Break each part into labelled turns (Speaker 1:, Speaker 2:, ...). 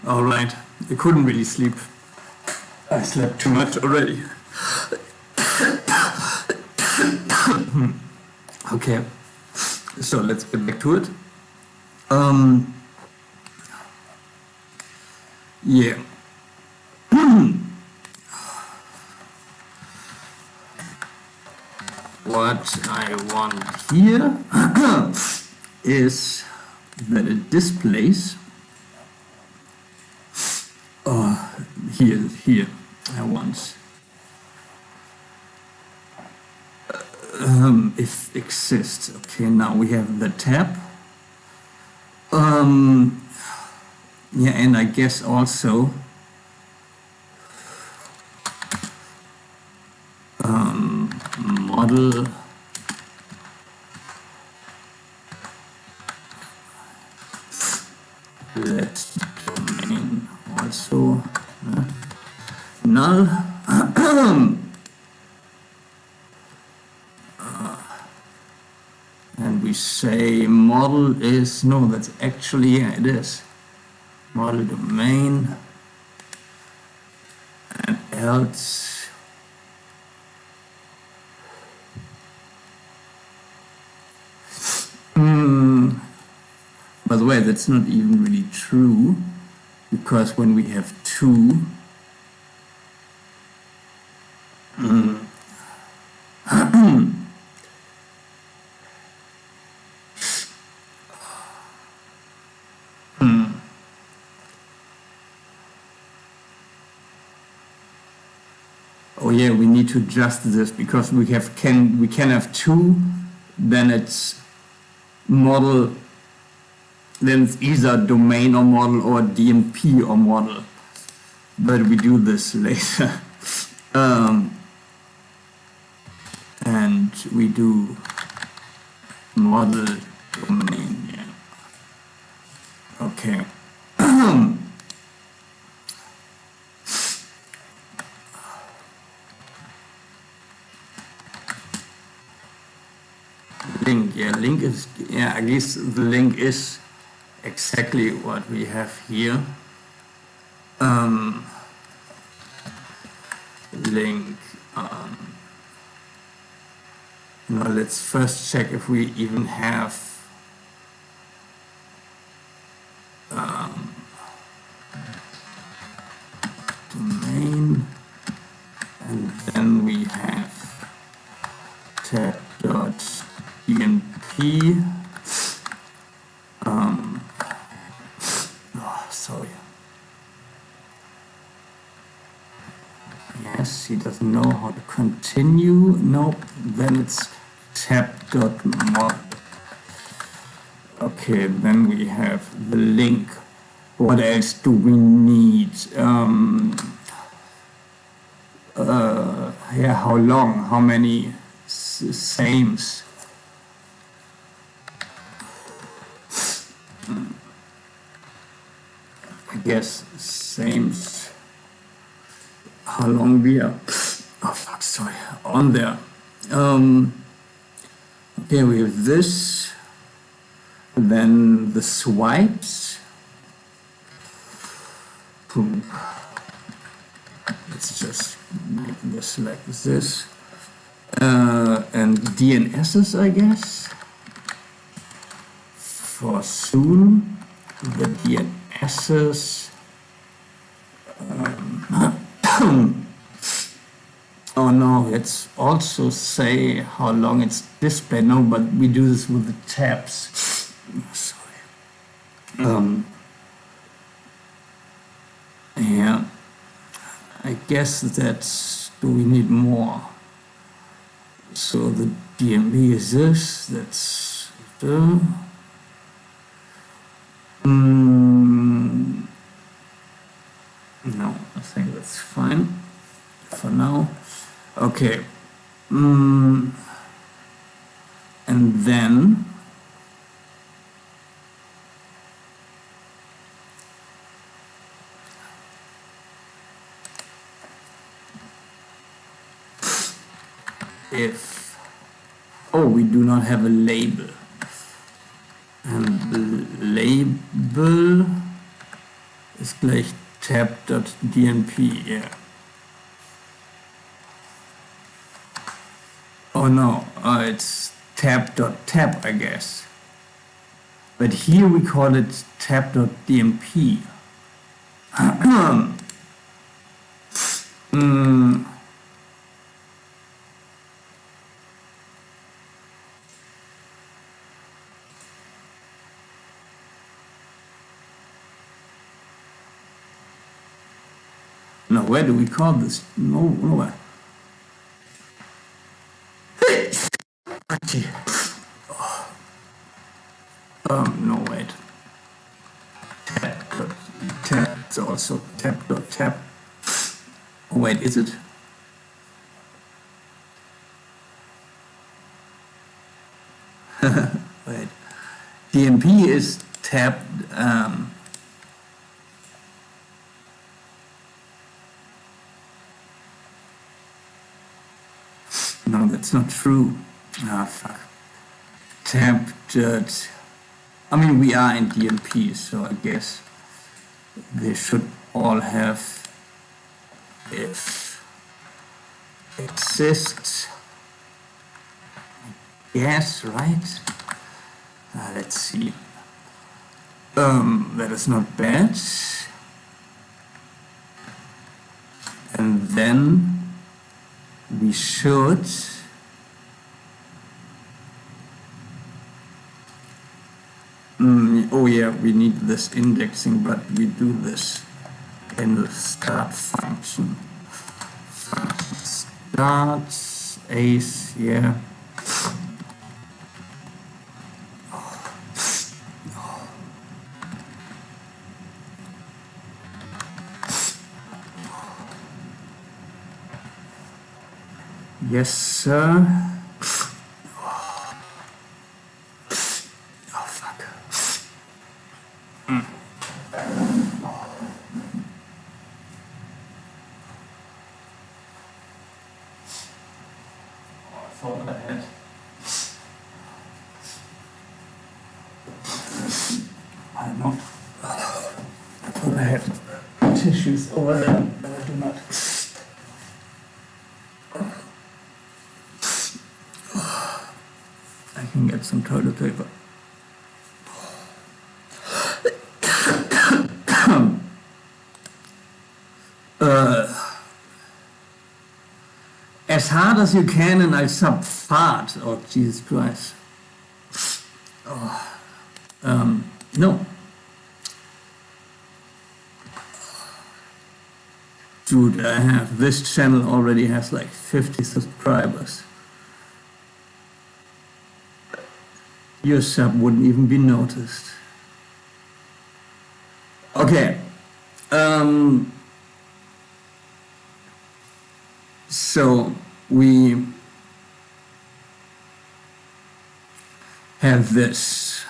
Speaker 1: All right, I couldn't really sleep. I slept too much already. Okay, so let's get back to it. Yeah. What I want here is that it displays here I want if exists. Okay, now we have the tab. Yeah, and I guess also model let domain also null. And we say model is, no, that's actually, yeah, it is model domain, and else by the way, that's not even really true, because when we have two, oh yeah, we need to adjust this because we can have two, then it's model, then it's either domain or model or DMP or model, but we do this later. And we do model domain, yeah. Okay. Link, yeah, link is, yeah, I guess the link is exactly what we have here. Link, now let's first check if we even have domain, and then we have tab.dnp. Oh, sorry. Yes, he doesn't know how to continue. Nope, then it's tab.mod. Okay, then we have the link. What else do we need? Yeah, how long? How many sames? I guess sames. How long we are? Oh fuck, sorry. On there. Okay, we have this. Then the swipes. Let's just make this like this. And DNSs, I guess. For soon, the DNSs. Oh no, let's also say how long it's displayed. No, but we do this with the tabs. Sorry. Yeah, I guess that's, do we need more? So the DMB is this, that's the, no, I think that's fine for now. Okay, and then if, oh, we do not have a label, and the label ist gleich tab.dnp, yeah. Oh no, it's tab.tab, I guess. But here we call it tab.dmp. Now, where do we call this? Nowhere. No, wait. Tab, it's also tab.tab. Oh, wait, is it? Wait. DMP is tab. No, that's not true. Ah, fuck. Tab. I mean, we are in DMP, so I guess they should all have if exists. Yes, right? Let's see. That is not bad. And then we should oh yeah, we need this indexing, but we do this in the start function. Start ace, yeah. Yes, sir. Oh, fuck. I thought I had. I don't know. I thought I had tissues over there, but I do not. I can get some toilet paper. As hard as you can and I sub fart. Oh, Jesus Christ. Oh, no. Dude, I have, this channel already has like 50 subscribers. Your sub wouldn't even be noticed. Okay. So we have this.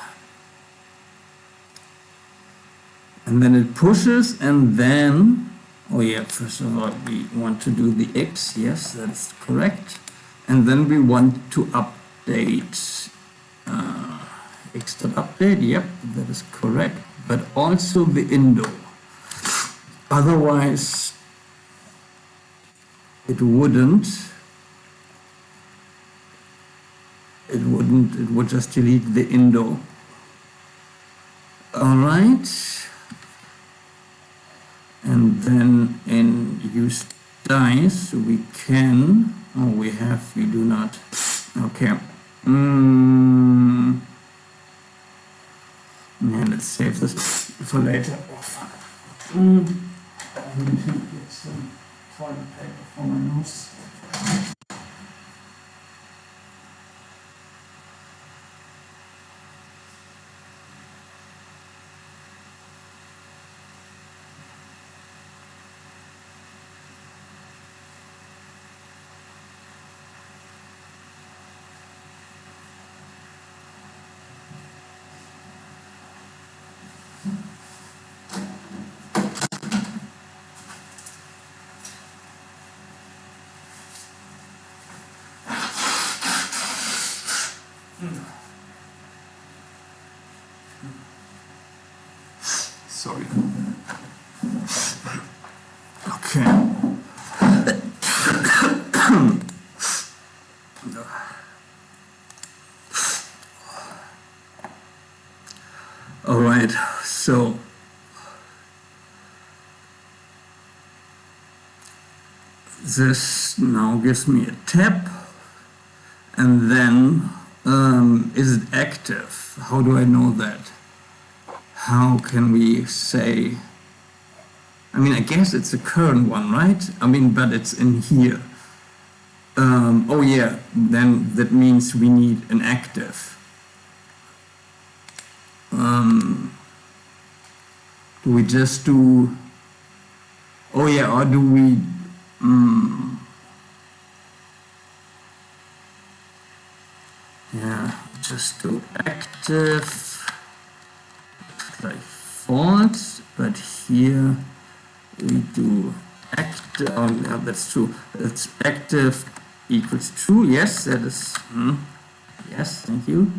Speaker 1: And then it pushes, and then, oh yeah, first of all, we want to do the X. Yes, that's correct. And then we want to update. X.update, yep, that is correct. But also the indo. Otherwise, it wouldn't. It would just delete the indo. All right. And then in use dice, we can, oh, we do not. Okay. Yeah, let's save this for later. Oh, fuck. I need to get some toilet paper for my nose. Sorry. Okay. All right, so this now gives me a tab, and then is it active? How do I know that? How can we say? I mean, I guess it's a current one, right? I mean, but it's in here. Oh yeah, then that means we need an active. Do we just do? Oh yeah, or do we? Yeah, just do active like false, but here we do active. Oh, yeah, that's true. That's active equals true. Yes, that is. Yes, thank you.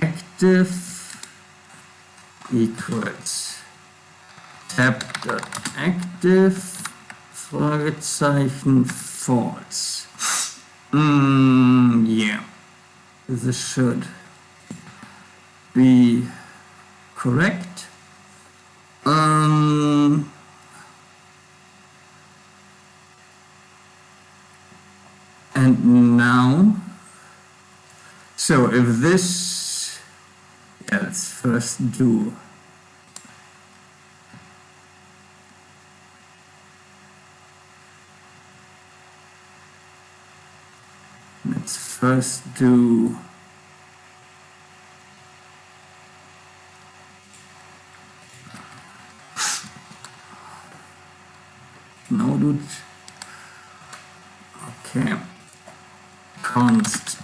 Speaker 1: Active equals tab.active Fragezeichen false. Yeah, this should be correct. And now, so if this, yeah, let's first do no, dude. Okay, const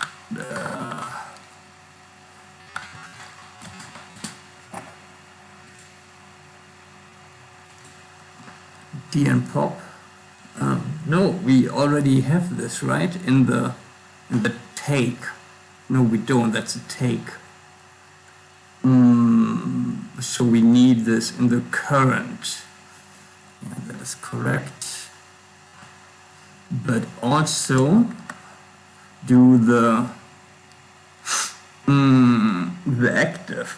Speaker 1: d and pop. No, we already have this, right? In the take. No, we don't. That's a take. So we need this in the current. Yeah, that is correct. But also do the active.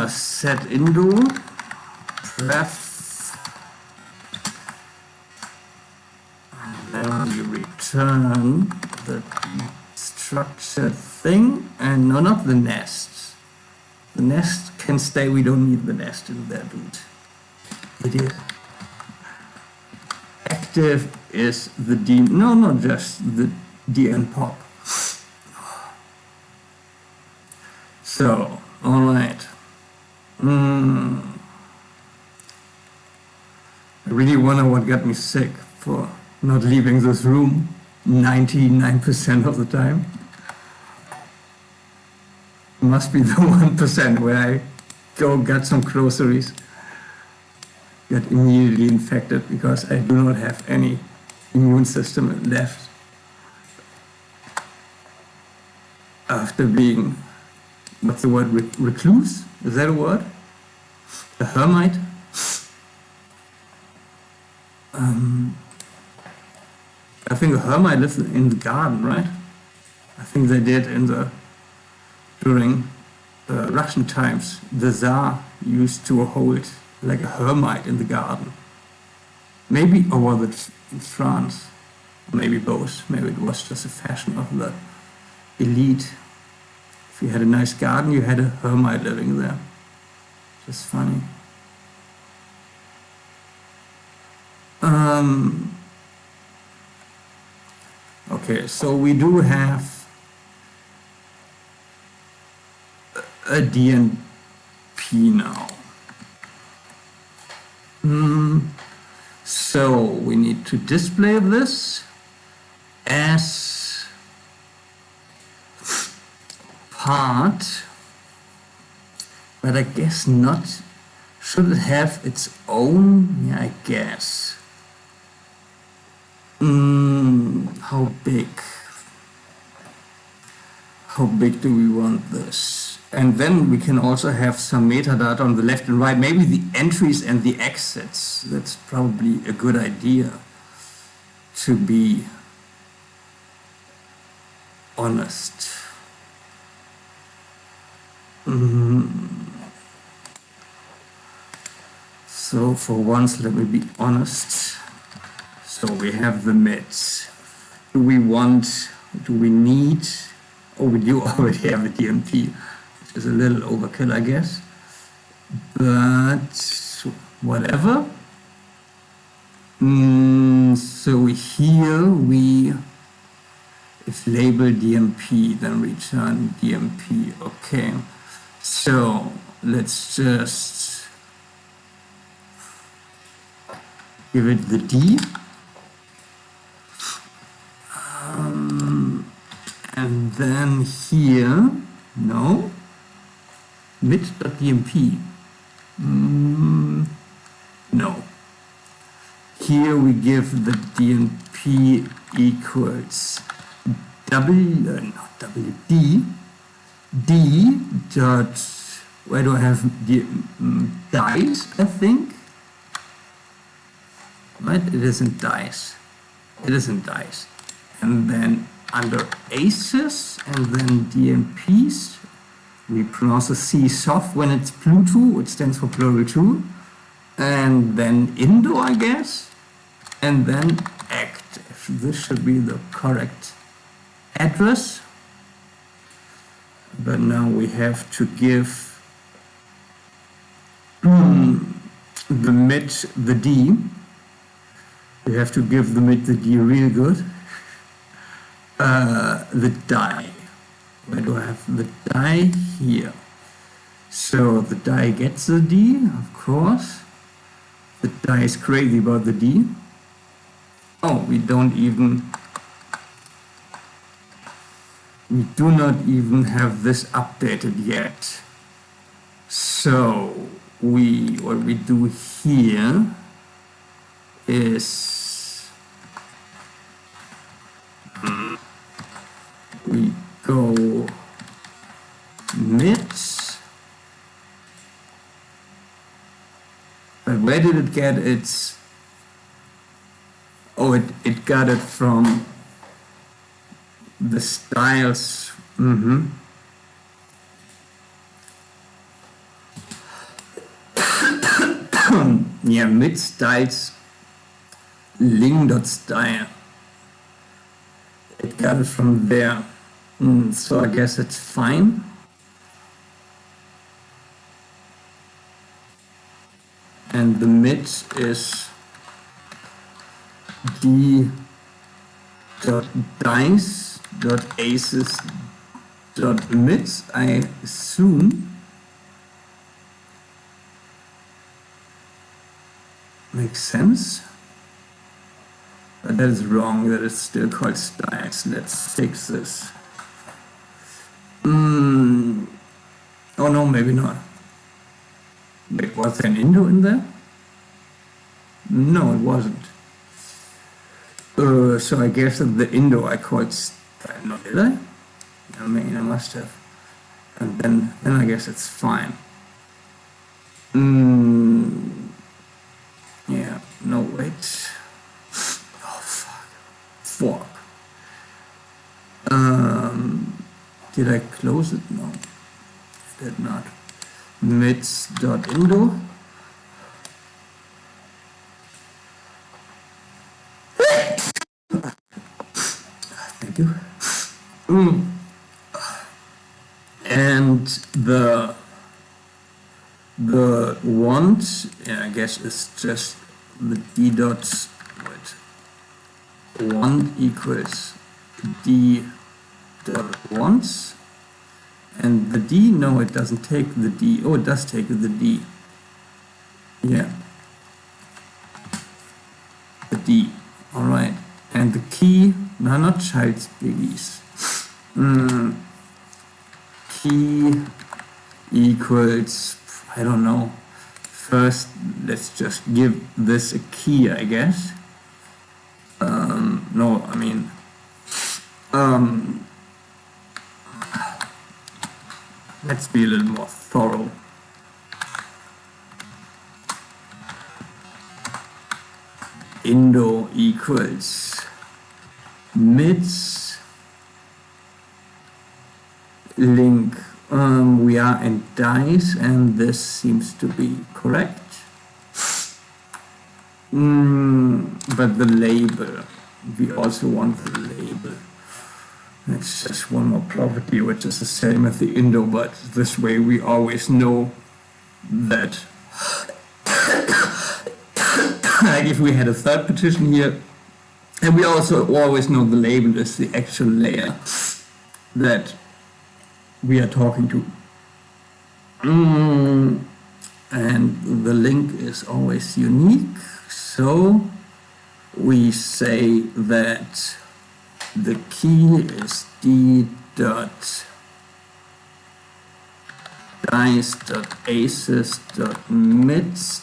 Speaker 1: Set indo pref. And then we return the structured thing, and no, not the nest. The nest can stay. We don't need the nest in there, dude. Idiot. Active is the D. No, not just the D and pop. So, all right. I really wonder what got me sick for not leaving this room 99% of the time. Must be the 1% where I go get some groceries, get immediately infected because I do not have any immune system left after being, what's the word, recluse? Is that a word? A hermit? I think a hermit lives in the garden, right? I think they did during Russian times. The Tsar used to hold like a hermit in the garden. Maybe, or was it in France? Maybe both. Maybe it was just a fashion of the elite. If you had a nice garden, you had a hermit living there. Just funny. Okay, so we do have a DNP now. So we need to display this as part, but I guess not. Should it have its own? Yeah, I guess. How big? How big do we want this? And then we can also have some metadata on the left and right, maybe the entries and the exits. That's probably a good idea, to be honest. So for once, let me be honest. So we have the mids. Do we need, oh, we do already have a DMP, which is a little overkill, I guess. But whatever. So here if label DMP, then return DMP. Okay. So let's just give it the D. And then here, no, mid.dmp. No. Here we give the DMP equals WD D dot, where do I have the dice, I think? Right, it isn't dice. It isn't dice. And then under aces and then DMPs, we pronounce the C soft when it's Pluto, which stands for plural two. And then Indo, I guess. And then active. This should be the correct address. But now we have to give the mid the D. We have to give the mid the D real good. The die. Where do I have the die? Here. So the die gets the D, of course. The die is crazy about the D. Oh, we do not even have this updated yet. So what we do here is we go mid, but where did it get its, oh, it got it from the styles. Yeah, mid styles ling.style. It got it from there. So I guess it's fine. And the mid is d.dice.aces.mids, I assume. Makes sense. But that is wrong, that is still called styles. Let's fix this. Oh no, maybe not. Wait, was there an Indo in there? No, it wasn't. So I guess that the Indo I called style, no, did I? I mean, I must have. And then I guess it's fine. Yeah, no, wait. Oh, fuck. Fork. Did I close it? No, I did not. Mids.indo. Thank you. And the want, yeah, I guess it's just the d dot, wait, want equals d dot wants, and the d, no, it doesn't take the d. Oh, it does take the d. Yeah, the d. All right, and the key, no, not child's biggies. Key equals, I don't know. First, let's just give this a key, I guess. No, I mean, Let's be a little more thorough. Indo equals mids link we are in dice, and this seems to be correct. But the label, we also want the label. It's just one more property which is the same as the Indo, but this way we always know that like if we had a third partition here, and we also always know the label is the actual layer that we are talking to. And the link is always unique, so we say that the key is d dot dice dot aces dot mids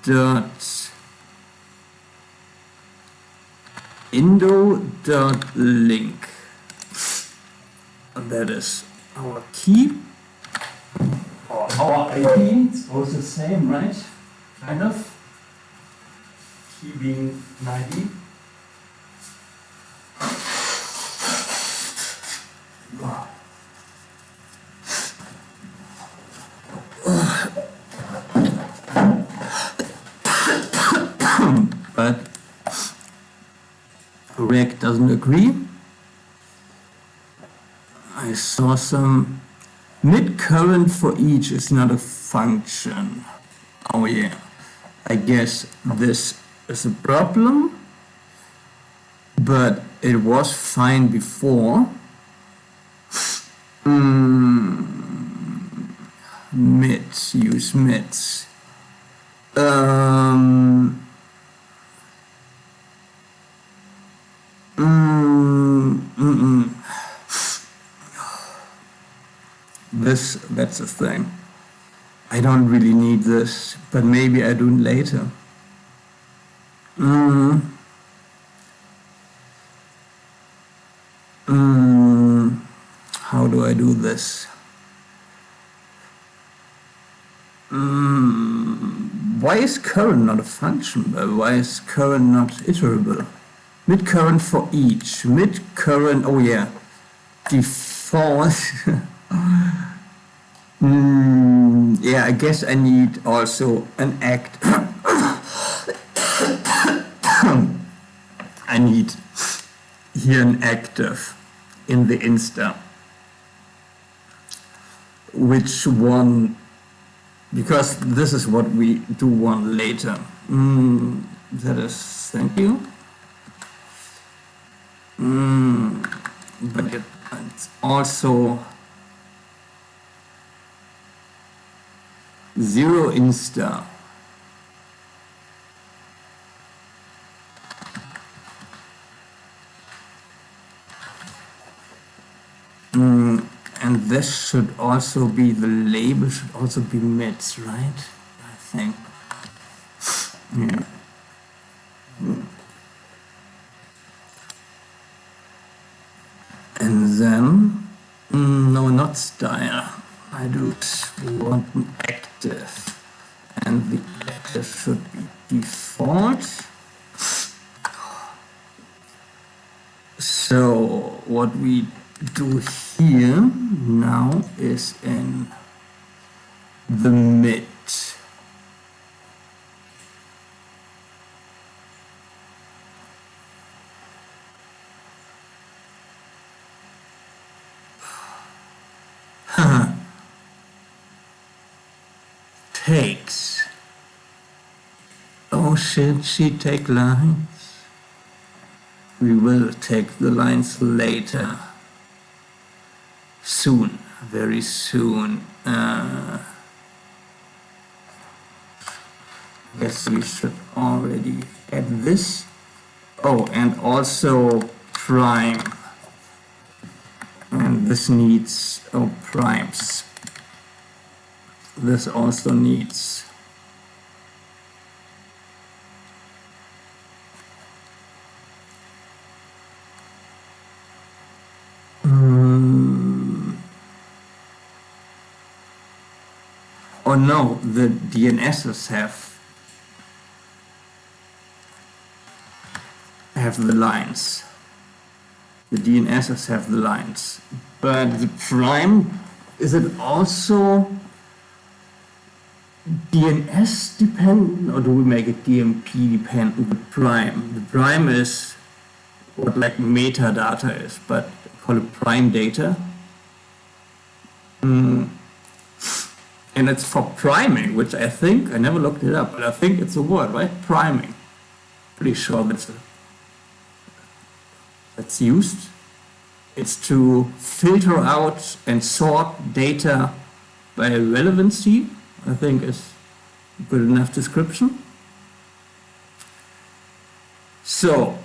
Speaker 1: dot indo dot link. And that is our key. Or our ID, it's both the same, right? Kind of. Key being an ID. But reg doesn't agree. I saw some mid current for each is not a function. Oh yeah, I guess this is a problem, but it was fine before. Mids, use mids. That's the thing. I don't really need this, but maybe I do later. How do I do this? Why is current not a function? Why is current not iterable? Mid current for each. Mid current, oh yeah, default. Yeah, I guess I need also an act. I need here an active in the insta. Which one? Because this is what we do want later. That is, thank you. But it's also 0 insta. And this should also be, the label should also be mids, right? I think. Yeah. And then, no, not style. I do want an active. And the active should be default. So what we do here now is in the mid. Takes. Oh shit, she take lines. We will take the lines later. Soon, very soon. Guess we should already add this. Oh, and also prime. And this needs, oh, primes. This also needs Oh no, the DNSs have the lines. The DNSs have the lines. But the prime, is it also DNS dependent, or do we make it DMP dependent? The prime is what like metadata is, but I call it prime data. And it's for priming, which I think, I never looked it up, but I think it's a word, right? Priming. Pretty sure that's used. It's to filter out and sort data by relevancy, I think is a good enough description. So,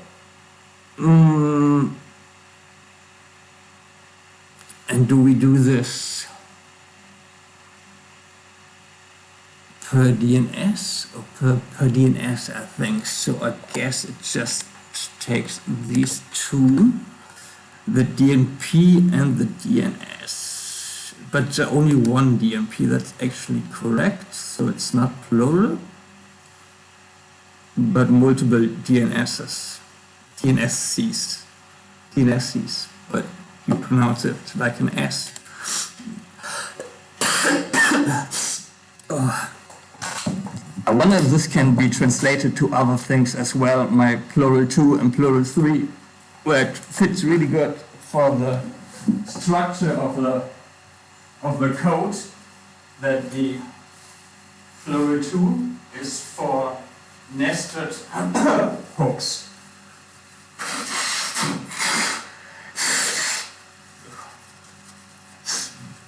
Speaker 1: and do we do this per DNS or per DNS, I think. So I guess it just takes these two, the DNP and the DNS. But only one DNP, that's actually correct. So it's not plural, but multiple DNSs, DNSs, but you pronounce it like an S. I wonder if this can be translated to other things as well, my plural 2 and plural 3, where it fits really good for the structure of the code, that the plural 2 is for nested hooks.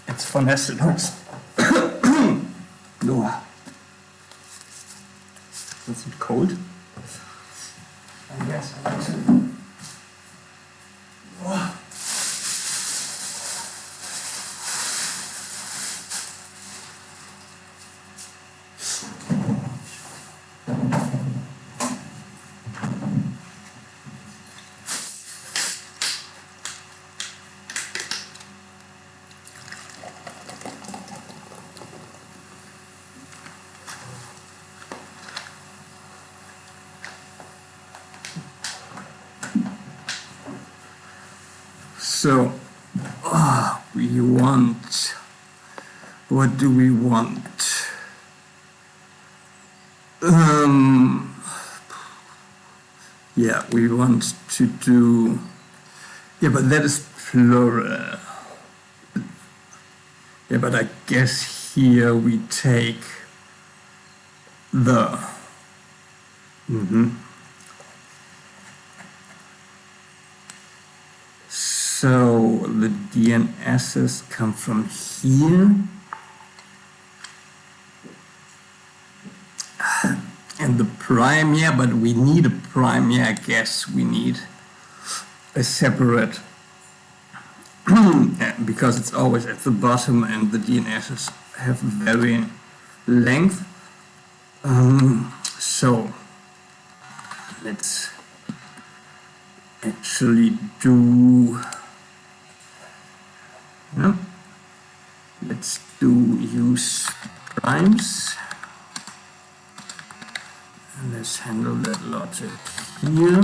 Speaker 1: It's for nested hooks. No. Is it cold? I guess I like to. Oh. So, we want, what do we want? Yeah, we want to do, yeah, but that is plural. Yeah, but I guess here we take the, So the DNSs come from here, and the prime, yeah, but we need a prime, yeah, I guess we need a separate, because it's always at the bottom and the DNSs have varying length. So let's actually do, let's use primes, and let's handle that logic here.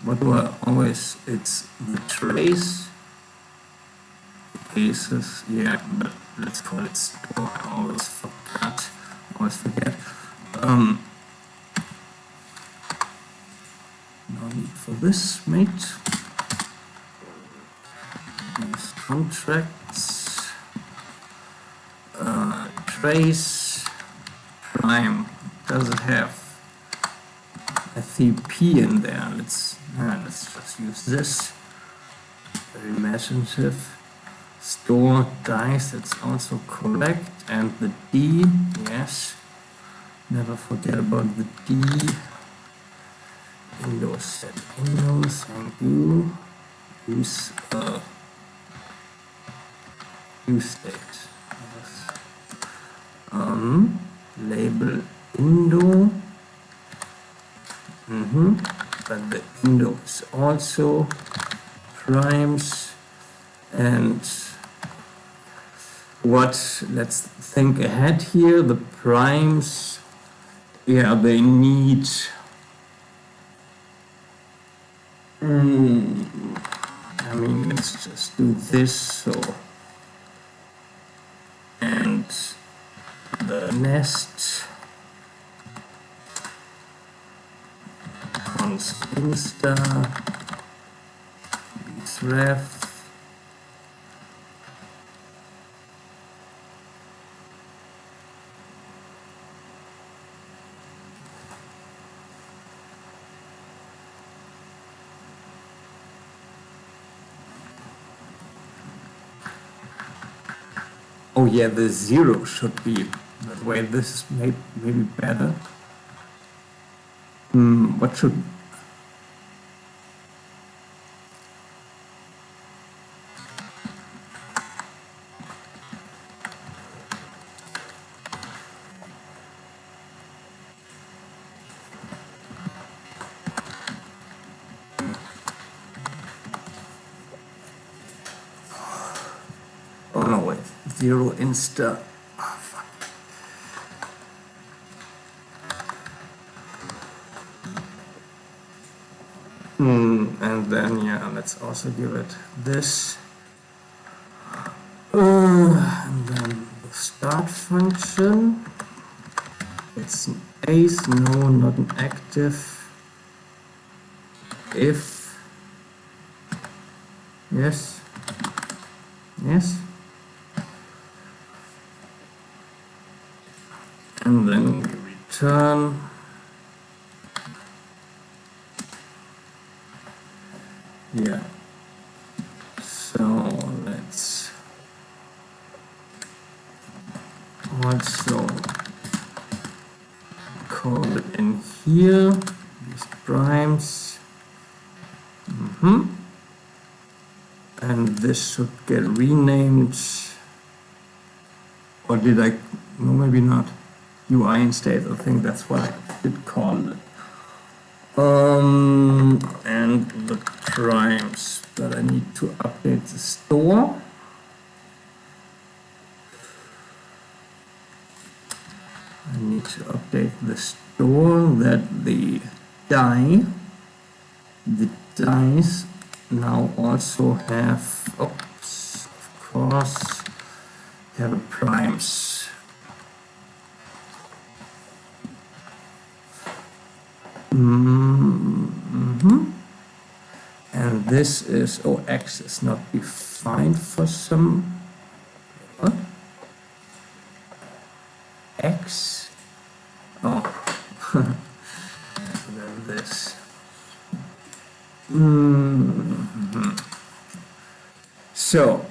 Speaker 1: What do I always, it's the trace, cases, yeah, but let's call it store. I always forget. No need for this, mate. These contracts, trace, prime, does it have a CP in there? Let's just use this. Very imaginative. Store dice, that's also correct. And the D, yes. Never forget about the D. Windows set Windows, thank you. Use state. Yes. Label Indo. But the Indo is also primes, and let's think ahead here. The primes, yeah, they need, I mean, let's just do this, so, and the nest const insta ref. Oh yeah, the 0 should be that way. This is maybe better. What should... Oh no, wait. 0 insta. Oh, fuck. And then, yeah, let's also give it this. And then the start function. It's an ace, no, not an active. If, yes, yes. And then we return. Yeah. So let's also call it in here, these primes. And this should get renamed, or did I? No, maybe not. UI instead. I think that's what I did call it. And the primes, but I need to update the store. I need to update the store that the dice now also have, oops, of course, have a primes. And this is, oh, X is not defined for some, what? X, oh, and then this. So,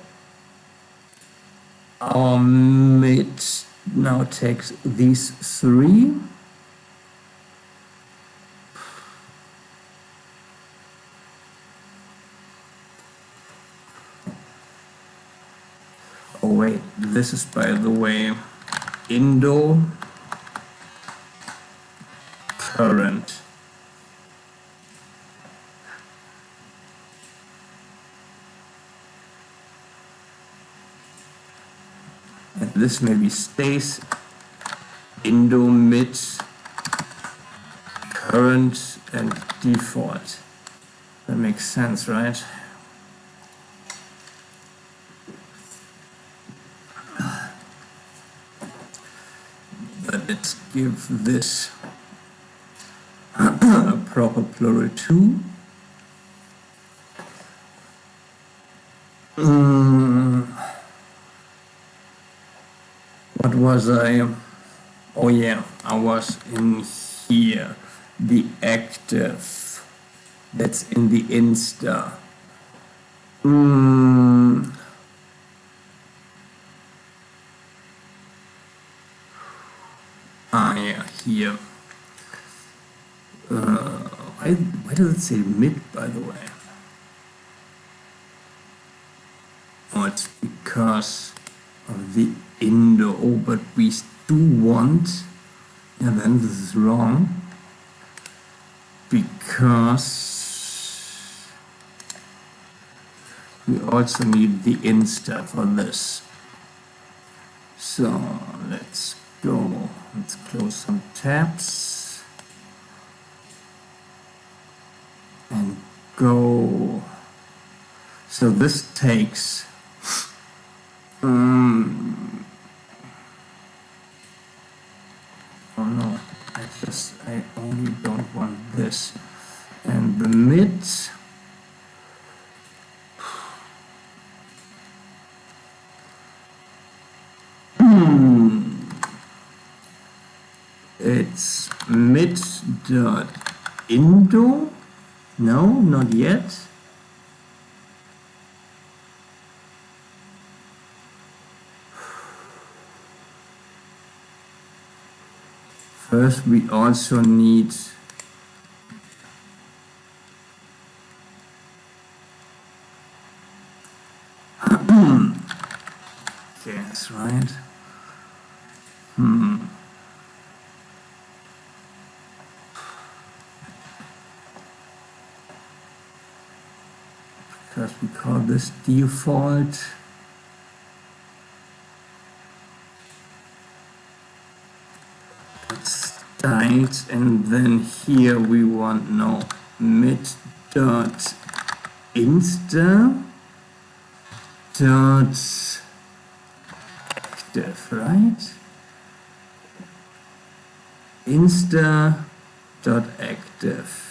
Speaker 1: our mid now takes these 3. Oh wait, this is, by the way, Indo current. And this maybe stays Indo mid current and default. That makes sense, right? But let's give this a proper plural 2. What was I? Oh yeah, I was in here. The active. That's in the insta. Yeah, here. Why does it say mid, by the way? Oh, it's because of the Indo. Oh, but we do want, and then this is wrong, because we also need the insta for this. So let's go. Let's close some tabs and go. So this takes oh no, I only don't want this. And the mid, it's mid.indo. No, not yet. First, we also need okay, that's right. Because we call this default. Styled, and then here we want no mid.insta dot active, right? Insta dot active.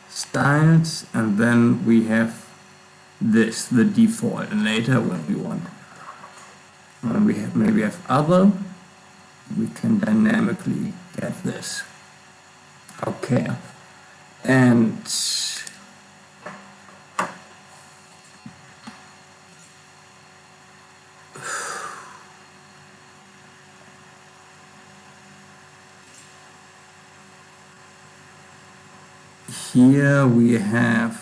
Speaker 1: Styled, and then we have this, the default, and later when we want, when we have maybe have other, we can dynamically get this. Okay, and here we have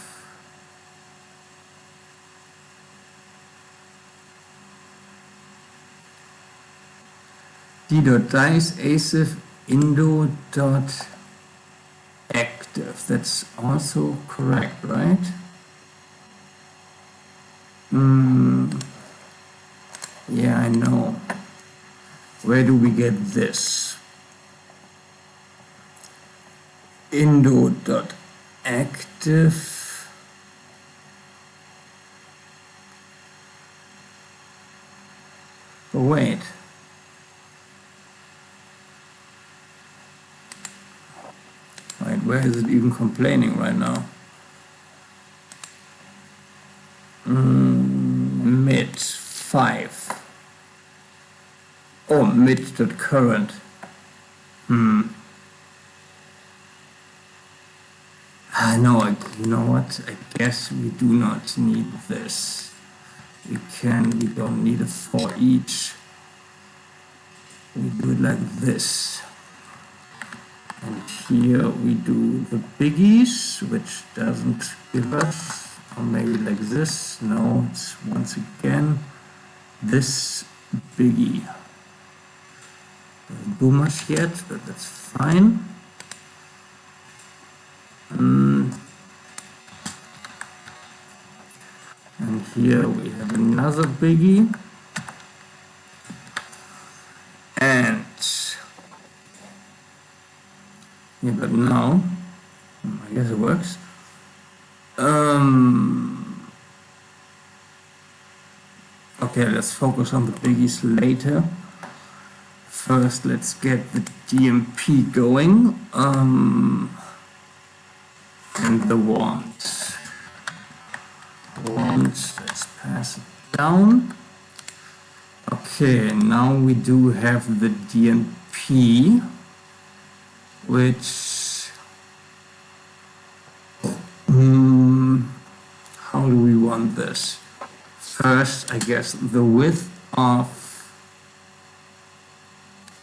Speaker 1: d.dice asif indo.active. That's also correct, right? Yeah, I know. Where do we get this? Indo.active. Oh, wait. Right, where is it even complaining right now? Mid 5. Oh, mid.current. No, you know what? I guess we do not need this. We don't need it for each. We do it like this. And here we do the biggies, which doesn't give us, or maybe like this. No, it's once again this biggie. Doesn't do much yet, but that's fine. And here we have another biggie. And yeah, but now I guess it works. Okay, let's focus on the biggies later. First, let's get the DMP going. And the wand. Let's pass it down. Okay, now we do have the DMP, which how do we want this? First, I guess the width of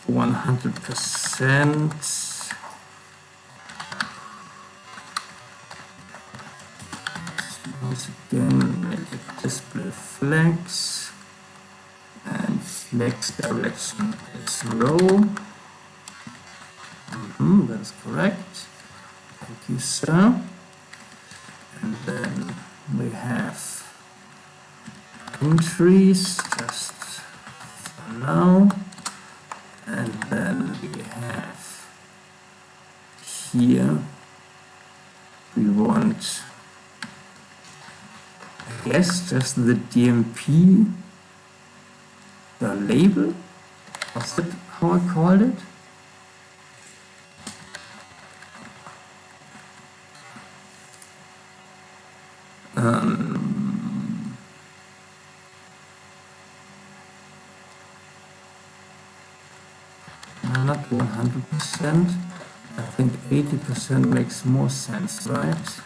Speaker 1: 100%. Once again, make it display flex, and flex direction is row. That is correct. Thank you, sir. And then we have entries just for now, and then we have here we want, I guess, just the DMP, the label. Was that how I called it? Not 100%. I think 80% makes more sense, right?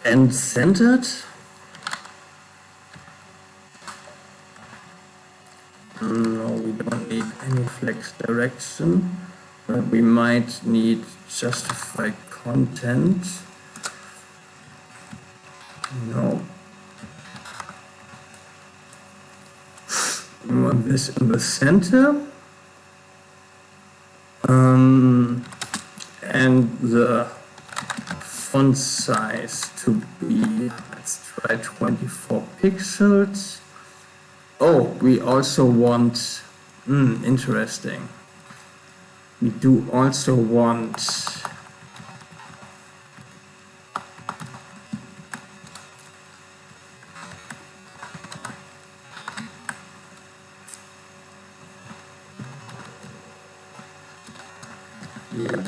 Speaker 1: And centered. No, we don't need any flex direction, but we might need justify content. No. We want this in the center. And the font size to be, let's try 24 pixels. Oh, we also want, interesting. We do also want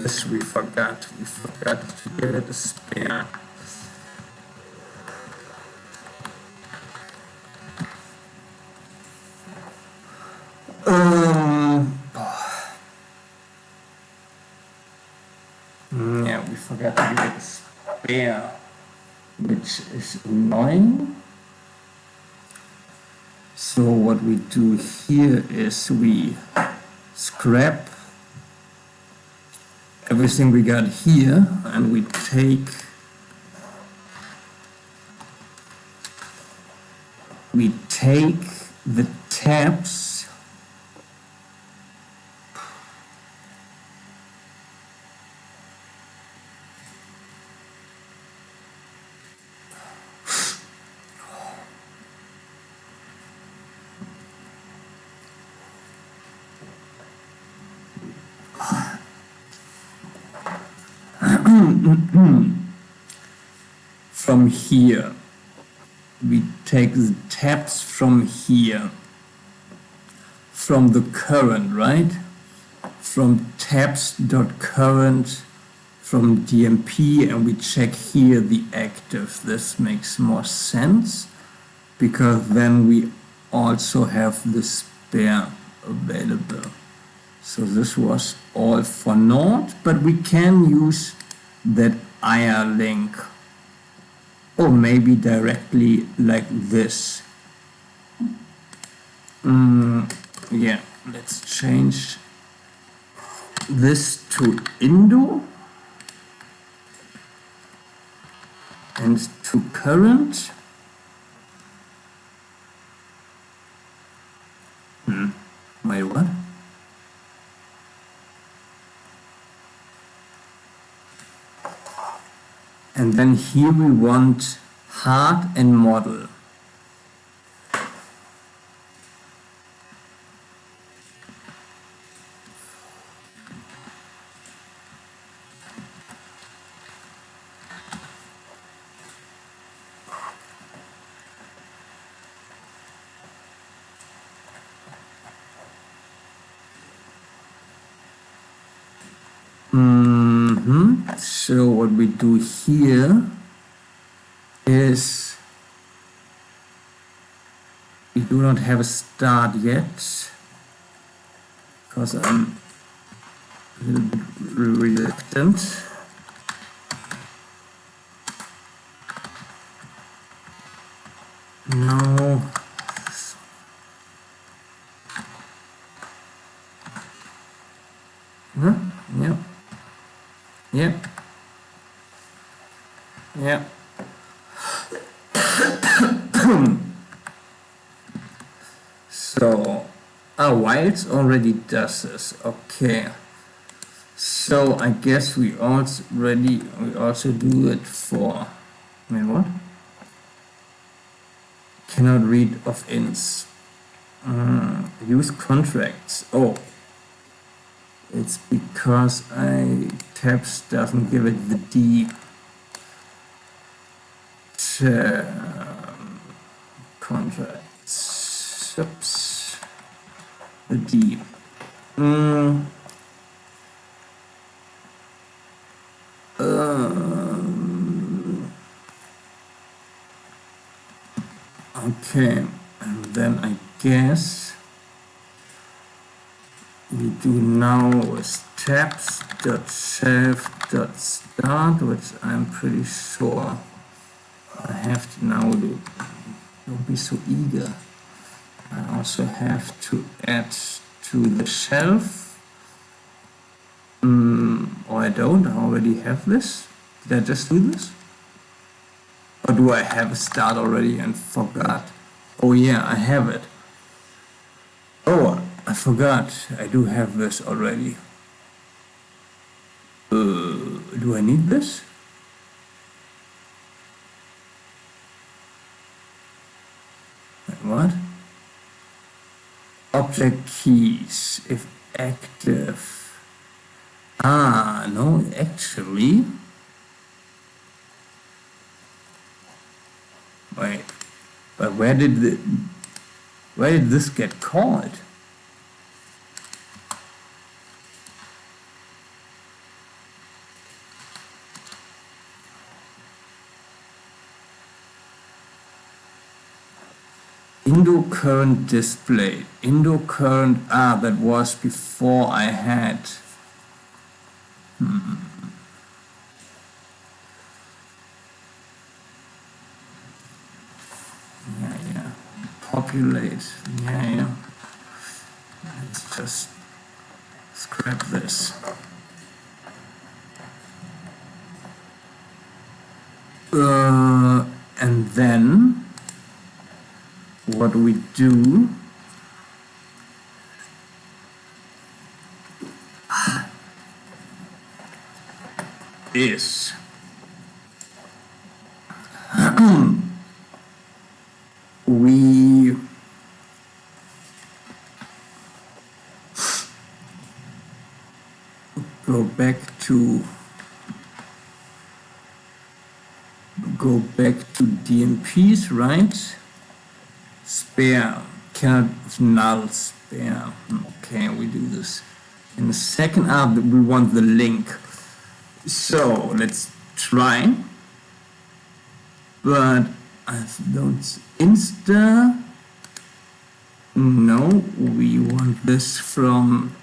Speaker 1: this we forgot to give it a spare. Yeah, we forgot to give it a spare, which is annoying. So what we do here is we scrap everything we got here, and we take the tabs from here. We take the tabs from here, from the current, right? From tabs.current from DMP, and we check here the active. This makes more sense because then we also have the spare available. So this was all for naught, but we can use that IR link, or maybe directly like this. Yeah, let's change this to Indo and to current. Wait, what? And then here we want hard and model. So what we do here is we do not have a start yet because I'm a little bit reluctant. No. Huh? Yep. Yep. Yep. So, Wilds already does this. Okay. So I guess we also do it for, what? Cannot read of ints. Use contracts. Oh, it's because tabs doesn't give it the D. Contracts. Oops. The D. Okay, and then I guess we do now with tabs.shelf.start, which I'm pretty sure I have to now do. Don't be so eager. I also have to add to the shelf. Or I don't, I already have this. Did I just do this? Or do I have a start already and forgot? Oh yeah, I have it. Oh, I forgot. I do have this already. Do I need this? Wait, what? Object keys, if active. No, actually. Wait, but where did this get called? Indo current display. Indo current, that was before I had. Yeah. Populate. Yeah. Let's just scrap this. And then what we do is we go back to DMPs, right? Spare, cannot null spare. Okay, we do this. In the second up, we want the link. So let's try. But I don't insta. No, we want this from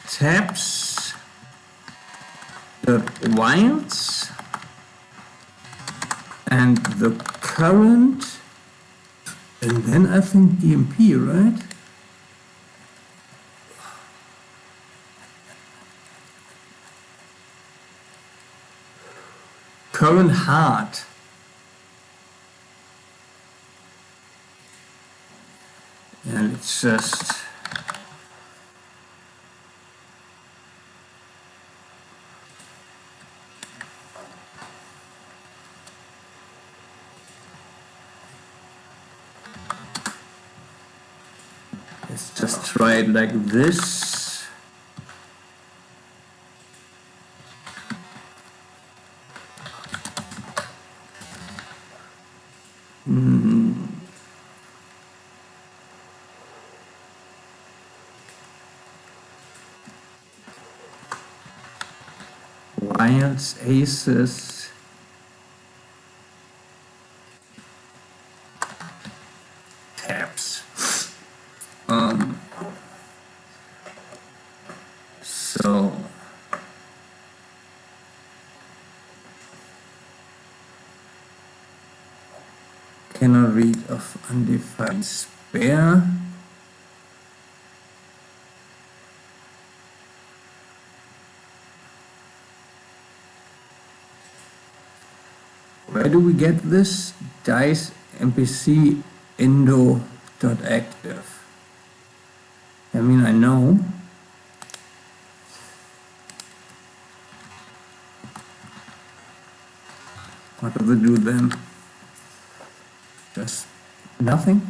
Speaker 1: tabs.wilds and the current, and then I think DMP, right? Current hard. And it's just try it like this. Wilds, aces, tabs. So cannot read of undefined spare. Where do we get this? Dice MPC indo.active. I mean, I know. What does it do then? Just nothing,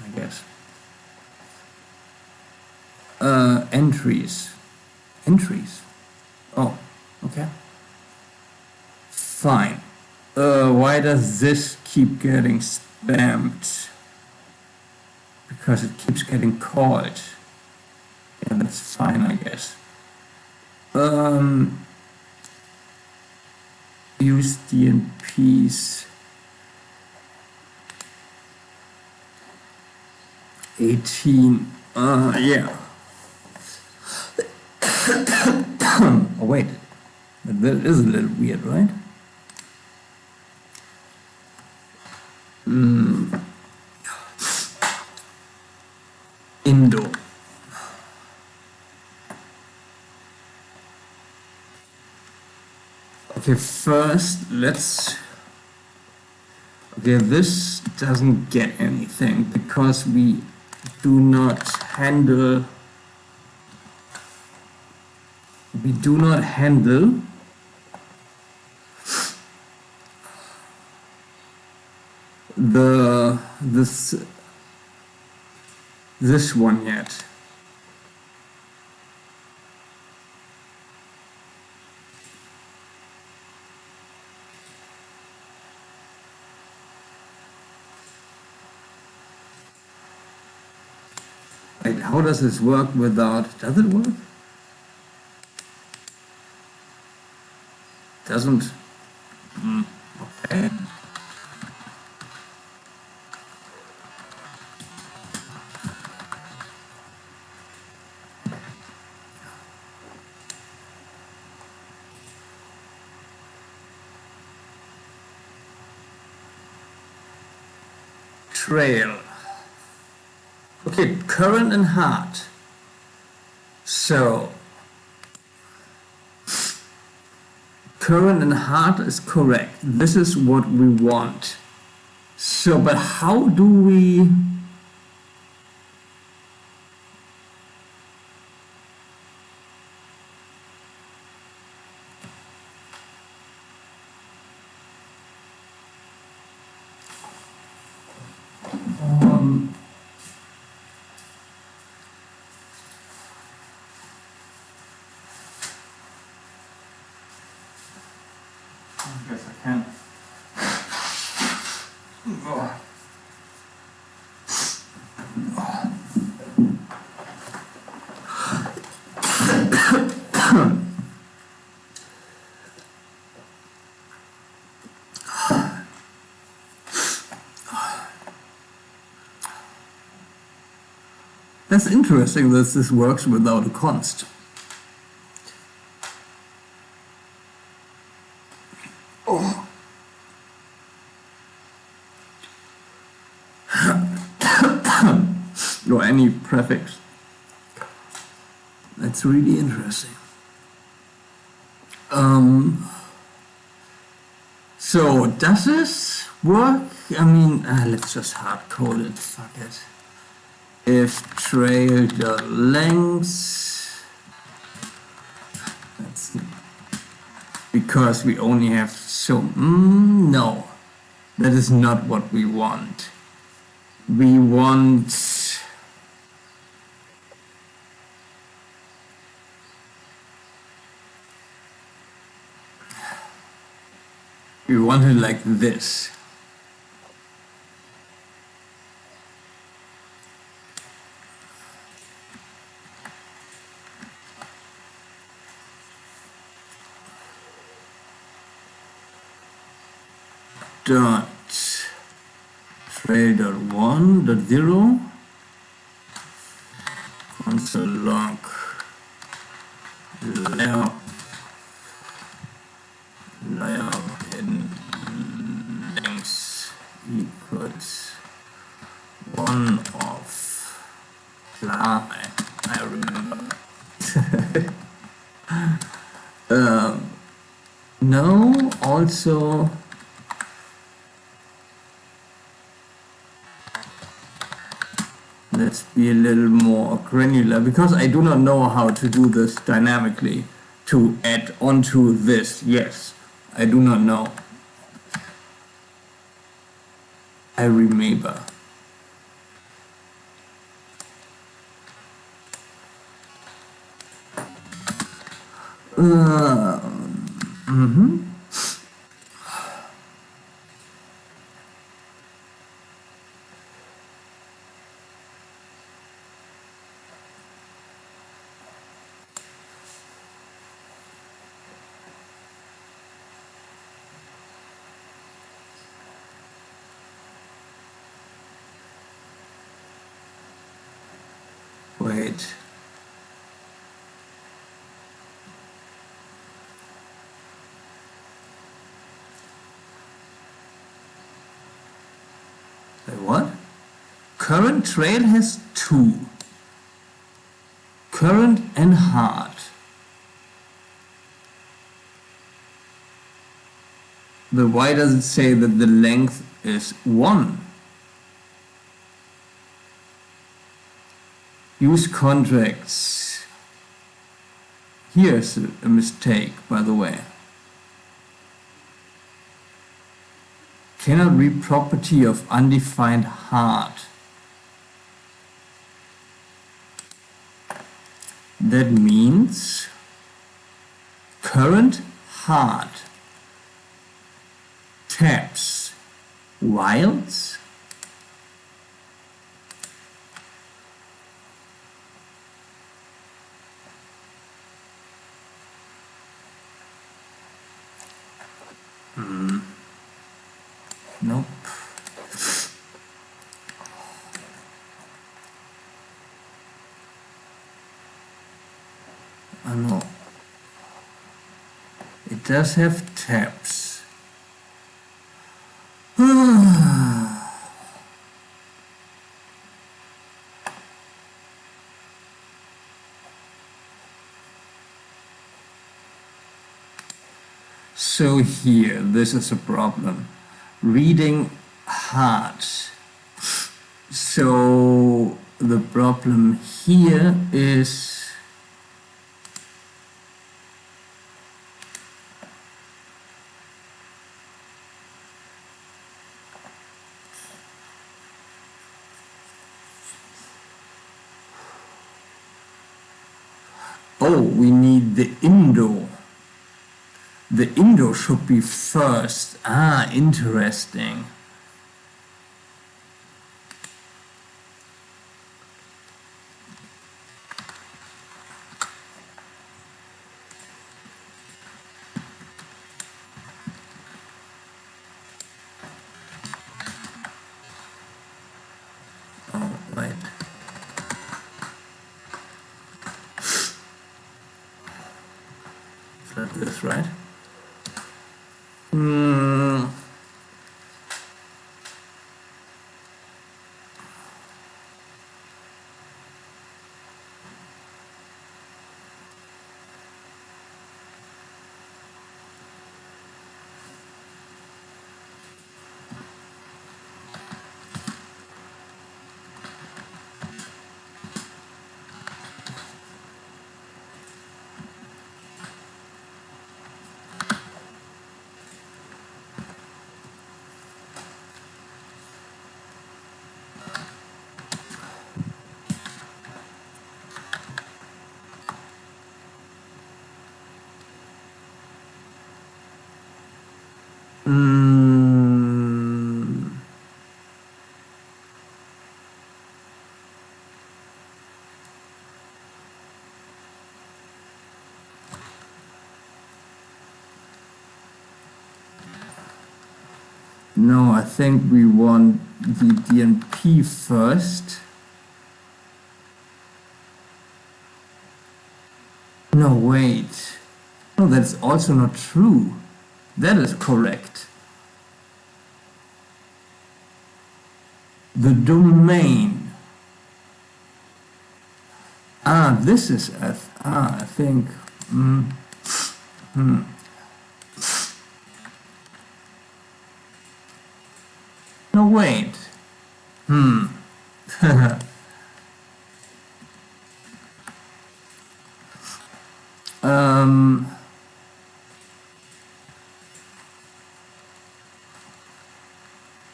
Speaker 1: I guess. Entries. Entries. Oh, okay. Fine. Why does this keep getting spammed? Because it keeps getting called. Yeah, that's fine, I guess. Use DNPs. 18. Yeah. Oh, wait. That is a little weird, right? Indo. Okay, first let's... Okay, this doesn't get anything because we do not handle... We do not handle this one yet. Wait, how does this work without... Does it work? Doesn't. Okay. Trail. Okay, current and hard. So current and hard is correct. This is what we want. So, but how do we... I guess I can. Oh. That's interesting that this works without a const. Oh. Or any prefix. That's really interesting. So does this work? I mean, let's just hard code it. Fuck it. If trail.length, that's because we only have so no, that is not what we want. We want it like this. Dot trail.1.0 console log layer in length equals 1 of blah. I remember. No, also let's be a little more granular, because I do not know how to do this dynamically to add onto this. Yes, I do not know. I remember. Wait. Wait, what? Current trail has 2. Current and hard. But why does it say that the length is 1? Use contracts. Here's a mistake, by the way. Cannot read property of undefined hard. That means current hard tabs whiles nope. Oh no. It does have tabs. So here, this is a problem. Reading hard. So the problem here is we need the Indo. The Indo should be first. Ah, interesting. Oh, wait. It's like this, right? No, I think we want the DNP first. No, wait. No, that's also not true. That is correct. The domain. Ah, this is I think. No, wait.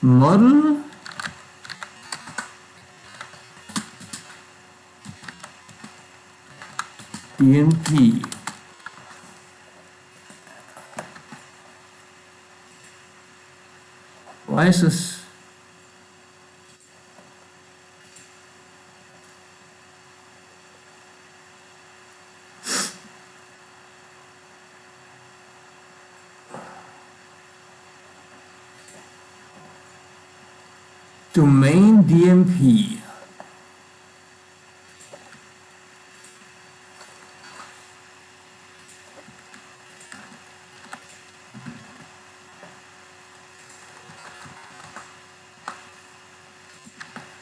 Speaker 1: Model DMP. Why is this? Domain DMP.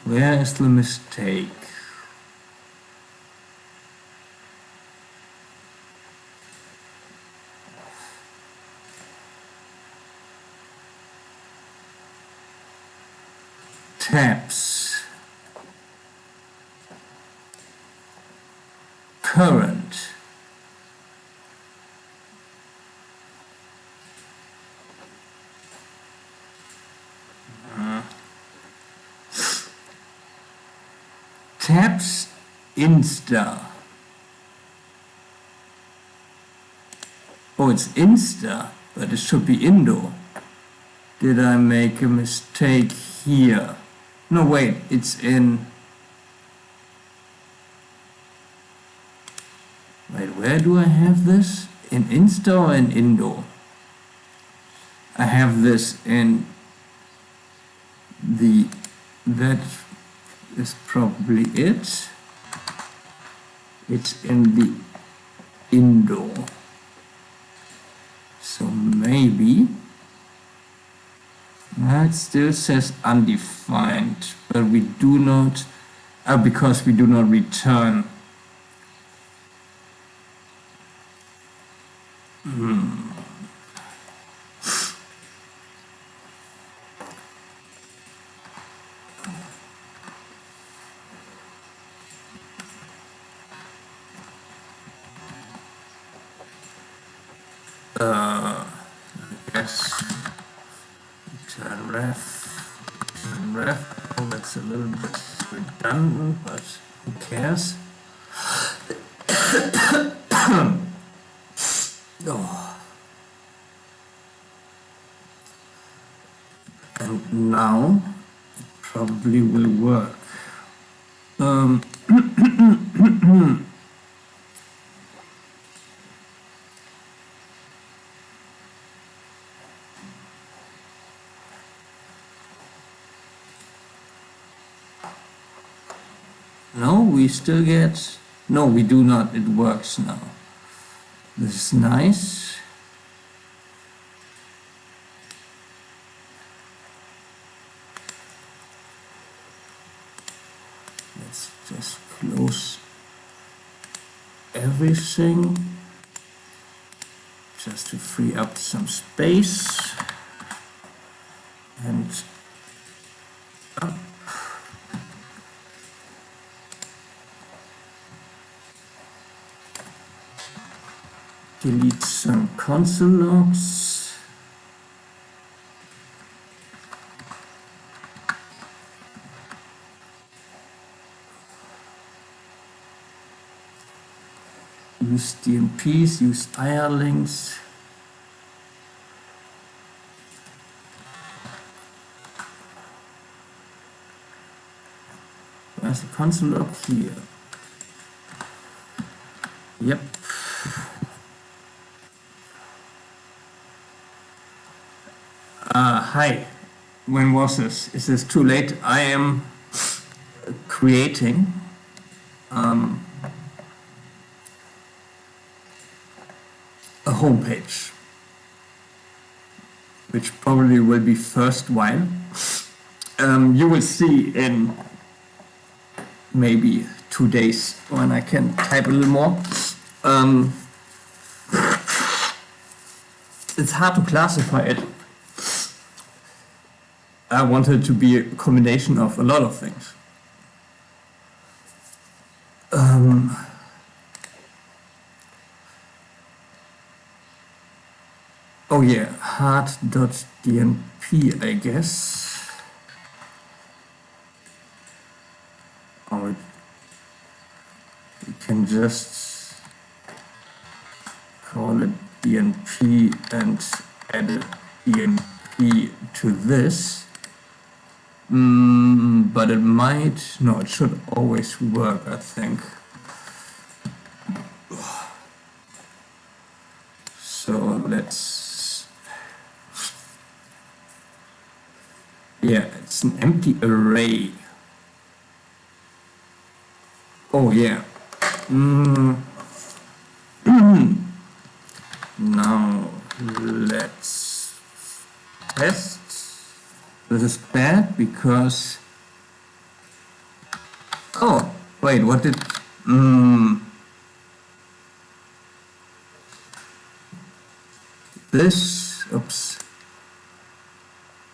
Speaker 1: Where is the mistake? Tabs. Current. Tabs Insta. Oh, it's Insta, but it should be Indo. Did I make a mistake here? No, wait, it's in... Wait, where do I have this? In Insta or in Indo? I have this in the... That is probably it. It's in the Indo. So maybe... It still says undefined, but we do not, because we do not return. Yes. Ref. Oh, that's a little bit redundant, but who cares? Oh. And now it probably will work. No, we still get... No, we do not. It works now. This is nice. Let's just close everything just to free up some space. And up. Delete some console logs. Use DMPs, use I.R.L links. Where's the console log? Here. Yep. Hi, when was this? Is this too late? I am creating a homepage, which probably will be first while. You will see in maybe 2 days when I can type a little more. It's hard to classify it. I wanted it to be a combination of a lot of things. Oh yeah, hard.dnp, I guess. Or we can just call it dnp and add a dnp to this. But it might, no, it should always work, I think. So let's, yeah, it's an empty array. Oh yeah. Now let's test. This is bad because, oh wait, what did, this, oops,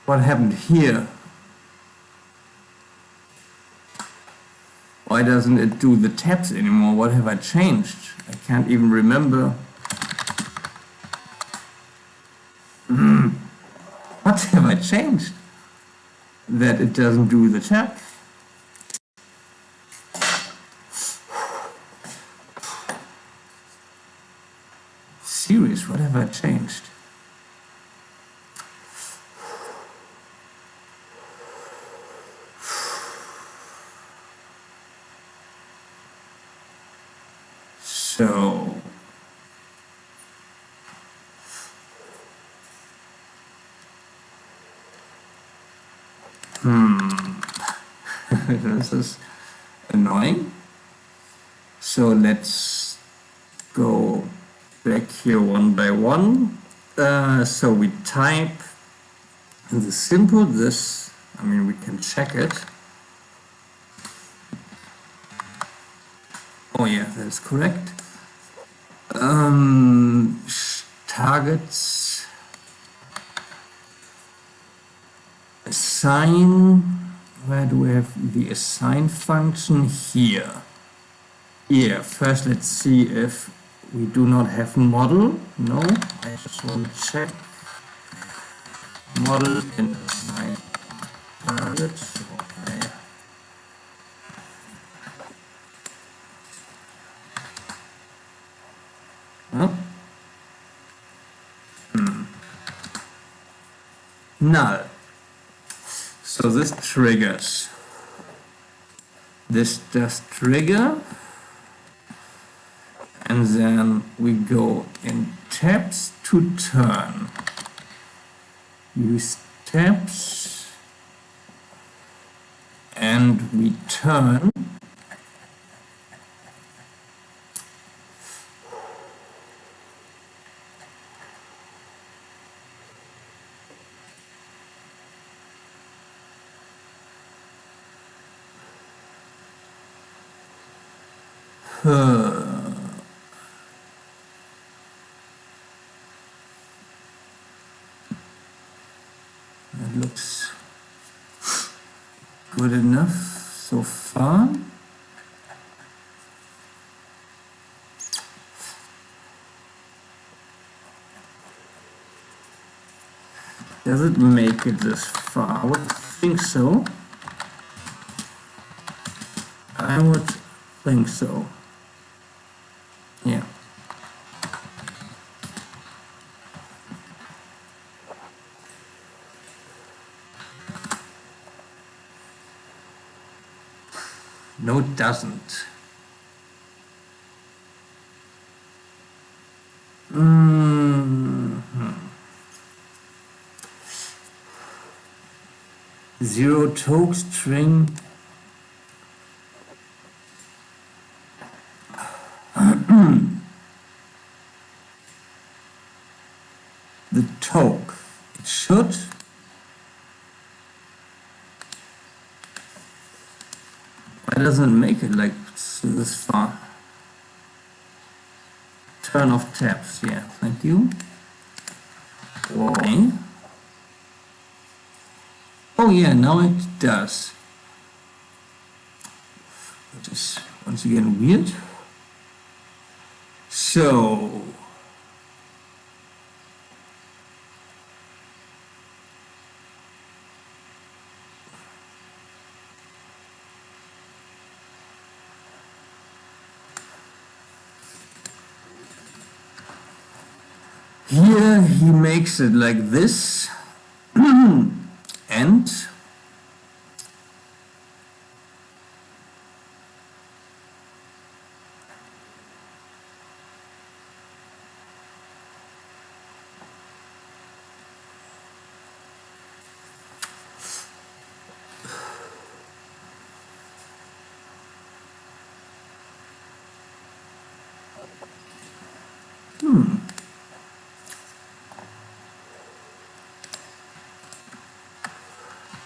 Speaker 1: what happened here? Why doesn't it do the tabs anymore? What have I changed? I can't even remember. What have I changed that it doesn't do the tab? Serious, what have I changed? So this is annoying. So let's go back here one by one. So we type in the simple this, I mean we can check it. Oh yeah, that's correct. Targets, assign, where do we have the assign function? Here. Yeah, first let's see if we do not have model. No, I just want to check model in assign target. Okay. Oh. Null. So this triggers. This does trigger. And then we go in tabs to turn. Use tabs. And we turn. That looks good enough so far. Does it make it this far? I would think so. I would think so. Yeah. No, it doesn't. Zero toke string. The toke. It should. Why doesn't it make it like this far? Turn off tabs. Yeah, thank you. Why? Oh yeah, now it does. Which is once again weird. So Here he makes it like this and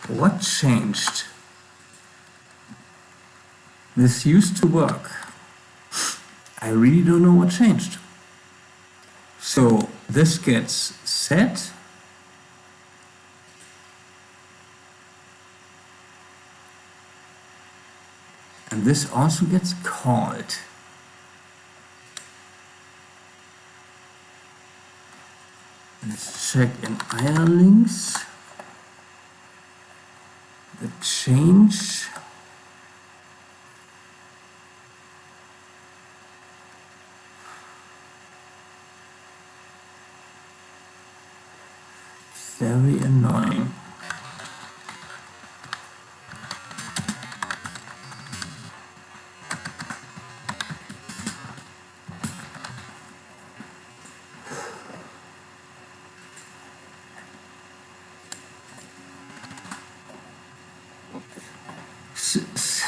Speaker 1: what changed? This used to work. I really don't know what changed. So this gets set. And this also gets called. Let's check in I.R.L links. The change. Very annoying.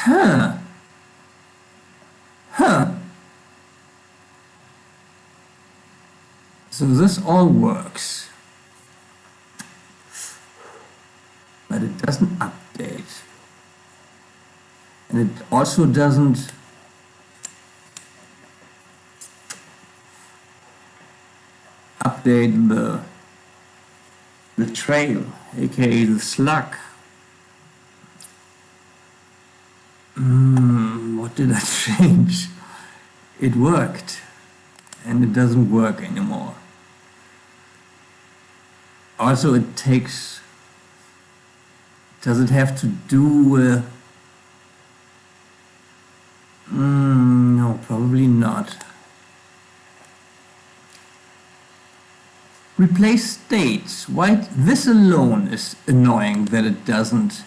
Speaker 1: Huh. Huh. So this all works. But it doesn't update. And it also doesn't update the trail, aka the slug. What did I change? It worked, and it doesn't work anymore. Also, it takes. Does it have to do with? No, probably not. Replace states. Why? This alone is annoying that it doesn't.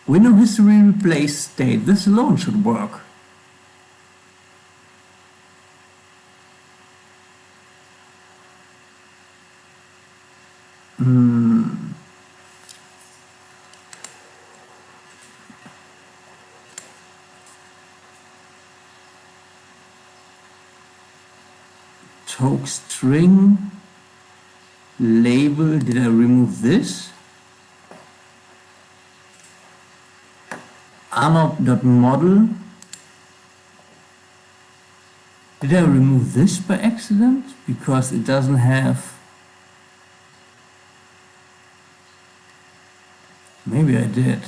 Speaker 1: Window history replace state. This alone should work. Toke string label. Did I remove this? Arnold.model. Did I remove this by accident? Because it doesn't have. Maybe I did.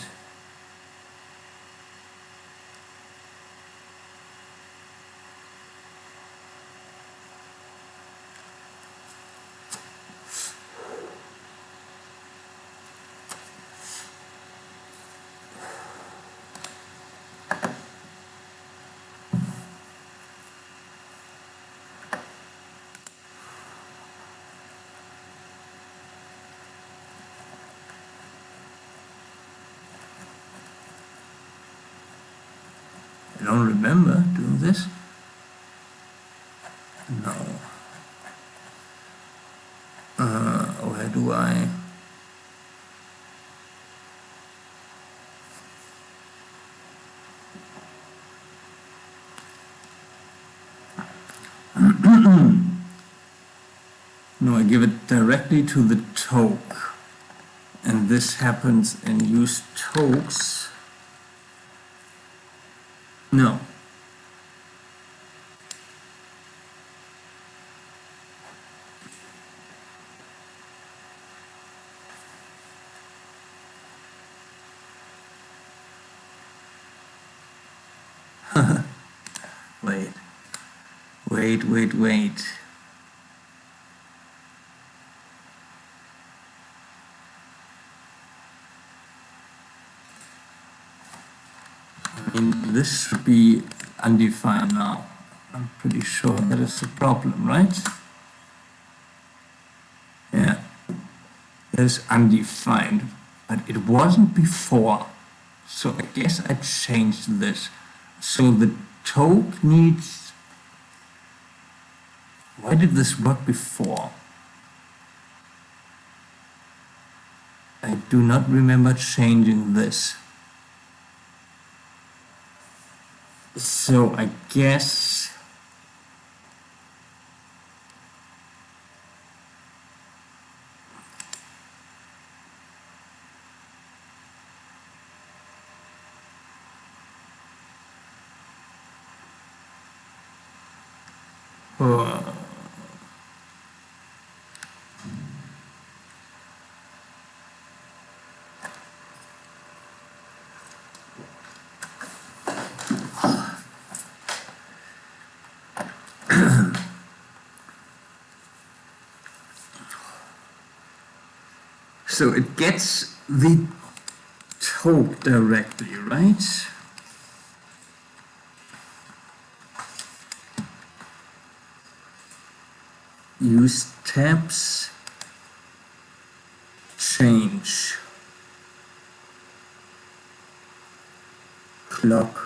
Speaker 1: I don't remember doing this. No. Where do I? No, I give it directly to the toke. And this happens in use tokes. No. Wait. I mean, this should be undefined now. I'm pretty sure that is the problem, right? Yeah, that is undefined, but it wasn't before. So I guess I changed this. So the toke needs... Why did this work before? I do not remember changing this. So I guess... Uh, so it gets the toke directly, right? Use tabs, change, clock.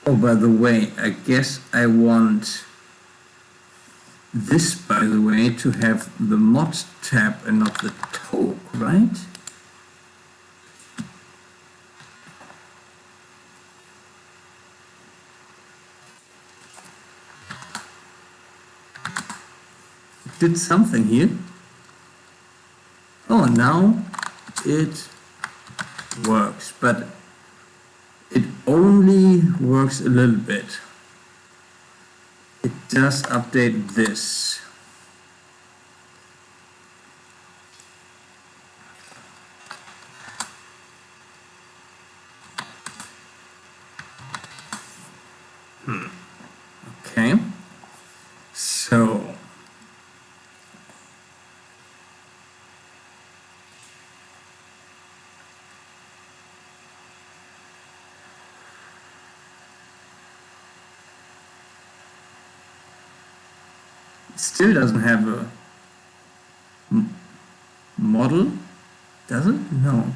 Speaker 1: Oh, by the way, I guess I want this, by the way, to have the mod tab and not the toke, right? Did something here. Oh, now it works, but it only works a little bit. It does update this. Okay, so it still doesn't have a model, does it? No.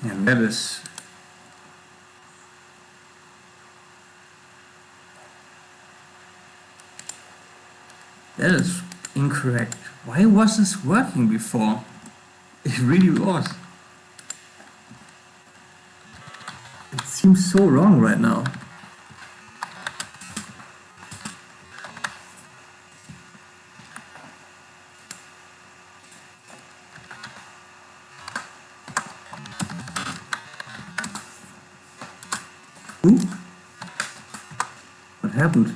Speaker 1: And that is incorrect. Why was this working before? It really was. It seems so wrong right now. Ooh. What happened?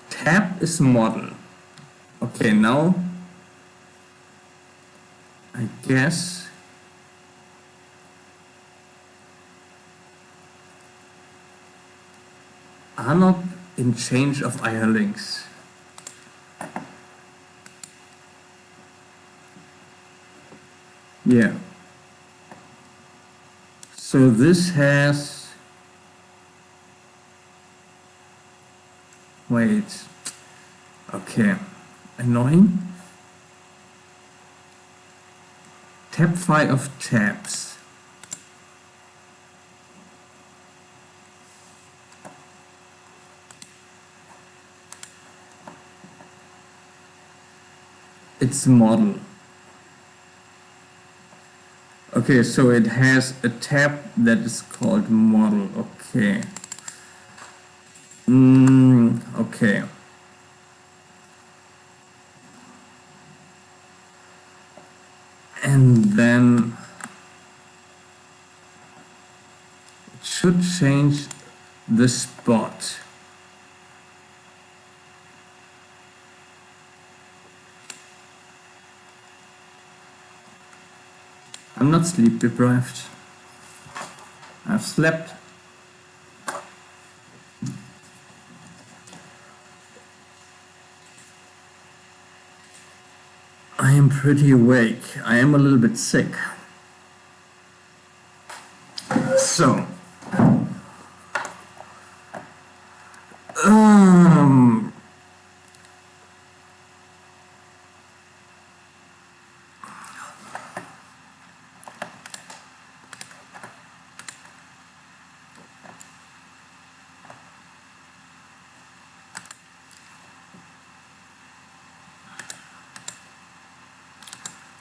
Speaker 1: Tab is model. Okay, now I guess are not in change of IR links. Yeah. So this has... Wait. Okay. Annoying. tab file of tabs. It's model. Okay, so it has a tab that is called model. Okay. Okay. And then it should change the spot. I'm not sleep deprived. I've slept. I am pretty awake. I am a little bit sick. So,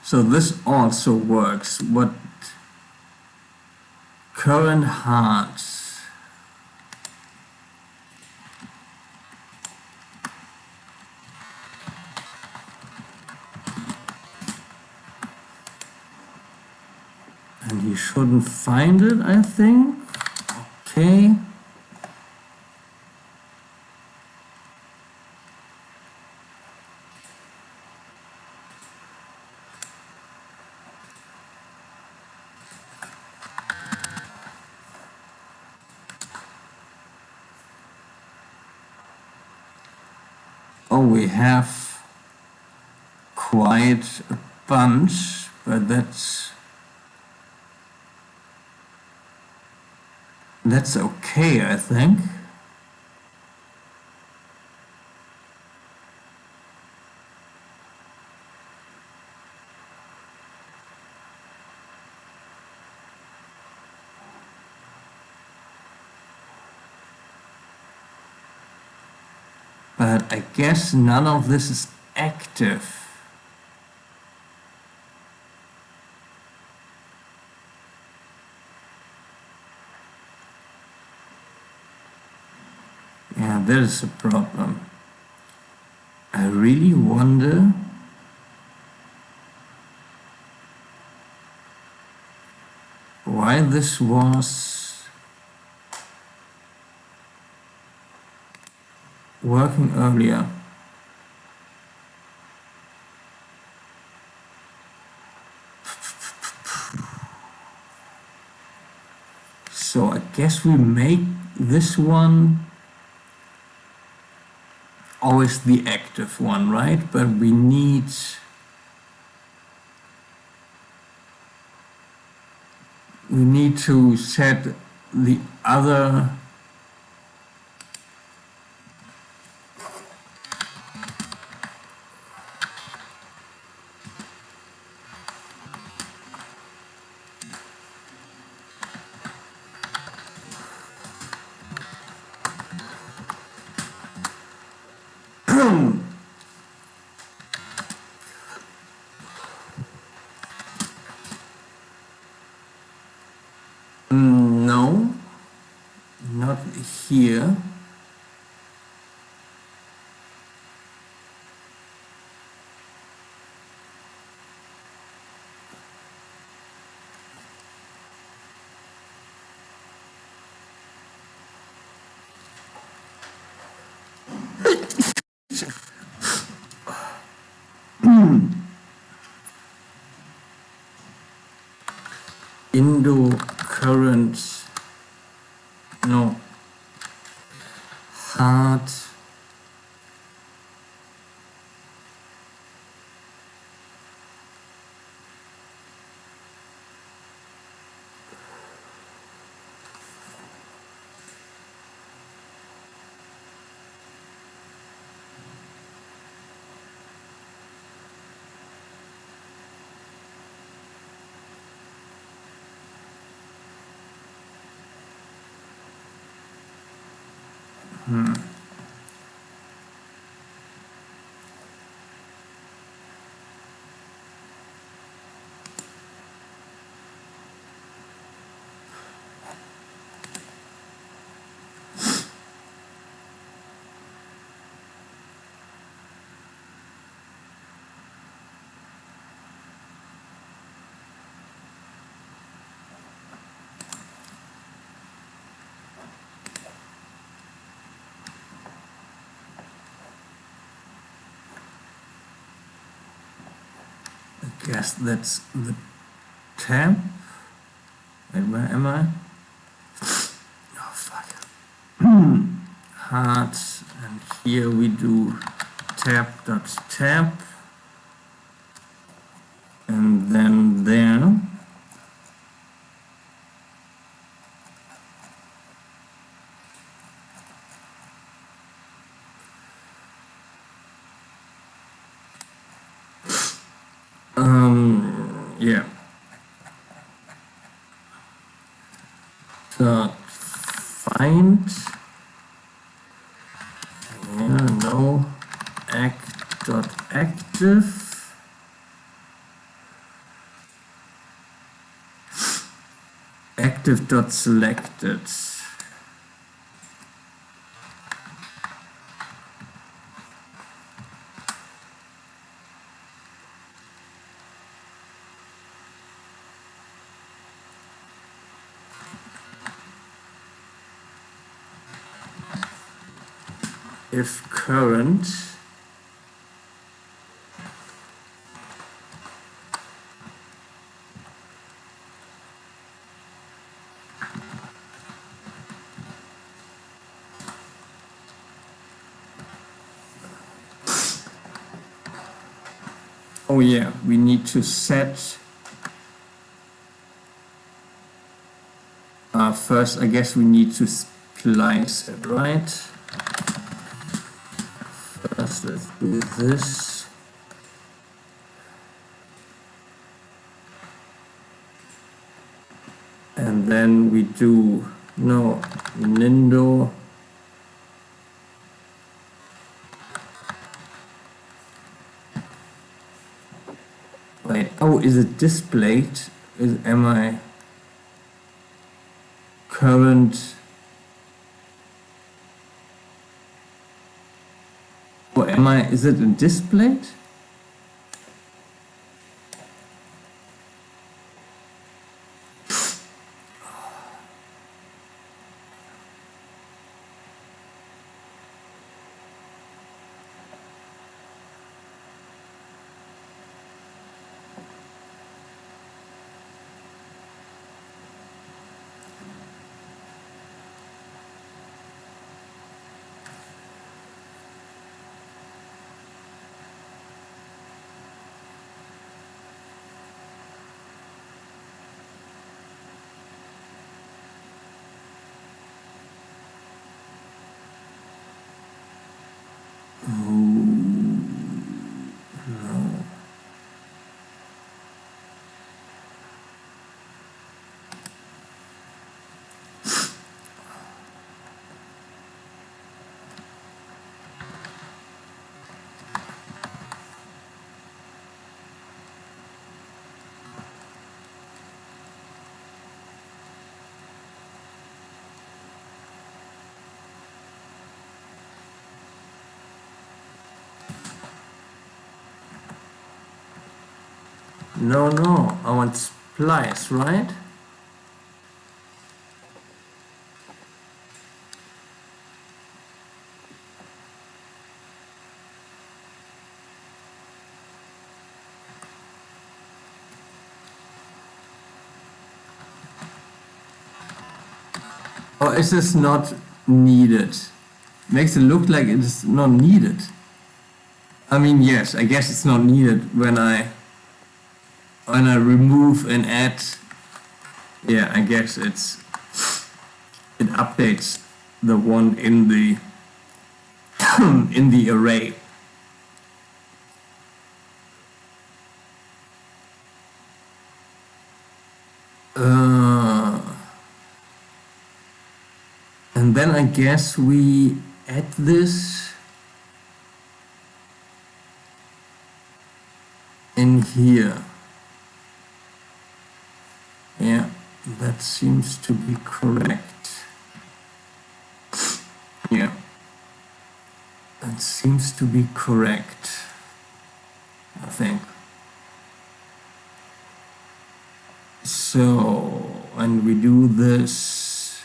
Speaker 1: so this also works. What current hearts? And you shouldn't find it, I think. Okay. Oh, we have quite a bunch, but that's okay, I think. But I guess none of this is active. Yeah, that is a problem. I really wonder why this was working earlier. So I guess we make this one always the active one, right? But we need to set the other no, not here. Indo current, no, hard Guess that's the tab. Wait, where am I? Oh fuck. Hard, and here we do tab.tab, and then there. Yeah. So find, yeah, no, act.active, active.selected. If current, oh yeah, we need to set, first I guess we need to splice it, right? First let's do this. And then we do, no, Nindo. Wait, oh, is it displayed? Am I current? Or is it displayed? No, I want splice, right? Or is this not needed? Makes it look like it's not needed. I mean, yes, I guess it's not needed when I remove and add. Yeah, I guess it updates the one in the in the array. And then I guess we add this in here. Yeah, that seems to be correct. Yeah, that seems to be correct, I think. So, and we do this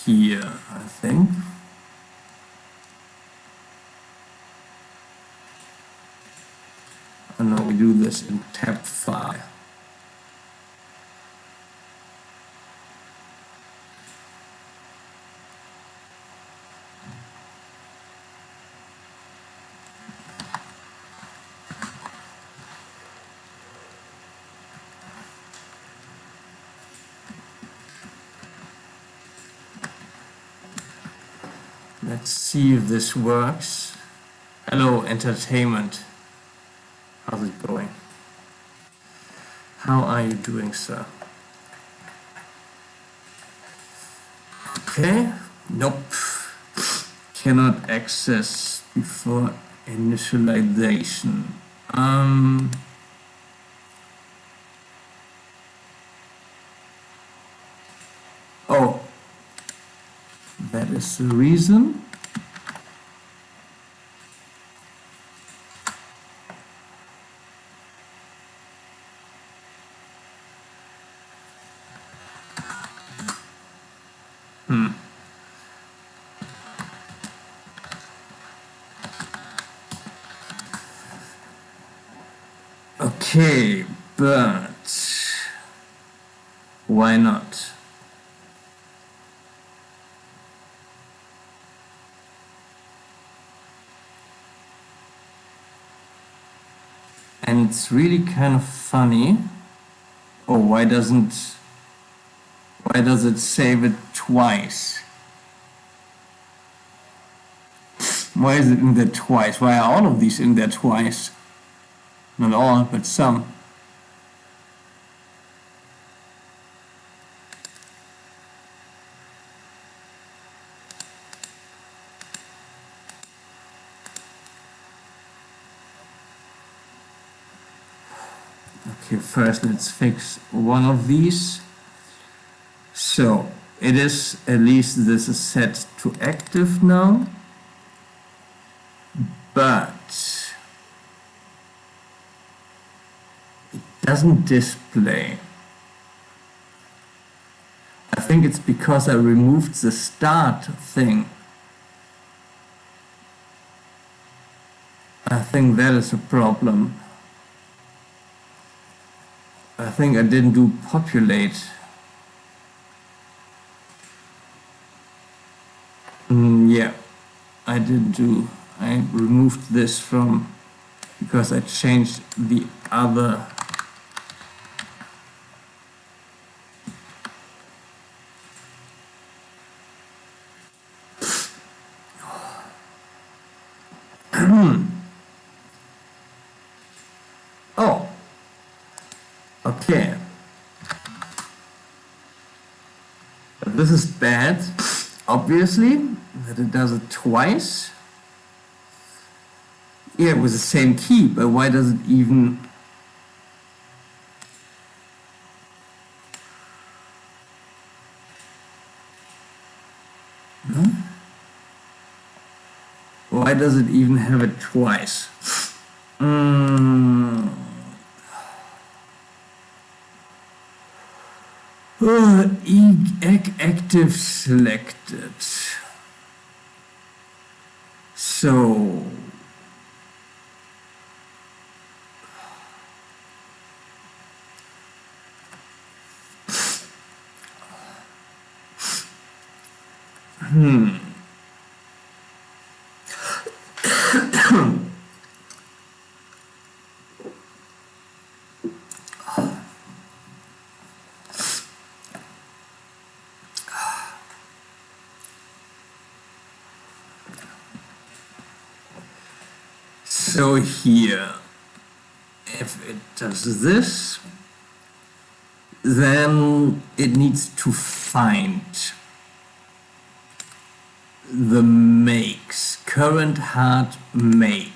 Speaker 1: here, I think. Oh no, we do this in tab file. Let's see if this works. Hello, entertainment. How's it going? How are you doing, sir? Okay. Nope. Cannot access before initialization. Oh, that is the reason. Okay, but why not? And it's really kind of funny. Oh, why does it save it twice? Why is it in there twice? Why are all of these in there twice? Not all, but some. Okay, first let's fix one of these. So it is, at least this is set to active now, but it doesn't display. I think it's because I removed the start thing. I think that is a problem. I think I didn't do populate. Yeah, I didn't do. I removed this from, because I changed the other. Oh, okay. But this is bad, obviously, that it does it twice. Yeah, with the same key, but why does it even... Huh? Why does it even have it twice? Active selected. So so here, if it does this, then it needs to find the makes, current hard make,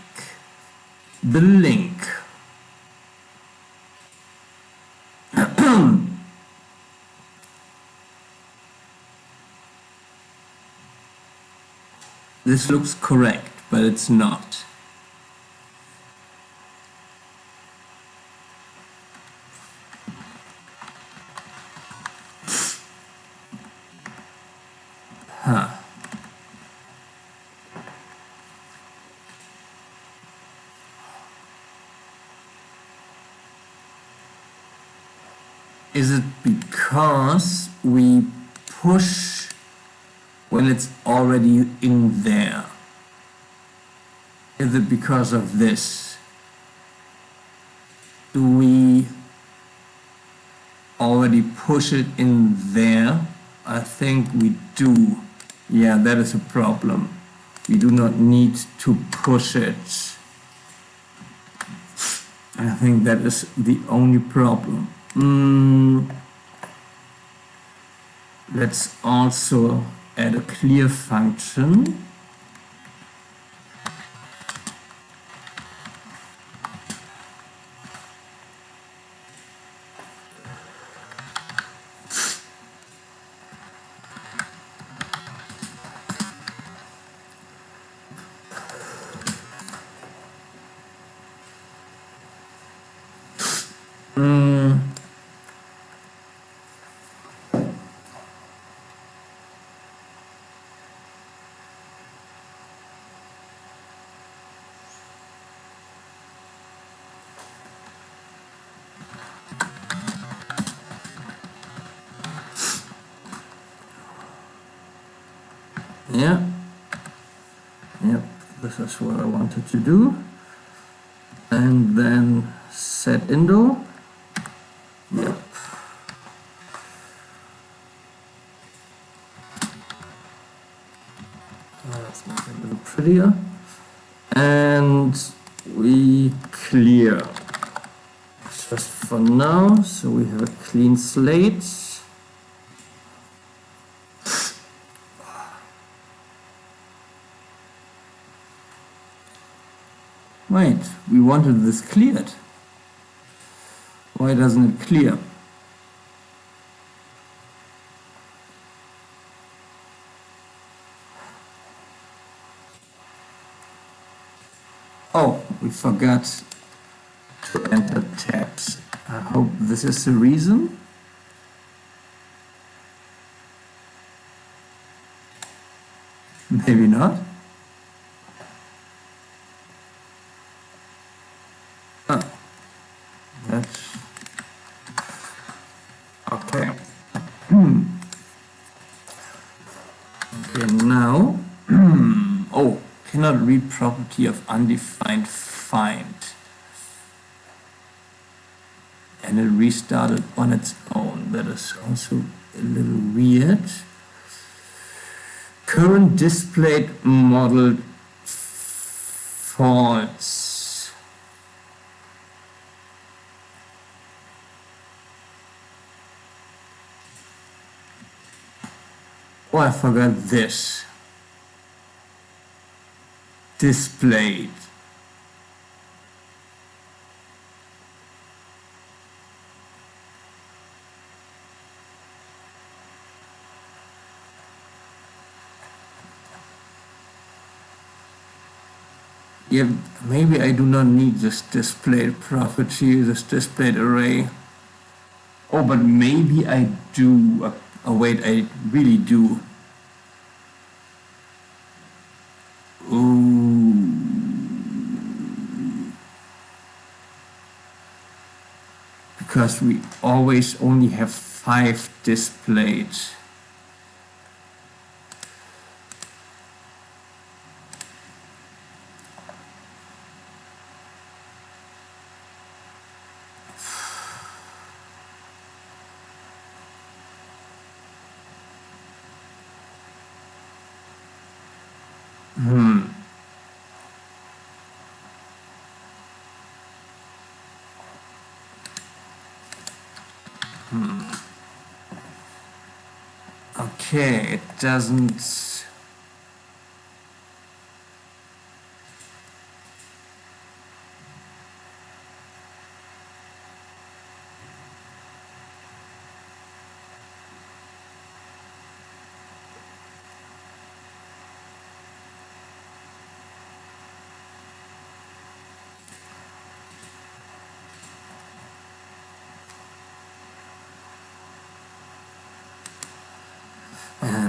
Speaker 1: the link. This looks correct, but it's not. Huh. Is it because we push when it's already in there? Is it because of this? Do we already push it in there? I think we do. Yeah, that is a problem. We do not need to push it. I think that is the only problem. Let's also add a clear function. Yeah, yep, this is what I wanted to do. And then set indo. Yep. Let's make it a little prettier. And we clear just for now, so we have a clean slate. Wait, we wanted this cleared. Why doesn't it clear? Oh, we forgot to enter tabs. I hope this is the reason. Maybe not. Oh, that's okay. Okay, now, oh, cannot read property of undefined find. And it restarted on its own. That is also a little weird. Current displayed model false. Oh, I forgot this. Displayed. Yeah, maybe I do not need this displayed property, this displayed array. Oh, but maybe I do. Oh, wait, I really do. Ooh. Because we always only have 5 displayed. Okay, it doesn't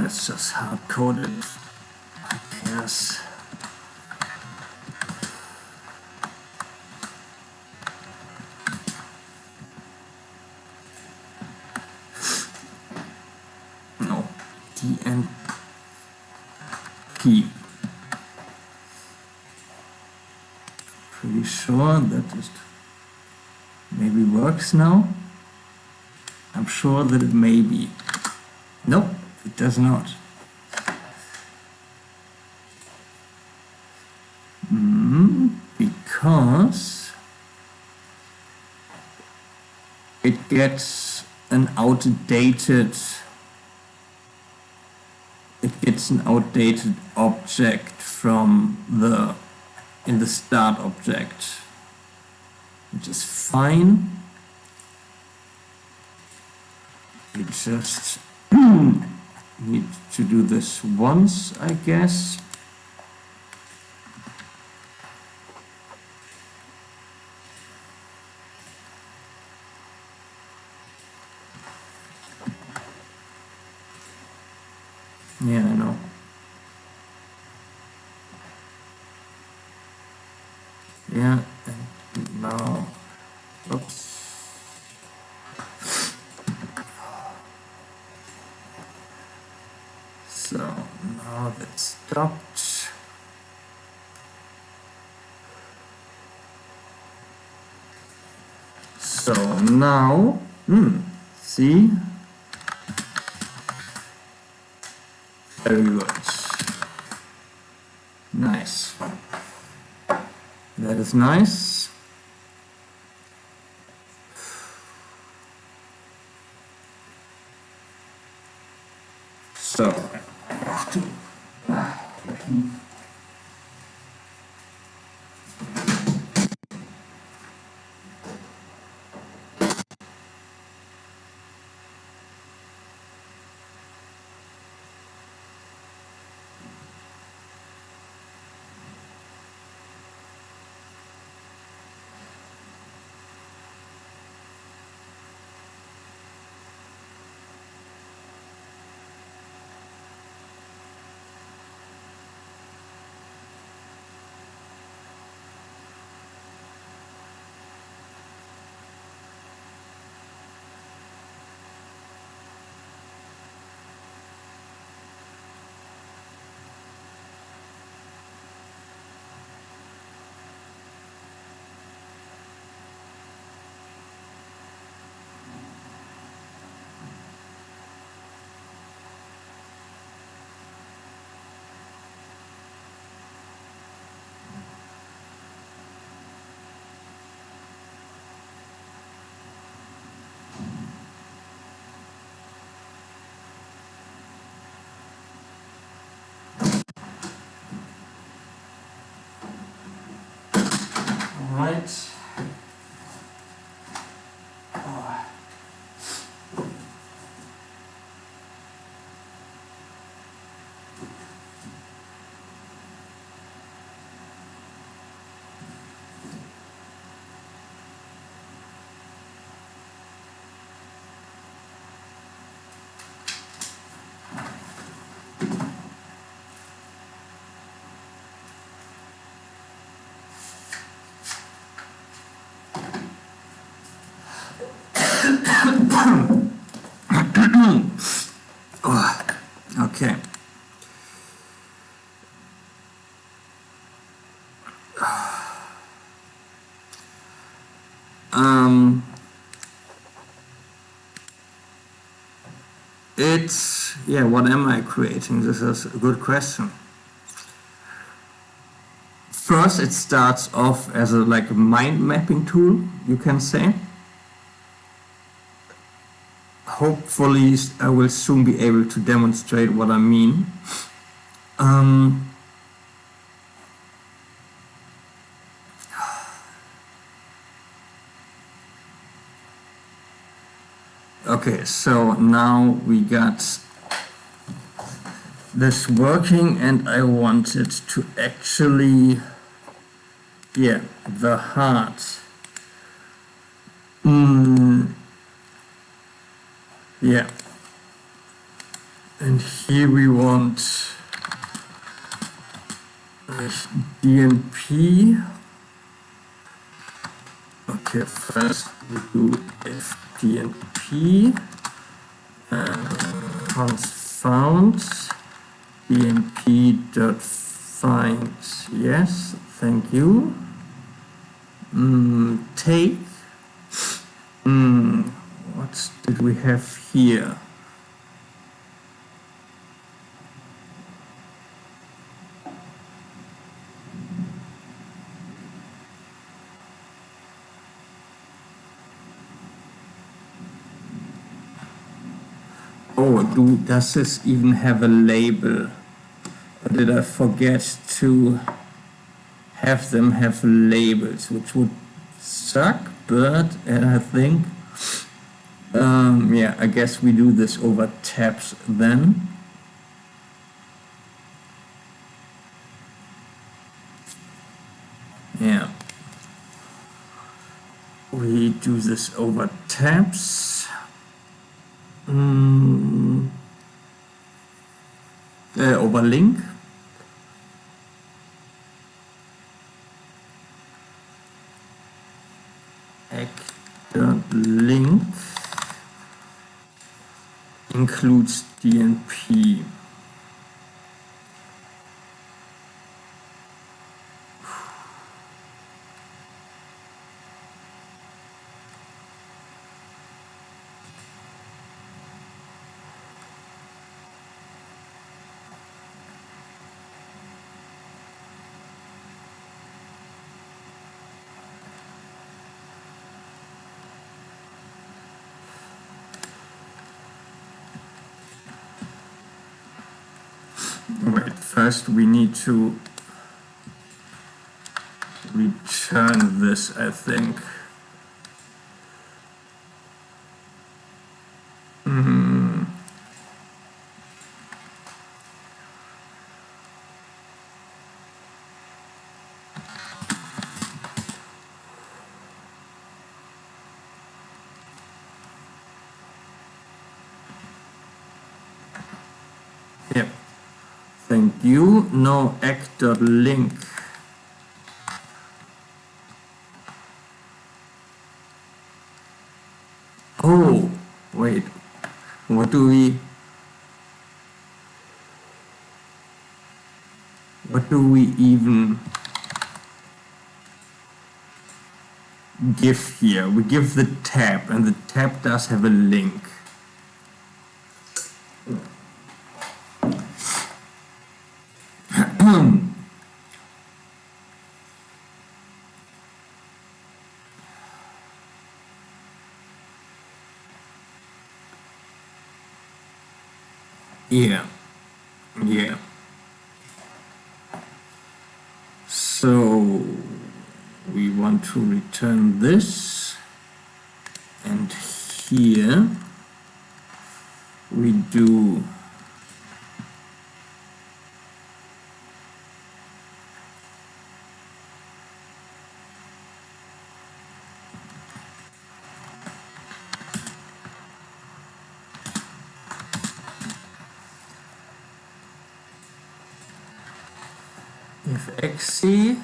Speaker 1: Let's just hard code it. Yes. No. DNP. Pretty sure that it maybe works now. I'm sure that it may be. Nope, it does not. Because it gets an outdated object from in the start object, which is fine. We just need to do this once, I guess. Yeah, I know. Yeah, and now, oops. So now that's stopped. So now, see? Very good. Nice. That is nice. So I have to right. Okay. Yeah, what am I creating? This is a good question. First, it starts off as like a mind mapping tool, you can say. Hopefully, I will soon be able to demonstrate what I mean. Okay, so now we got this working, and I want it to actually, yeah, the heart. Yeah, And here we want DNP. Okay, first we do FDNP and const found dnp.find. Yes, thank you. Take. What did we have here? Oh, does this even have a label? Or did I forget to have them have labels, which would suck, but I think, yeah, I guess we do this over tabs then. Yeah. We do this over tabs. Over link. Link includes DNP. Wait, first we need to return this, I think. Yep. Thank you. Now act.link. Oh, wait. What do we even give here? We give the tab, and the tab does have a link. Yeah. So we want to return this, and here we do if XC,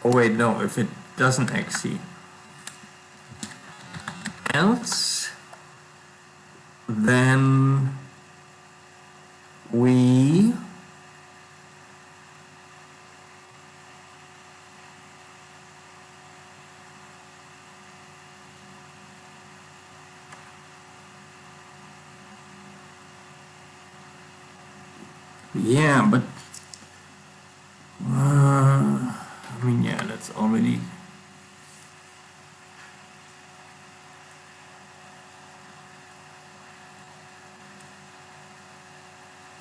Speaker 1: oh wait, no, if it doesn't XC, else, then we yeah, but I mean, yeah, that's already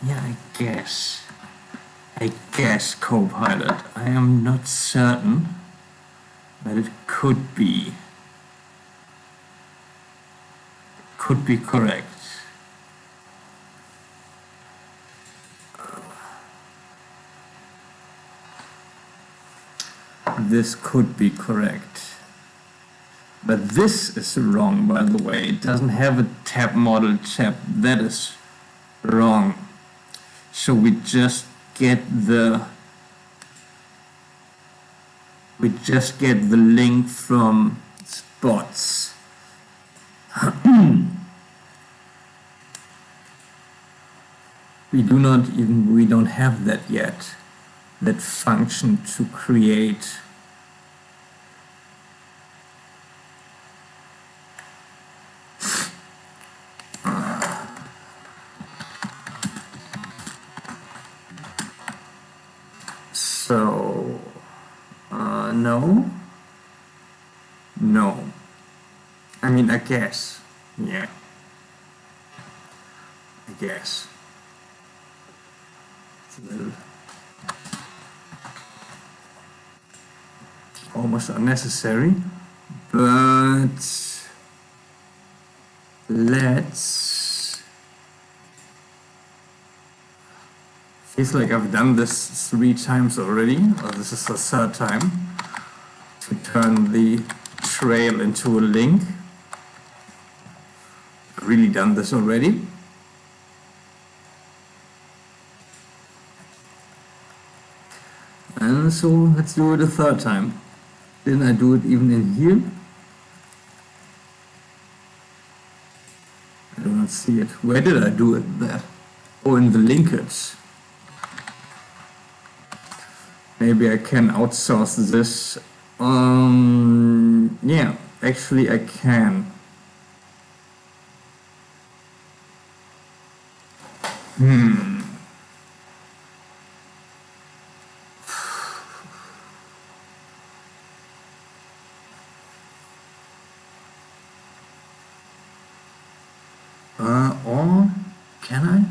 Speaker 1: yeah, I guess Copilot. I am not certain, but it could be correct. This could be correct, but this is wrong, by the way. It doesn't have a tab model tab. That is Wrong. So we just get the link from spots. We don't have that yet, that function to create. So, no. I mean, I guess. Yeah. I guess. It's a little almost unnecessary, but let's. Feels like I've done this 3 times already, or this is the 3rd time, to turn the trail into a link. I've really done this already. And so let's do it a 3rd time. Didn't I do it even in here? I do not see it. Where did I do it there? Oh, in the linkage. Maybe I can outsource this. Yeah, actually I can. Or can I?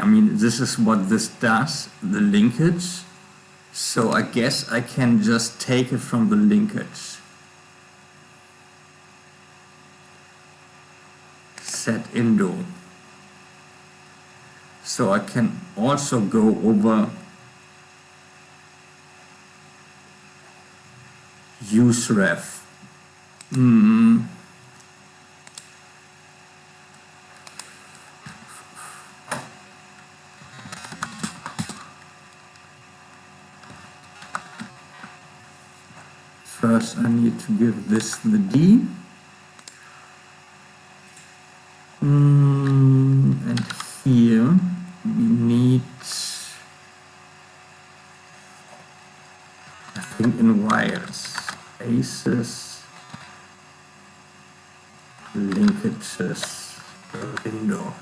Speaker 1: I mean, this is what this does, the linkage. So I guess I can just take it from the linkage. Set Indo. So I can also go over useref. First I need to give this the D. And here we need, I think in wires, aces, linkages, window.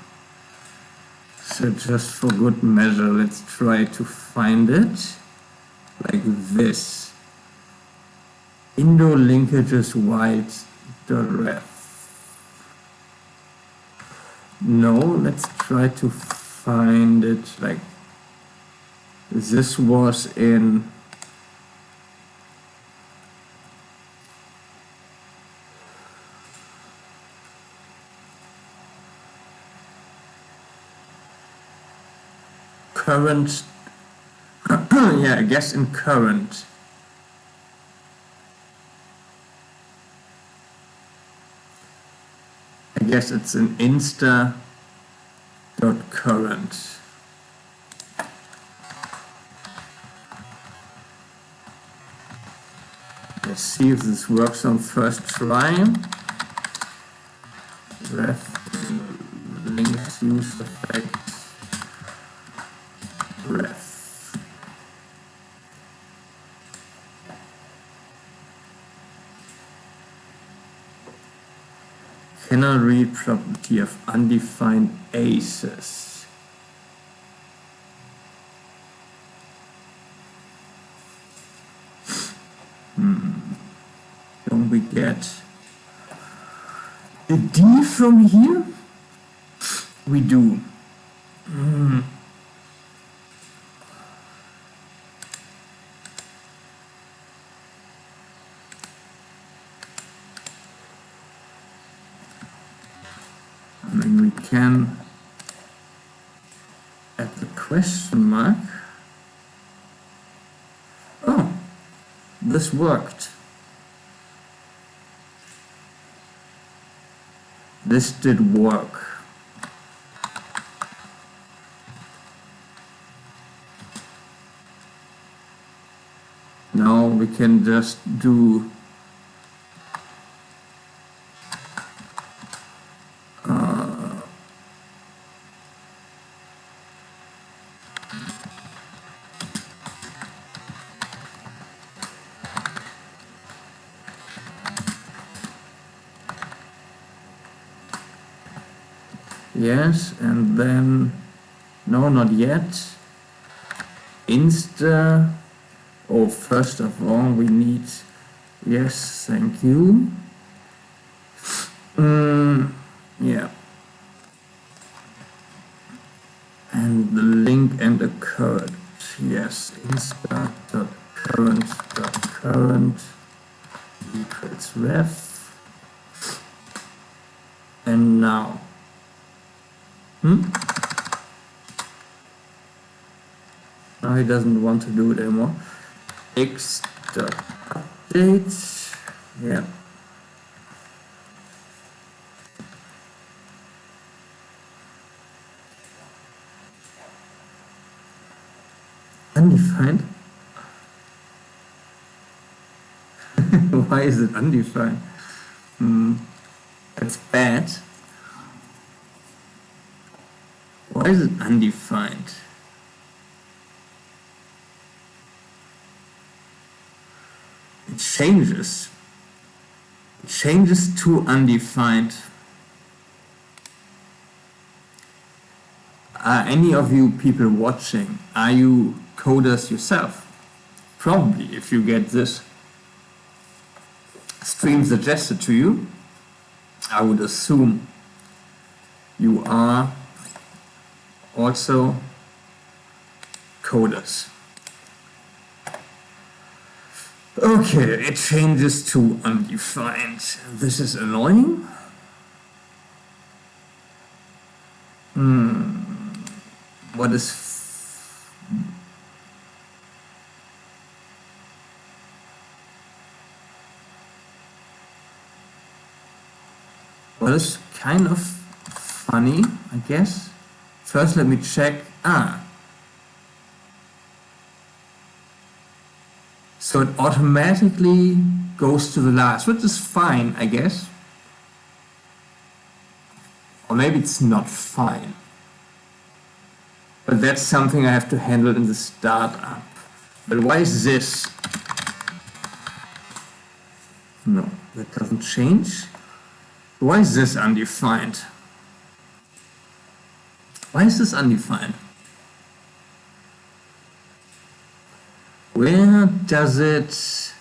Speaker 1: So just for good measure, let's try to find it like this. Indo linkages white dot ref. No, let's try to find it like this was in current. Yeah, I guess in current. I guess it's an insta.current. Let's see if this works on first try. Ref links use effect ref. Cannot read property of undefined aces. Don't we get the D from here? We do. and we can add the question mark. Oh, this worked. This did work. Now we can just do yes, and then no, not yet. Insta. Oh, first of all, we need, yes, thank you. Yeah. And the link and the current. Yes, insta.current equals ref. And now. Now he doesn't want to do it anymore. X.update. Yeah. Undefined? Why is it undefined? That's bad. Why is it undefined? It changes. It changes to undefined. Are any of you people watching, are you coders yourself? Probably, if you get this stream suggested to you, I would assume you are also coders. Okay, it changes to undefined. This is annoying. What is kind of funny, I guess. First, let me check. So it automatically goes to the last, which is fine, I guess. Or maybe it's not fine. But that's something I have to handle in the startup. But why is this? No, that doesn't change. Why is this undefined? Why is this undefined? Where does it...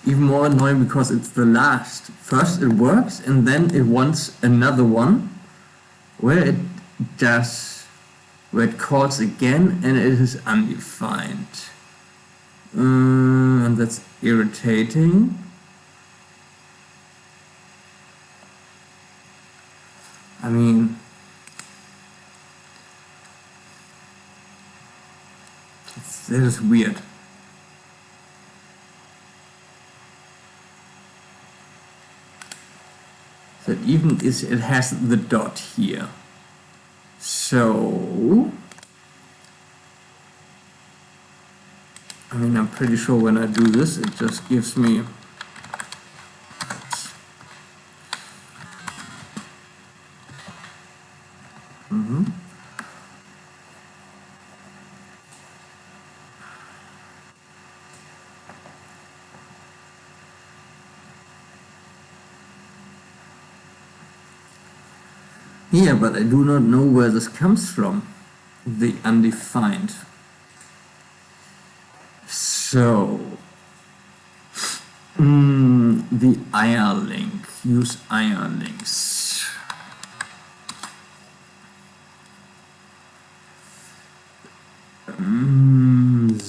Speaker 1: Even more annoying because it's the last. First it works and then it wants another one where it calls again and it is undefined. And that's irritating. I mean, that is weird. That even it has the dot here. So I mean, I'm pretty sure when I do this it just gives me yeah, but I do not know where this comes from, the undefined. So The I.R. link. Use I.R. links.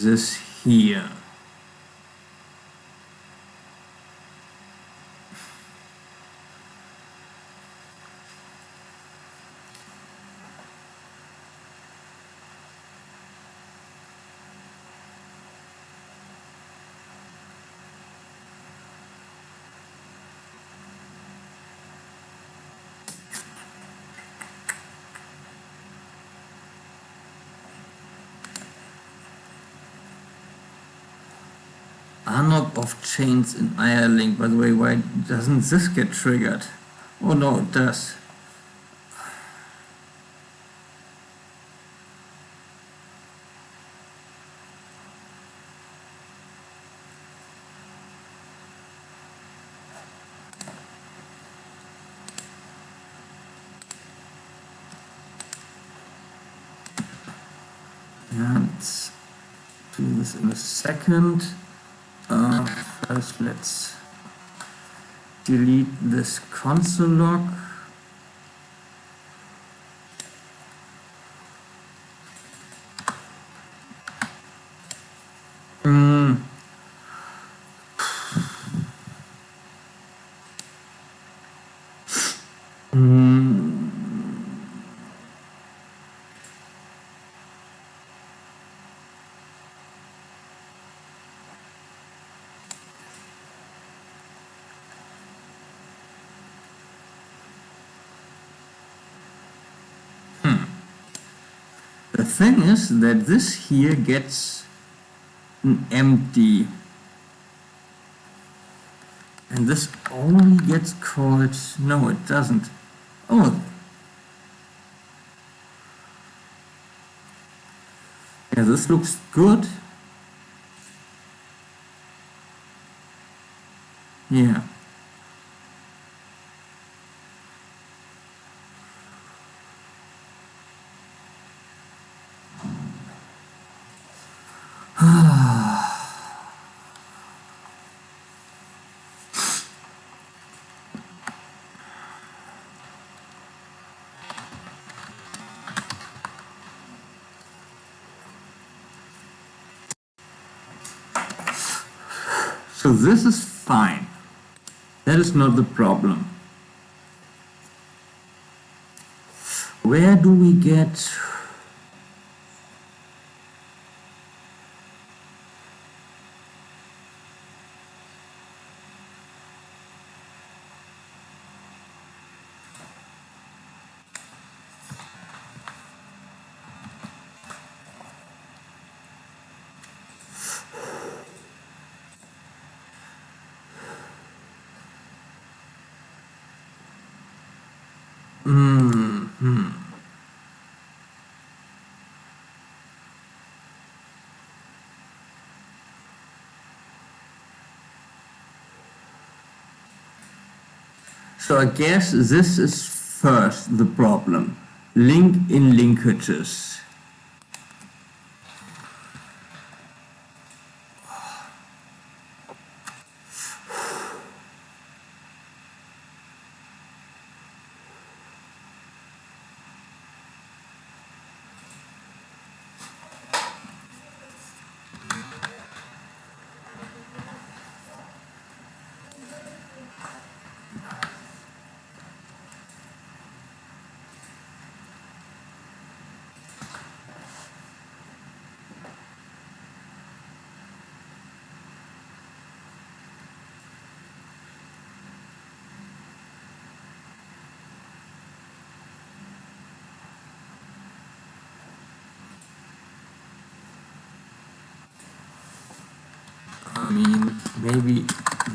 Speaker 1: This here. Unlock of chains in I.R. link. By the way, why doesn't this get triggered? Oh no, it does. Let's do this in a second. First, let's delete this console log. The thing is that this here gets an empty, and this only gets called, no it doesn't. Oh, yeah, this looks good. Yeah. So this is fine. That is not the problem. Where do we get So I guess this is first the problem. Link in linkages. I mean, maybe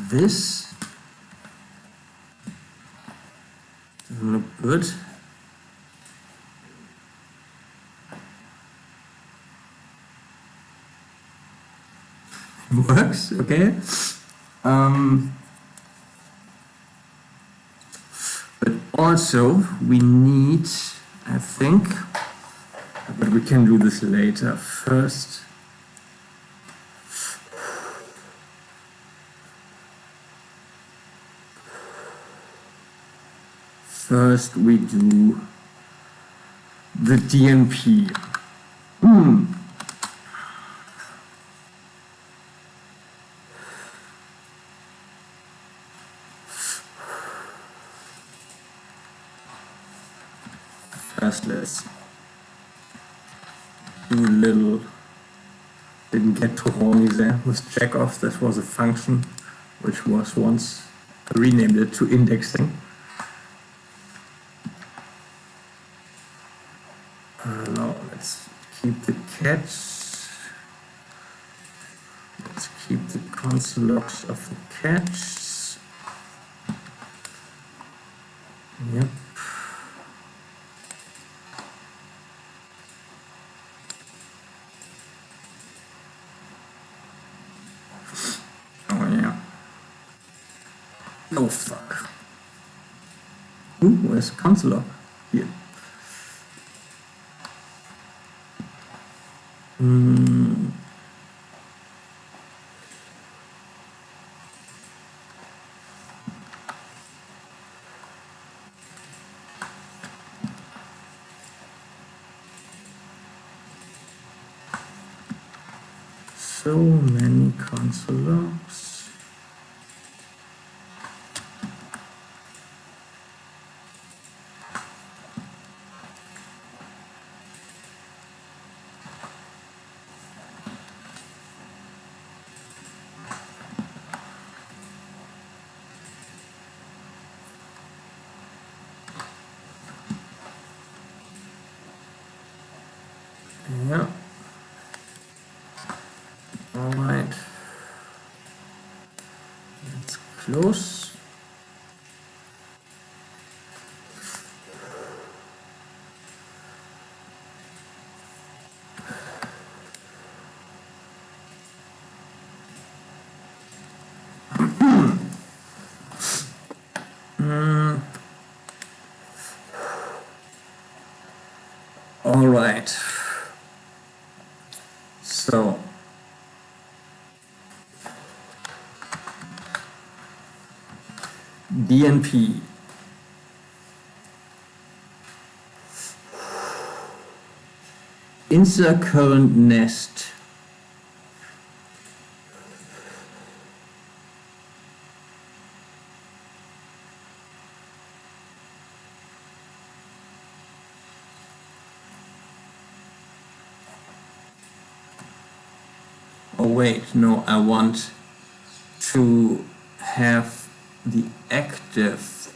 Speaker 1: this doesn't look good. Works, okay. But also we need, I think, but we can do this later. First, First we do the DNP. First let's do a little, didn't get too horny there with checkoff. That was a function which was once, I renamed it to indexing. Now let's keep the catch. Let's keep the console logs of the catch. Yep. Oh yeah. Oh fuck. Ooh, where's the console log? Here. So many console logs. Yeah. All right. Let's close. All right. So DNP. Insert current nest. Oh wait, no, I want to have the active.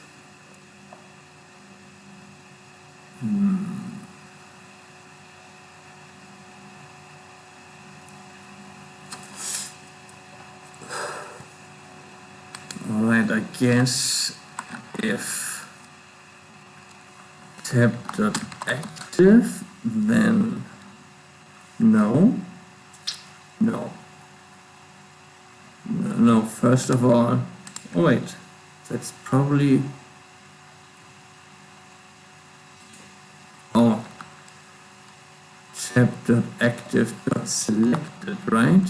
Speaker 1: All right, I guess if tab.active, then no. No, first of all, oh wait, that's probably, oh, tab.active.selected, right?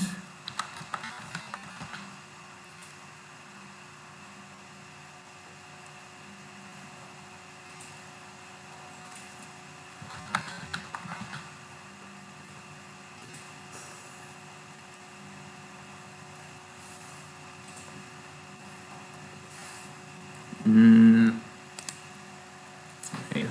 Speaker 1: Okay.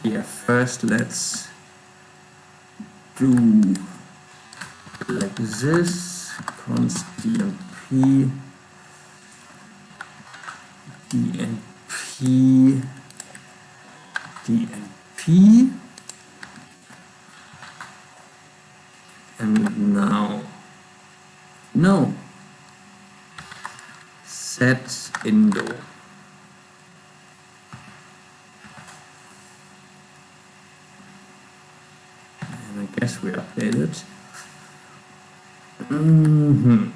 Speaker 1: Yeah, first let's do like this, const dnp, dnp, and now, no, set indo. And I guess we updated. Mhm.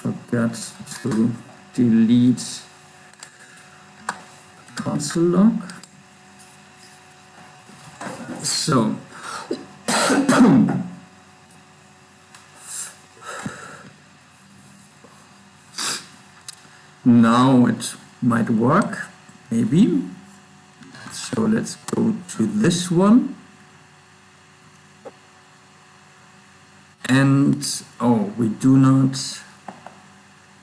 Speaker 1: Forgot to delete console log. So now it might work, maybe. So let's go to this one. And oh, we do not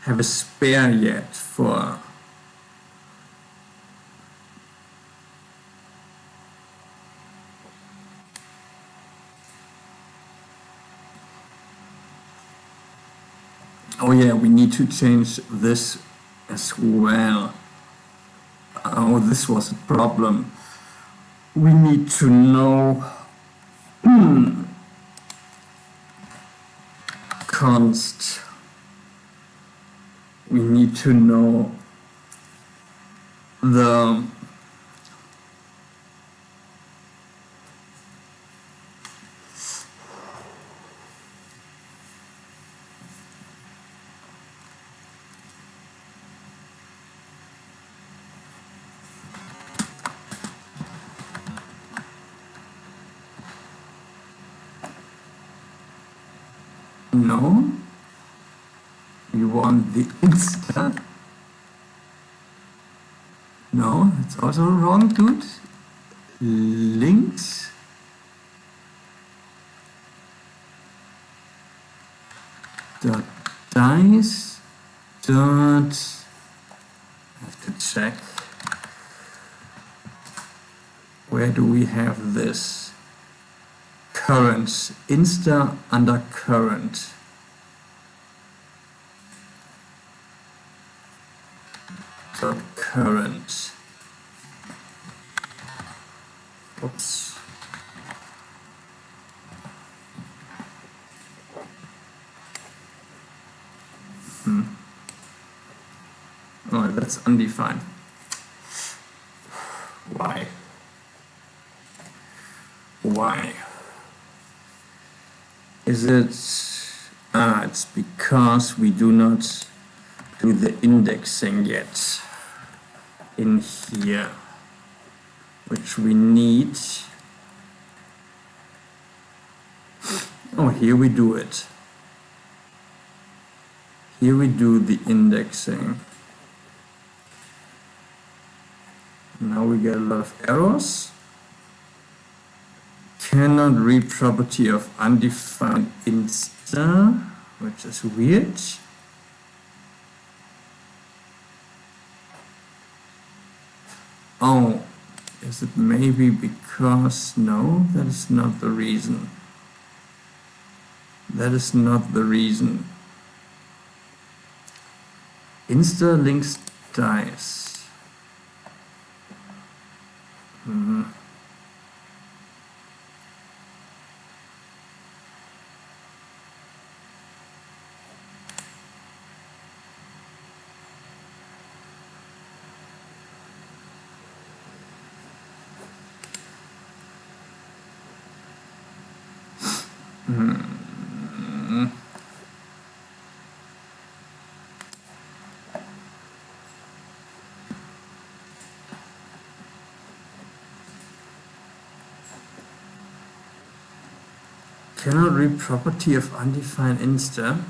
Speaker 1: have a spare yet for oh yeah, we need to change this as well. Oh, this was a problem. We need to know const. We need to know the no. We want the insta. No, it's also wrong, dude. Links. Dot dice. Dot. I have to check. Where do we have this? Current. Insta under current. Dot current. Oops. Oh, that's undefined. Why? Why? Is it? It's because we do not do the indexing yet in here, which we need. Oh, here we do it. Here we do the indexing. Now we get a lot of errors. Cannot read property of undefined insta, which is weird. Oh, is it maybe because, no, that is not the reason. That is not the reason. Insta links dice. Cannot read property of undefined insta.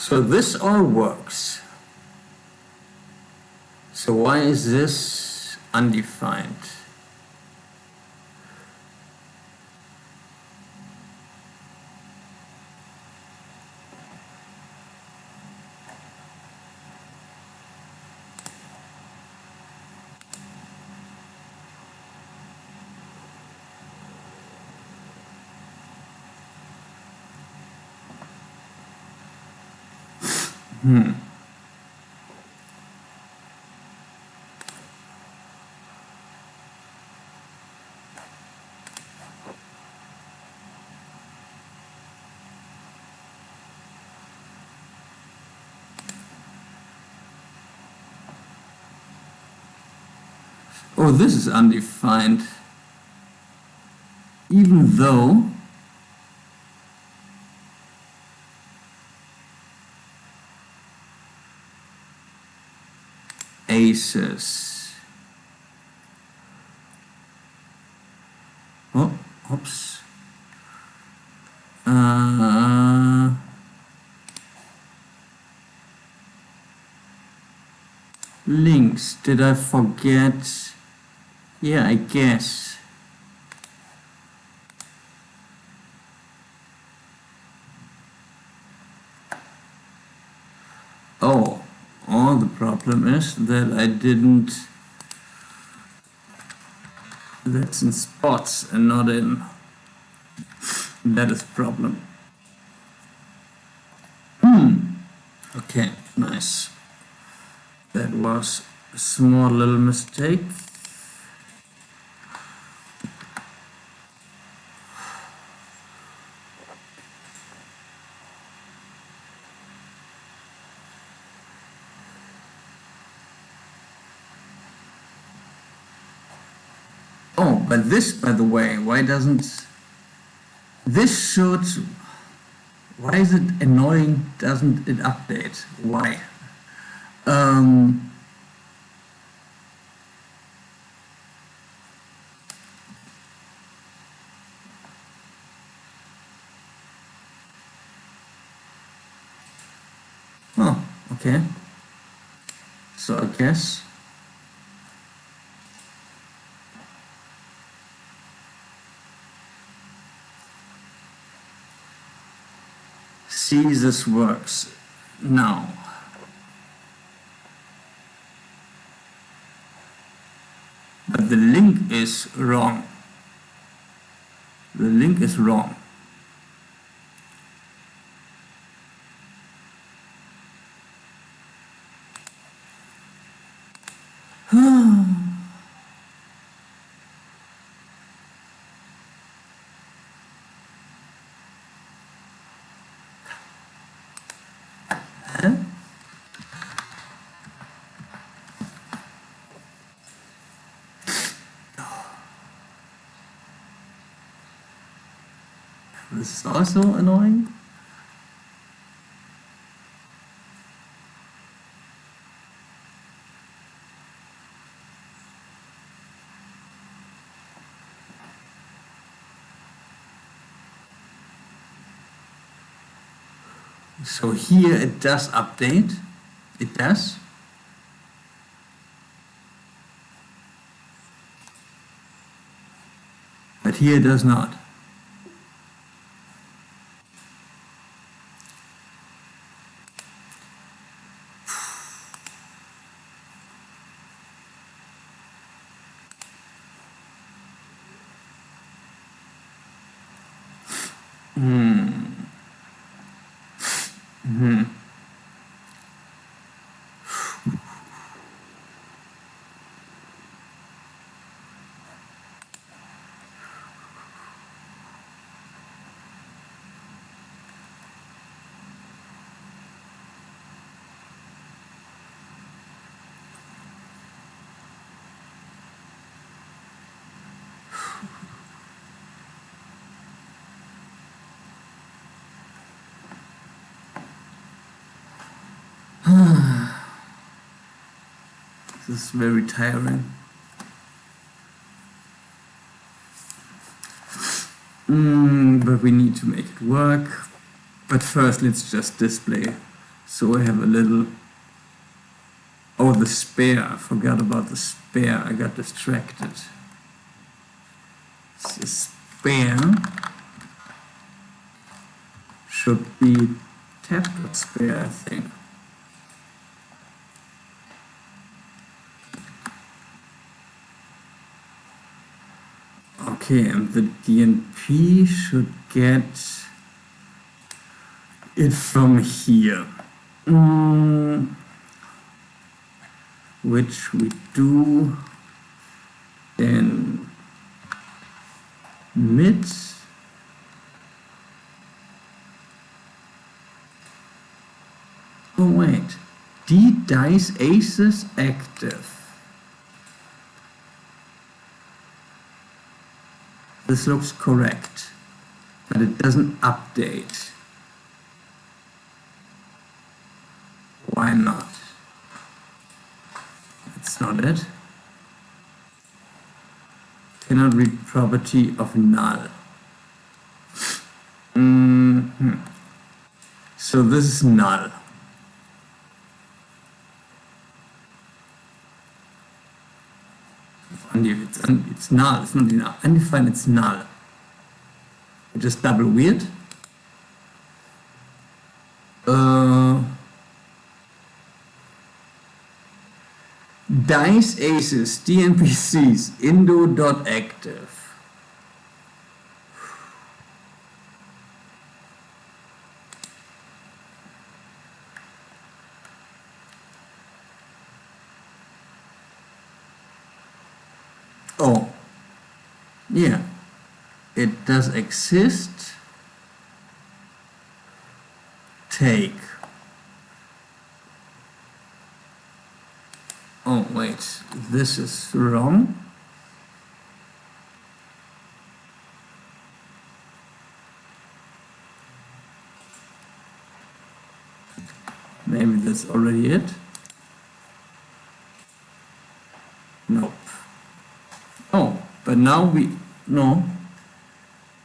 Speaker 1: So this all works. So why is this undefined? Oh, this is undefined. Even though aces. Oh, oops. Links. Did I forget? Yeah, I guess. Oh, the problem is that I didn't. That's in spots and not in. That is the problem. Okay, nice. That was a small little mistake. Oh, but this, by the way, why doesn't this should? Why is it annoying? Doesn't it update? Why? Oh, okay. So I guess see this works now. But the link is wrong. The link is wrong. Huh? This is also annoying. So here it does update. It does. But here it does not. This is very tiring. But we need to make it work. But first let's just display So I have a little, oh, the spare, I forgot about the spare, I got distracted. The spare should be tab.spare, I think. Okay, and the DNP should get it from here. Which we do in mid. Oh wait, D dice aces active. This looks correct, but it doesn't update. Why not? That's not it. Cannot read property of null. So this is null. It's null, it's not enough. Undefined, it's null. Just double weird. Dice aces, DNPCs, indo.active. Oh, yeah, it does exist. Take. Oh, wait, this is wrong. Maybe that's already it. Nope. Oh, but now no.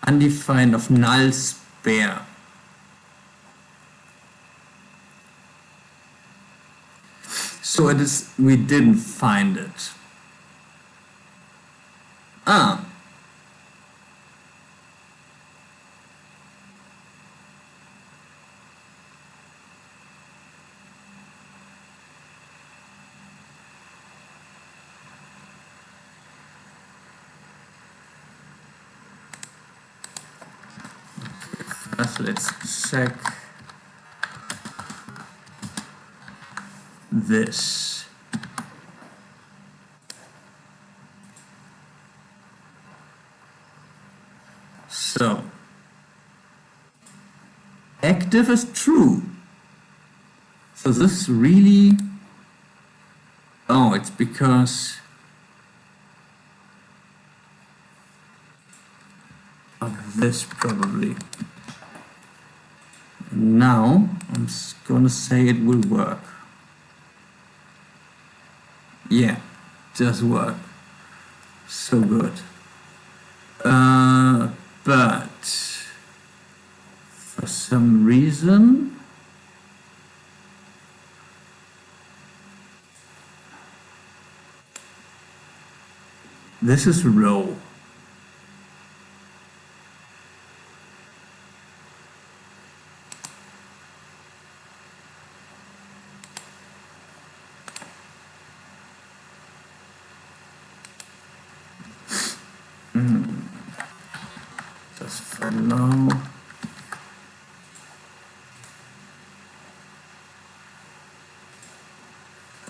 Speaker 1: Undefined of null spare. So it is, we didn't find it. Ah. First, let's check this. So, active is true. So this really, oh, it's because of this probably. Now, I'm gonna say it will work. Yeah, just work. So good. But for some reason, this is row. Just for now.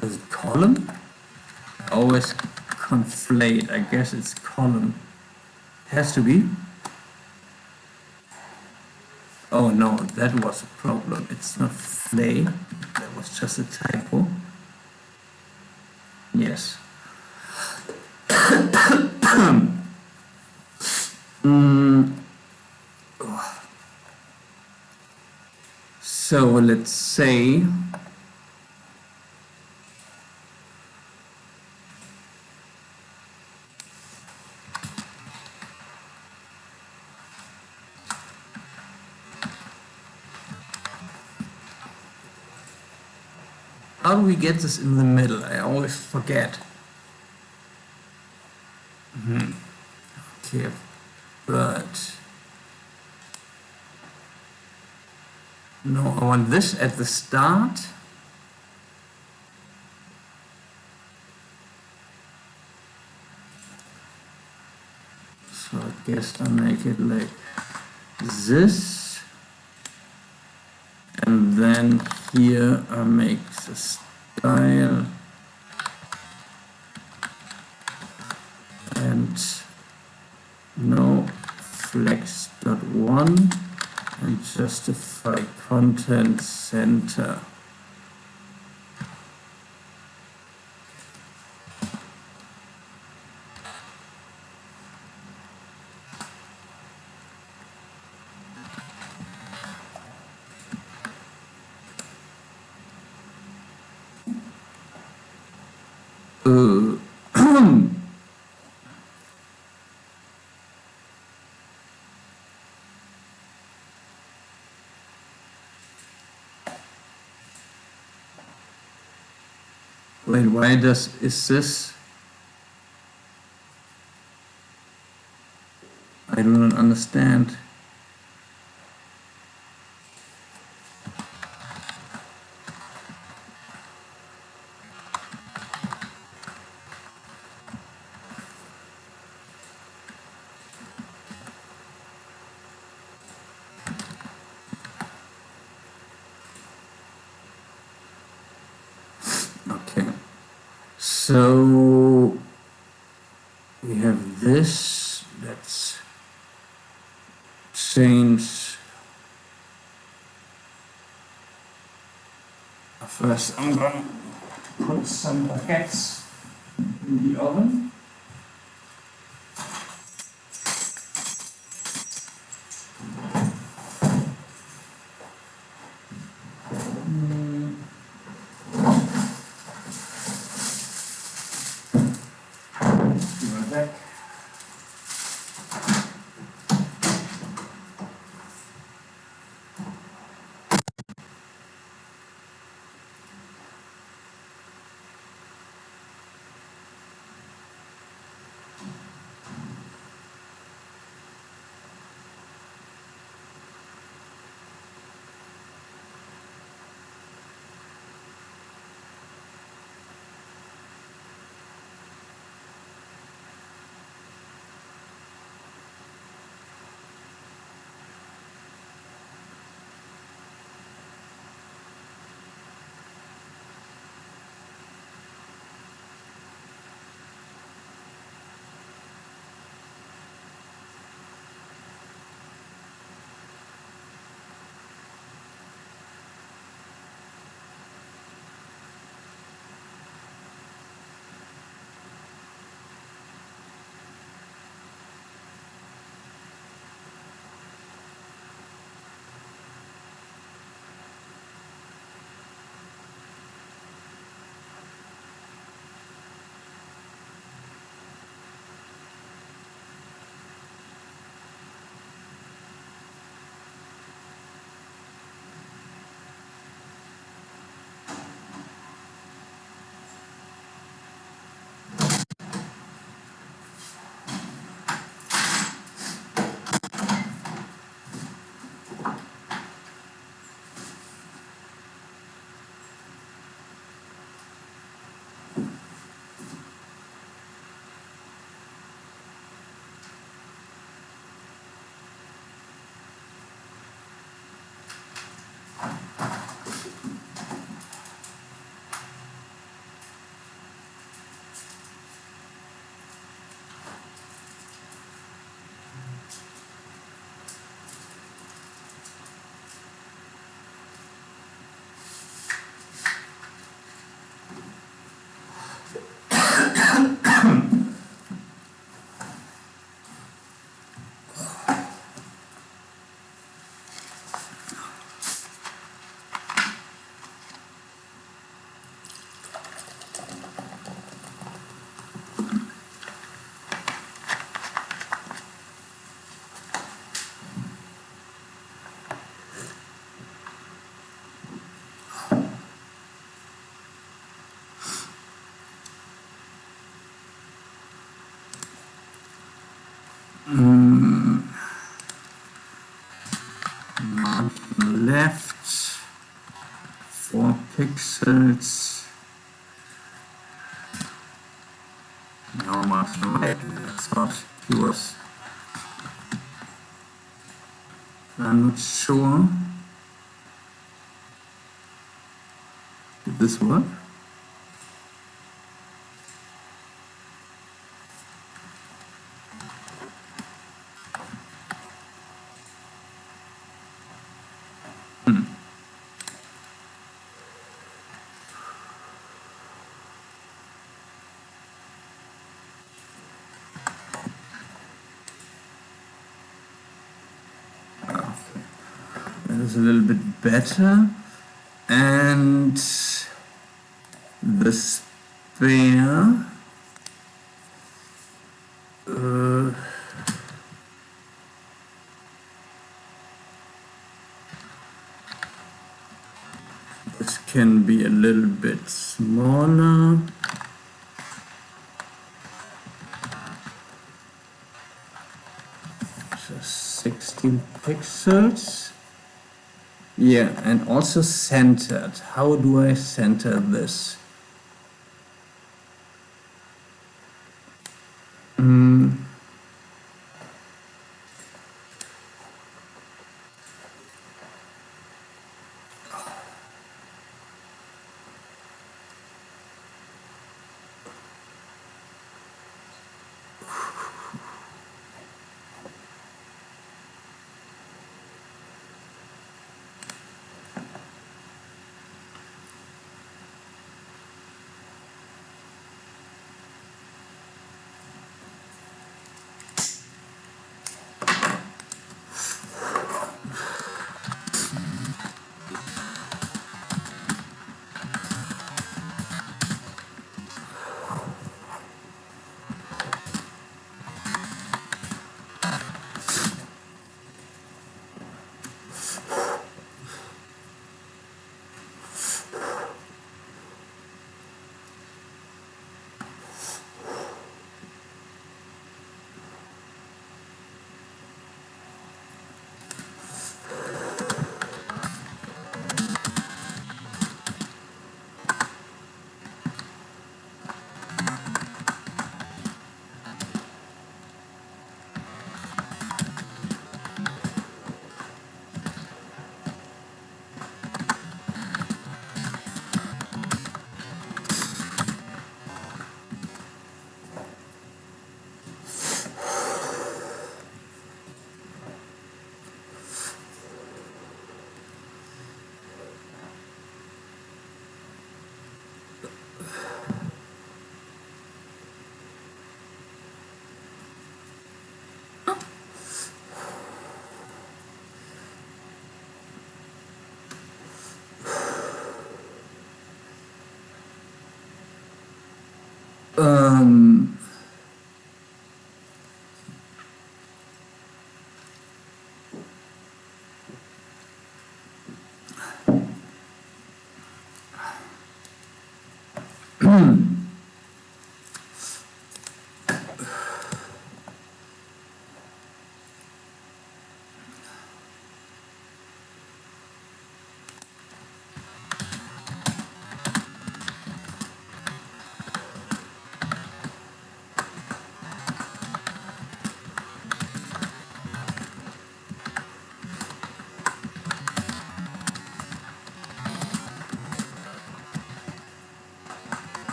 Speaker 1: Is it column? I always conflate. I guess it's column. It has to be. Oh no, that was a problem. It's not flay. That was just a typo. Yes. So let's say How do we get this in the middle? I always forget. Okay, but no, I want this at the start. So I guess I make it like this. And then here I make the style and no flex.1 and justify content center. Wait, why is this? I do not understand. Okay, so we have this. Let's change. First, I'm going to put some baguettes in the oven. Be right back. left, 4 pixels. No, master right. I thought he was. I'm not sure. Did this work? That is a little bit better. And the spare. This can be a little bit smaller. Just 16 pixels. Yeah, and also centered. How do I center this?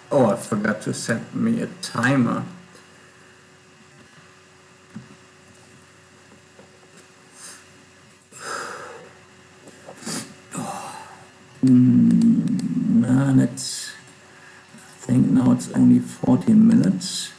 Speaker 1: Oh, I forgot to set me a timer. Let's think now it's only 14 minutes.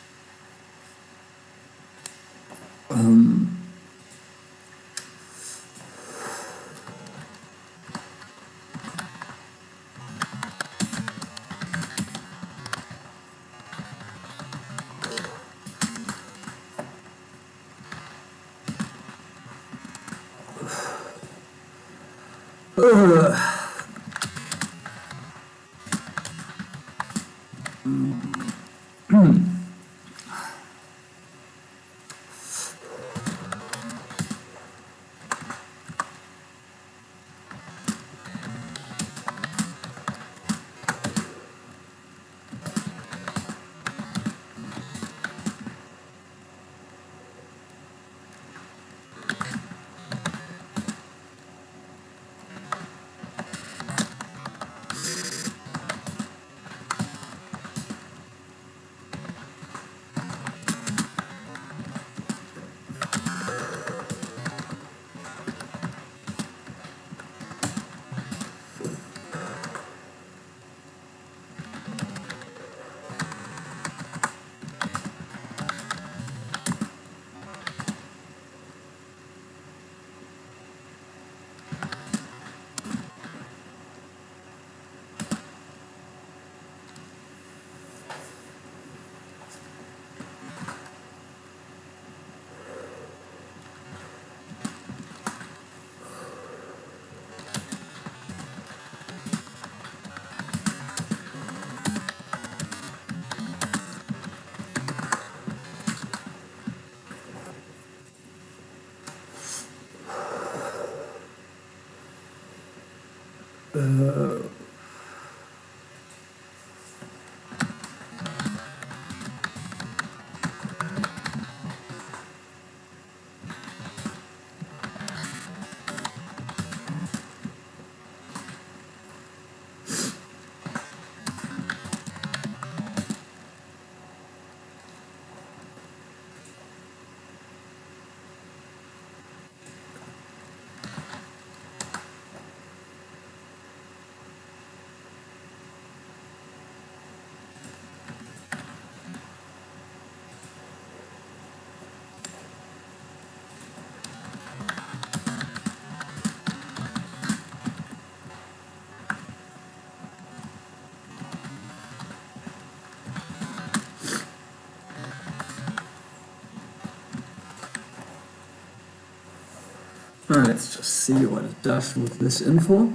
Speaker 1: Let's just see what it does with this info.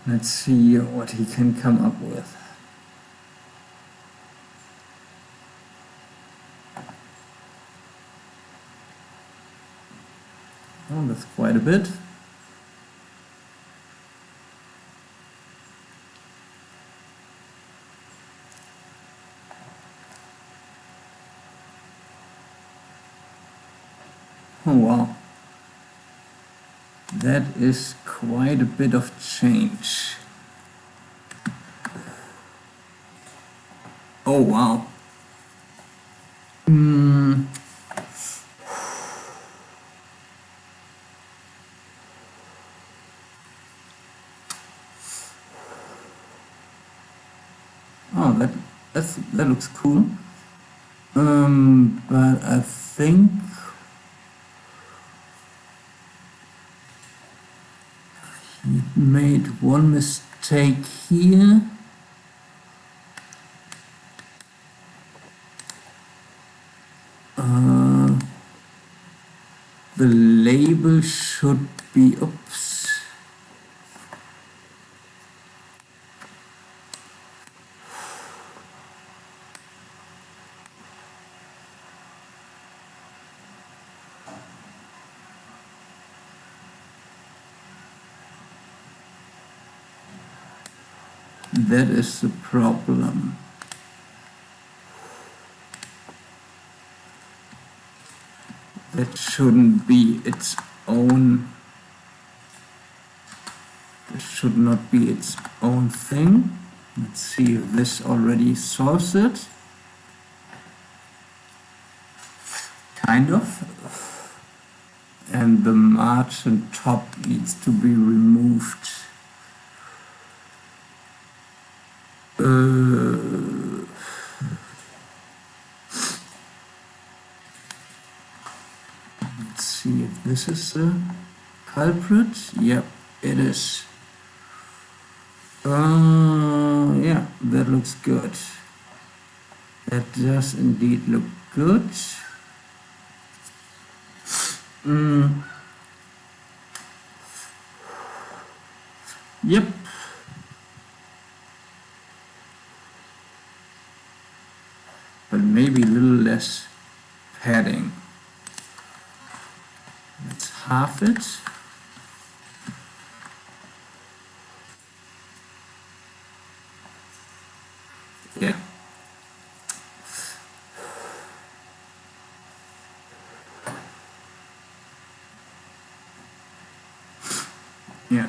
Speaker 1: Let's see what he can come up with. Oh, that's quite a bit. Oh wow. That is quite a bit of change. Oh wow. Oh, that looks cool. But I think he made one mistake here. The label should be, oops. That is the problem. That shouldn't be its own. This should not be its own thing. Let's see if this already solves it. Kind of. And the margin top needs to be removed. Let's see if this is the culprit. Yep, it is. Yeah, that looks good. That does indeed look good. Yep. But maybe a little less padding. Let's half it. Yeah. Yeah.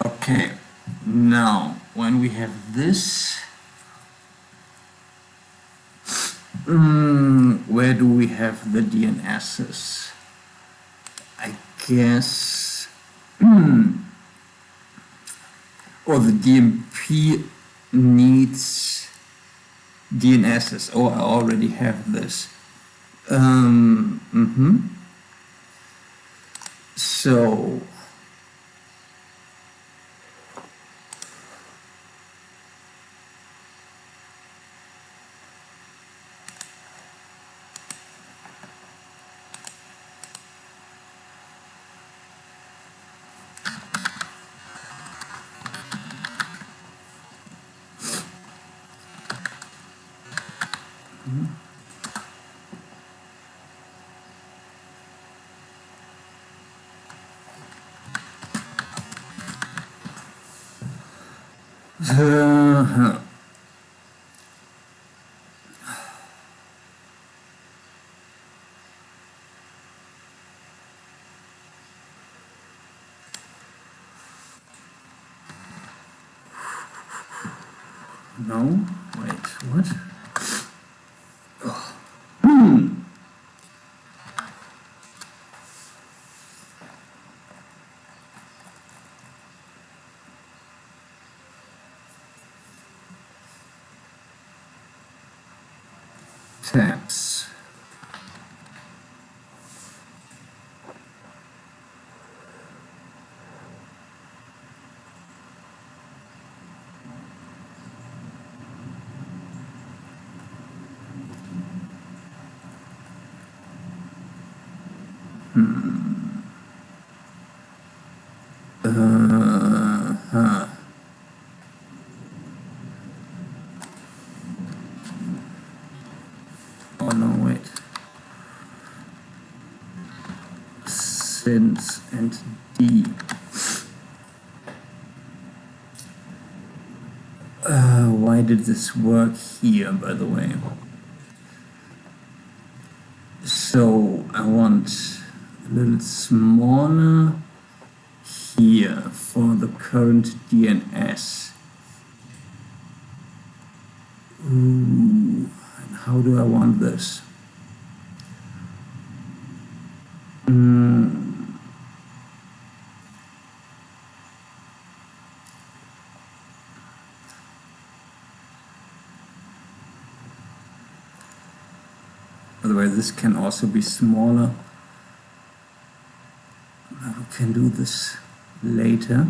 Speaker 1: Okay, now when we have this, where do we have the DNSs? I guess, or the DMP needs DNSs. Oh, I already have this. So no, wait, what? Tabs. Oh no, wait. Since and D. Why did this work here, by the way? So I want a little smaller here for the current DNS. Ooh, and how do I want this? By the way, this can also be smaller. We can do this later.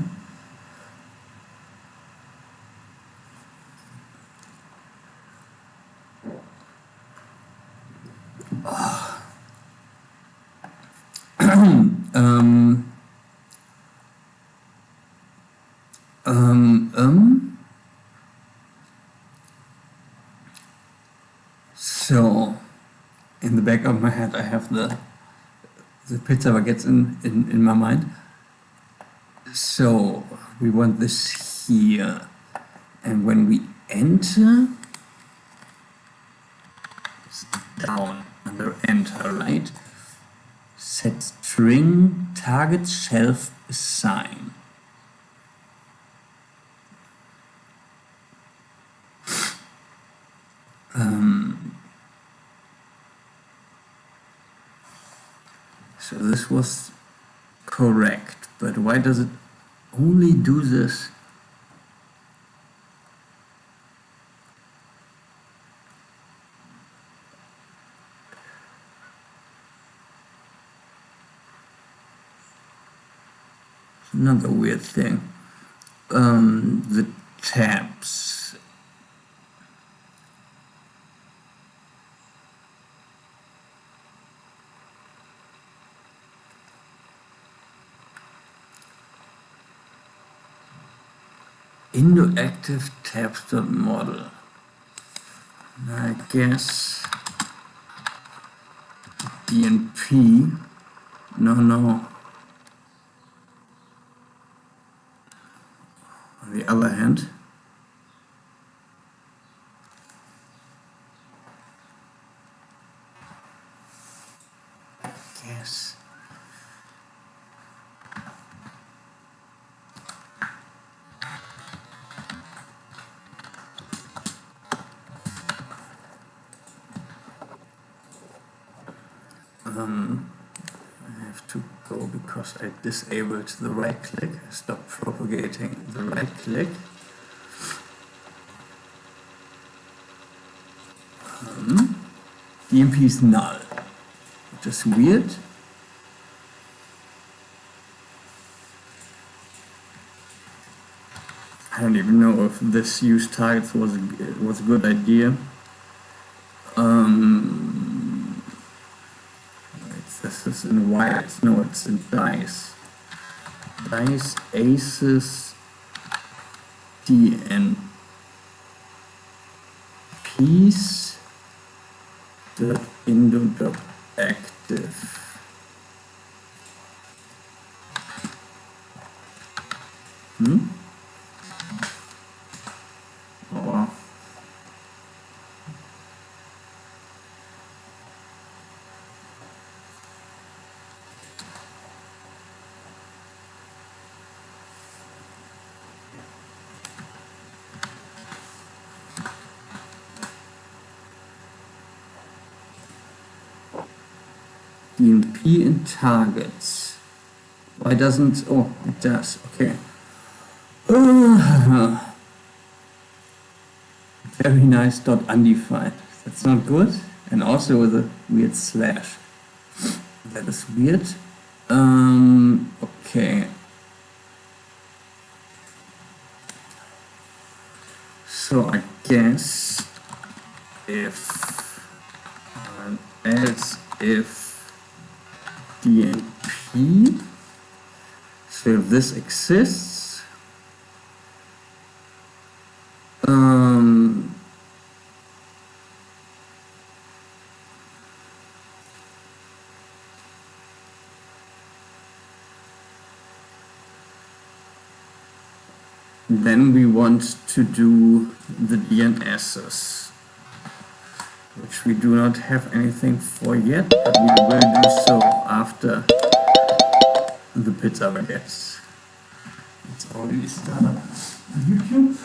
Speaker 1: So, in the back of my head, I have the pizza baguettes in my mind. So, we want this here. And when we enter, it's down under enter, right? Set string target shelf assign. So this was correct, but why does it only do this? Another weird thing. The tabs. Indoactive tabs.model. I guess DNP. No. On the other hand, yes. I have to go because I disabled the right click. I stopped propagating the right click. DMP is null, which is weird. I don't even know if this use targets was a good idea. This is in white. No, it's in dice. Dice, aces, DNPs, .indo.active. Oh. DNP in targets. Why doesn't, oh, it does, okay. Very nice dot undefined. That's not good. And also with a weird slash. That is weird. Okay. So I guess if DNP, so if this exists, then we want to do the DNSs, which we do not have anything for yet, but we will do so after the pizza baguettes. It's already started on YouTube.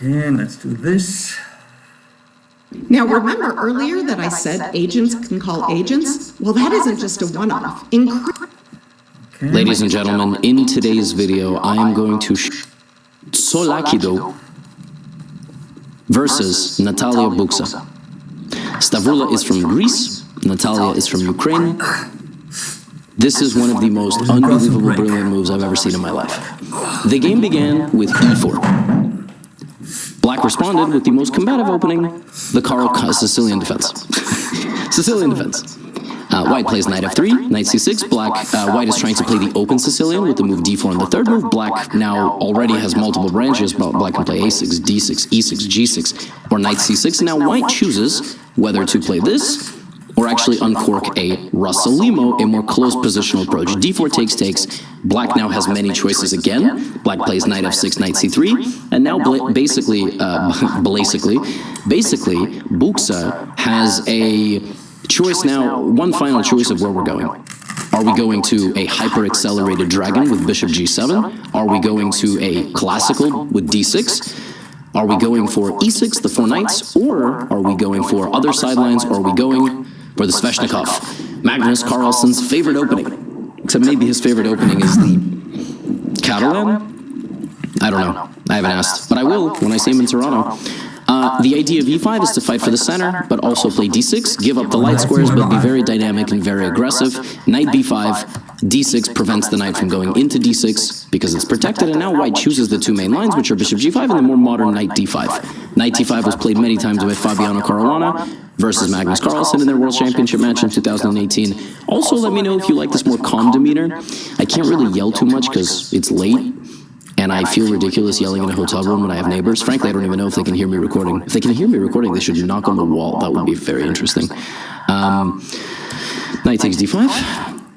Speaker 1: Okay, let's do this.
Speaker 2: Now remember earlier that I said agents can call agents? Well, that isn't just a one-off.
Speaker 3: Okay. Ladies and gentlemen, in today's video, I am going to Solakido versus Natalia Buksa. Stavroula is from Greece, Natalia is from Ukraine. This is one of the most unbelievable, brilliant moves I've ever seen in my life. The game began with e4. Black responded with the most combative opening, the I.R.L. Sicilian defense. Sicilian defense. White plays knight f3, knight c6. White is trying to play the open Sicilian with the move d4 and the third move. Black now already has multiple branches, but Black can play a6, d6, e6, g6, or knight c6. Now White chooses whether to play this or actually uncork a Rossolimo, a more close positional approach. d4 takes. Black now has many choices again. Black plays knight f6, knight c3, and now basically, Buksa has a choice now, one final choice of where we're going. Are we going to a hyper-accelerated dragon with bishop g7? Are we going to a classical with d6? Are we going for e6, the four knights? Or are we going for other sidelines? Or are we going for the Sveshnikov, Magnus Carlsen's favorite opening? Except maybe his favorite opening is the Catalan? I don't know. I haven't asked. But I will when I see him in Toronto. The idea of e5 is to fight for the center, but also play d6, give up the light squares, but be very dynamic and very aggressive. Knight b5, d6 prevents the knight from going into d6 because it's protected, and now white chooses the two main lines, which are bishop g5 and the more modern knight d5. Knight d5 was played many times by Fabiano Caruana versus Magnus Carlsen in their World Championship match in 2018. Also, let me know if you like this more calm demeanor. I can't really yell too much because it's late, and I feel ridiculous yelling in a hotel room when I have neighbors. Frankly, I don't even know if they can hear me recording. If they can hear me recording, they should knock on the wall. That would be very interesting. Knight takes d5,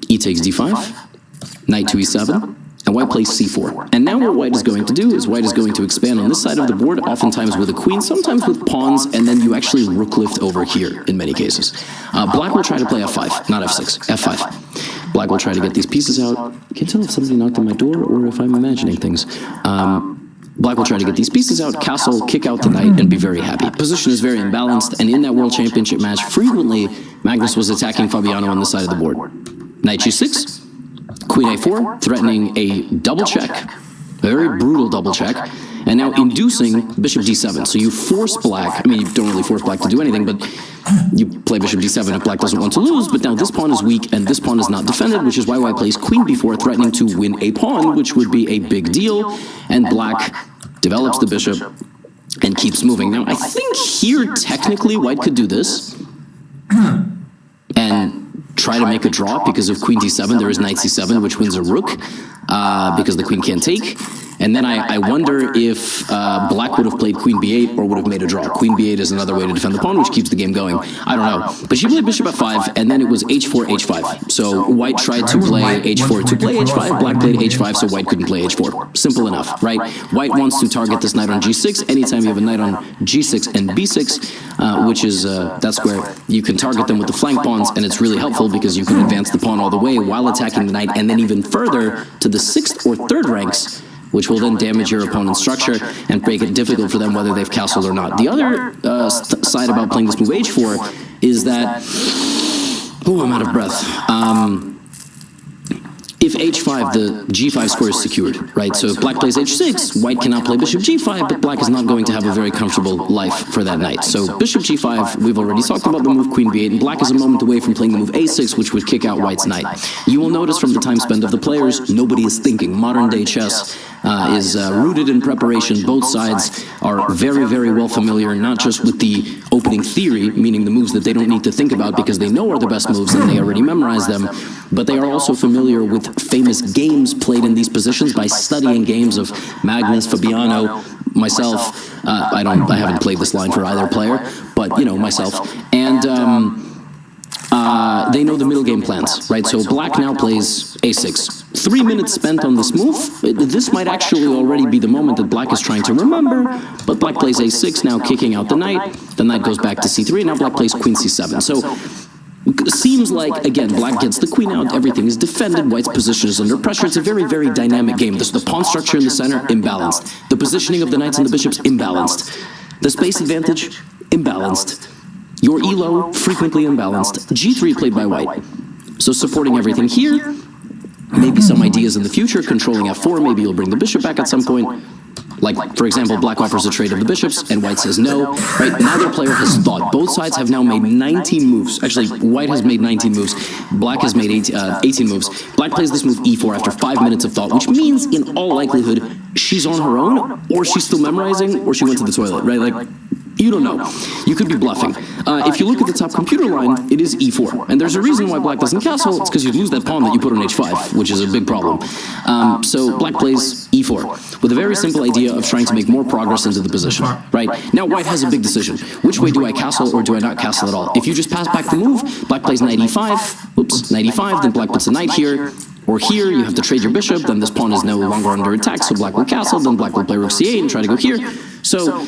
Speaker 3: e takes d5, knight to e7, and white plays c4. And now what white is going to do is white is going to expand on this side of the board, oftentimes with a queen, sometimes with pawns, and then you actually rook lift over here in many cases. Black will try to play f5, not f6, f5. Black will try to get these pieces out. I can't tell if somebody knocked on my door or if I'm imagining things. Black will try to get these pieces out, castle, kick out the knight, and be very happy. Position is very imbalanced, and in that World Championship match, frequently, Magnus was attacking Fabiano on the side of the board. Knight g6, queen a4, threatening a double check, a very brutal double check, and now inducing bishop d7. So you force black, I mean, you don't really force black to do anything, but you play bishop d7 if black doesn't want to lose, but now this pawn is weak and this pawn is not defended, which is why white plays queen b4, threatening to win a pawn, which would be a big deal, and black develops the bishop and keeps moving. Now, I think here, technically, white could do this and try to make a draw because of queen d7. There is knight c7, which wins a rook because the queen can't take. And then I wonder if black would have played queen b8 or would have made a draw. Queen b8 is another way to defend the pawn, which keeps the game going. I don't know. But she played bishop f5, and then it was h4, h5. So white tried to play h4 to play h5, black played h5, so white couldn't play h4. Simple enough, right? White wants to target this knight on g6. Anytime you have a knight on g6 and b6, which is, that's where you can target them with the flank pawns, and it's really helpful because you can advance the pawn all the way while attacking the knight, and then even further to the 6th or 3rd ranks, which will then damage your opponent's structure and make it difficult for them whether they've castled or not. The other side about playing this move h4 is that, oh, I'm out of breath. If h5, the g5 square is secured, right? So if black plays h6, white cannot play bishop g5, but black is not going to have a very comfortable life for that knight. So bishop g5, we've already talked about the move queen b8, and black is a moment away from playing the move a6, which would kick out white's knight. You will notice from the time spent of the players, nobody is thinking. Modern day chess is rooted in preparation. Both sides are very, very well familiar, not just with the opening theory, meaning the moves that they don't need to think about because they know are the best moves and they already memorized them, but they are also familiar with famous games played in these positions by studying games of Magnus, Fabiano, myself. I haven't played this line for either player, but you know, myself, and they know the middle game plans, right? So black now plays a6. 3 minutes spent on this move. This might actually already be the moment that black is trying to remember, but black plays a6, now kicking out the knight. The knight goes back to c3, and now black plays queen c7. So it seems like, again, black gets the queen out, everything is defended, white's position is under pressure. It's a very, very dynamic game. The pawn structure in the center, imbalanced. The positioning of the knights and the bishops, imbalanced. The space advantage, imbalanced. Your elo, frequently imbalanced. g3 played by white. So supporting everything here, maybe some ideas in the future, controlling f4, maybe you'll bring the bishop back at some point. Like, for example, black offers a trade of the bishops, and white says no. Right? Neither player has thought. Both sides have now made 19 moves. Actually, white has made 19 moves. Black has made 18 moves. Black plays this move e4 after 5 minutes of thought, which means, in all likelihood, she's on her own, or she's still memorizing, or she went to the toilet, right? Like, you don't know. You could be bluffing. If you look at the top computer line, it is e4. And there's a reason why black doesn't castle. It's because you lose that pawn that you put on h5, which is a big problem. So black plays e4 with a very simple idea of trying to make more progress into the position, right? Now white has a big decision. Which way do I castle or do I not castle at all? If you just pass back the move, black plays knight e5, oops, knight e5, then black puts a knight here, or here, you have to trade your bishop, then this pawn is no longer under attack, so black will castle, then black will play rook c8 and try to go here. So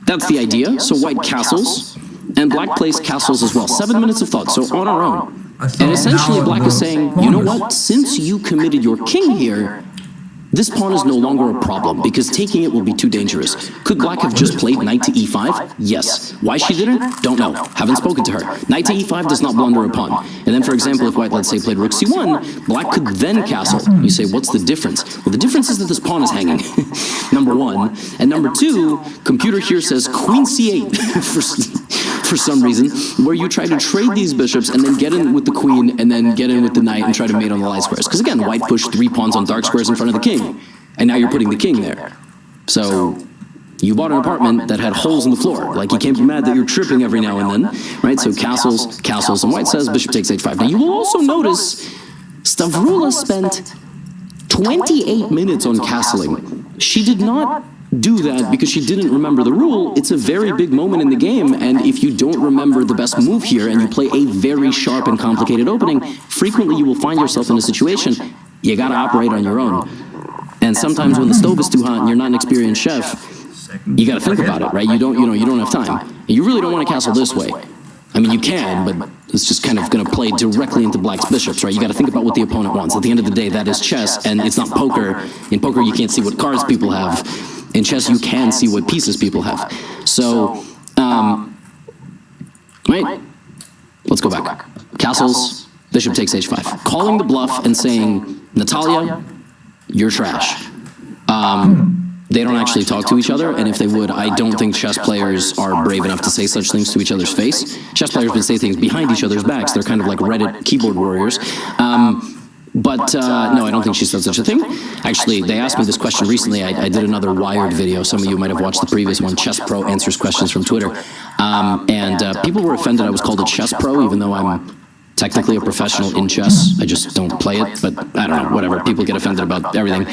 Speaker 3: that's the idea. So white castles, and black plays castles as well. 7 minutes of thought, so on our own. And essentially black is saying, you know what, since you committed your king here, this pawn is no longer a problem, because taking it will be too dangerous. Could black have just played knight to e5? Yes. Why she didn't? Don't know. Haven't spoken to her. Knight to e5 does not blunder a pawn. And then, for example, if white, let's say, played rook c1, black could then castle. You say, what's the difference? Well, the difference is that this pawn is hanging, number one. And number two, computer here says queen c8 for for some reason, where you try to trade these bishops and then get in with the queen and then get in with the knight and try to mate on the light squares. Because again, white pushed 3 pawns on dark squares in front of the king, and now you're putting the king there. So you bought an apartment that had holes in the floor. Like, you can't be mad that you're tripping every now and then, right? So castles, castles, and white says bishop takes h5. Now you will also notice Stavrula spent 28 minutes on castling. She did not do that because she didn't remember the rule. It's a very big moment in the game, and if you don't remember the best move here and you play a very sharp and complicated opening, frequently you will find yourself in a situation you gotta operate on your own. And sometimes when the stove is too hot and you're not an experienced chef, you gotta think about it, right? You don't have time. You really don't want to castle this way. I mean, you can, but it's just kind of going to play directly into black's bishops, right? You got to think about what the opponent wants. At the end of the day, that is chess, and it's not poker. In poker, you can't see what cards people have. In chess, you can see what pieces people have. So, right? Let's go back. Castles, bishop takes h5. Calling the bluff and saying, Natalia, you're trash. They don't actually talk to each other, and if they would, I don't think chess players are brave enough to say such things to each other's face. Chess players would say things behind each other's backs. They're kind of like Reddit keyboard warriors. No, I don't think she said such a thing. Actually, they asked me this question recently. I did another Wired video. Some of you might have watched the previous one, Chess Pro Answers Questions from Twitter. People were offended I was called a chess pro, even though I'm technically a professional in chess. I just don't play it, but I don't know, whatever. People get offended about everything.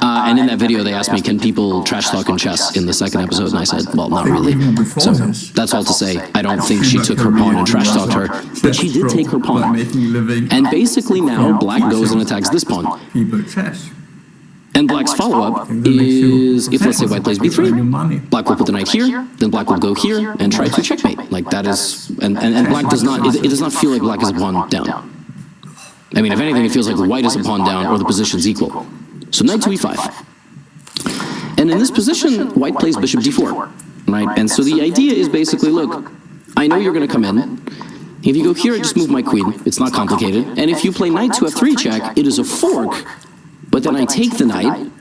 Speaker 3: And in that video, they asked me, can people trash talk in chess in the second episode? And I said, well, not really. So that's all to say, I don't think she took her pawn and trash talked her, but she did take her pawn. And basically now, black goes and attacks this pawn. And black's follow-up is, if let's say white plays b3, black will put the knight here, then black will go here and try to checkmate. Like that is, and black does not, it does not feel like black is a pawn down. I mean, if anything, it feels like white is a pawn down or the position's equal. So knight to e5. And in this position, white plays bishop d4, right? And so the idea is basically, look, I know you're going to come in. If you go here, I just move my queen. It's not complicated. And if you play knight to f3 check, it is a fork. But then I take the knight,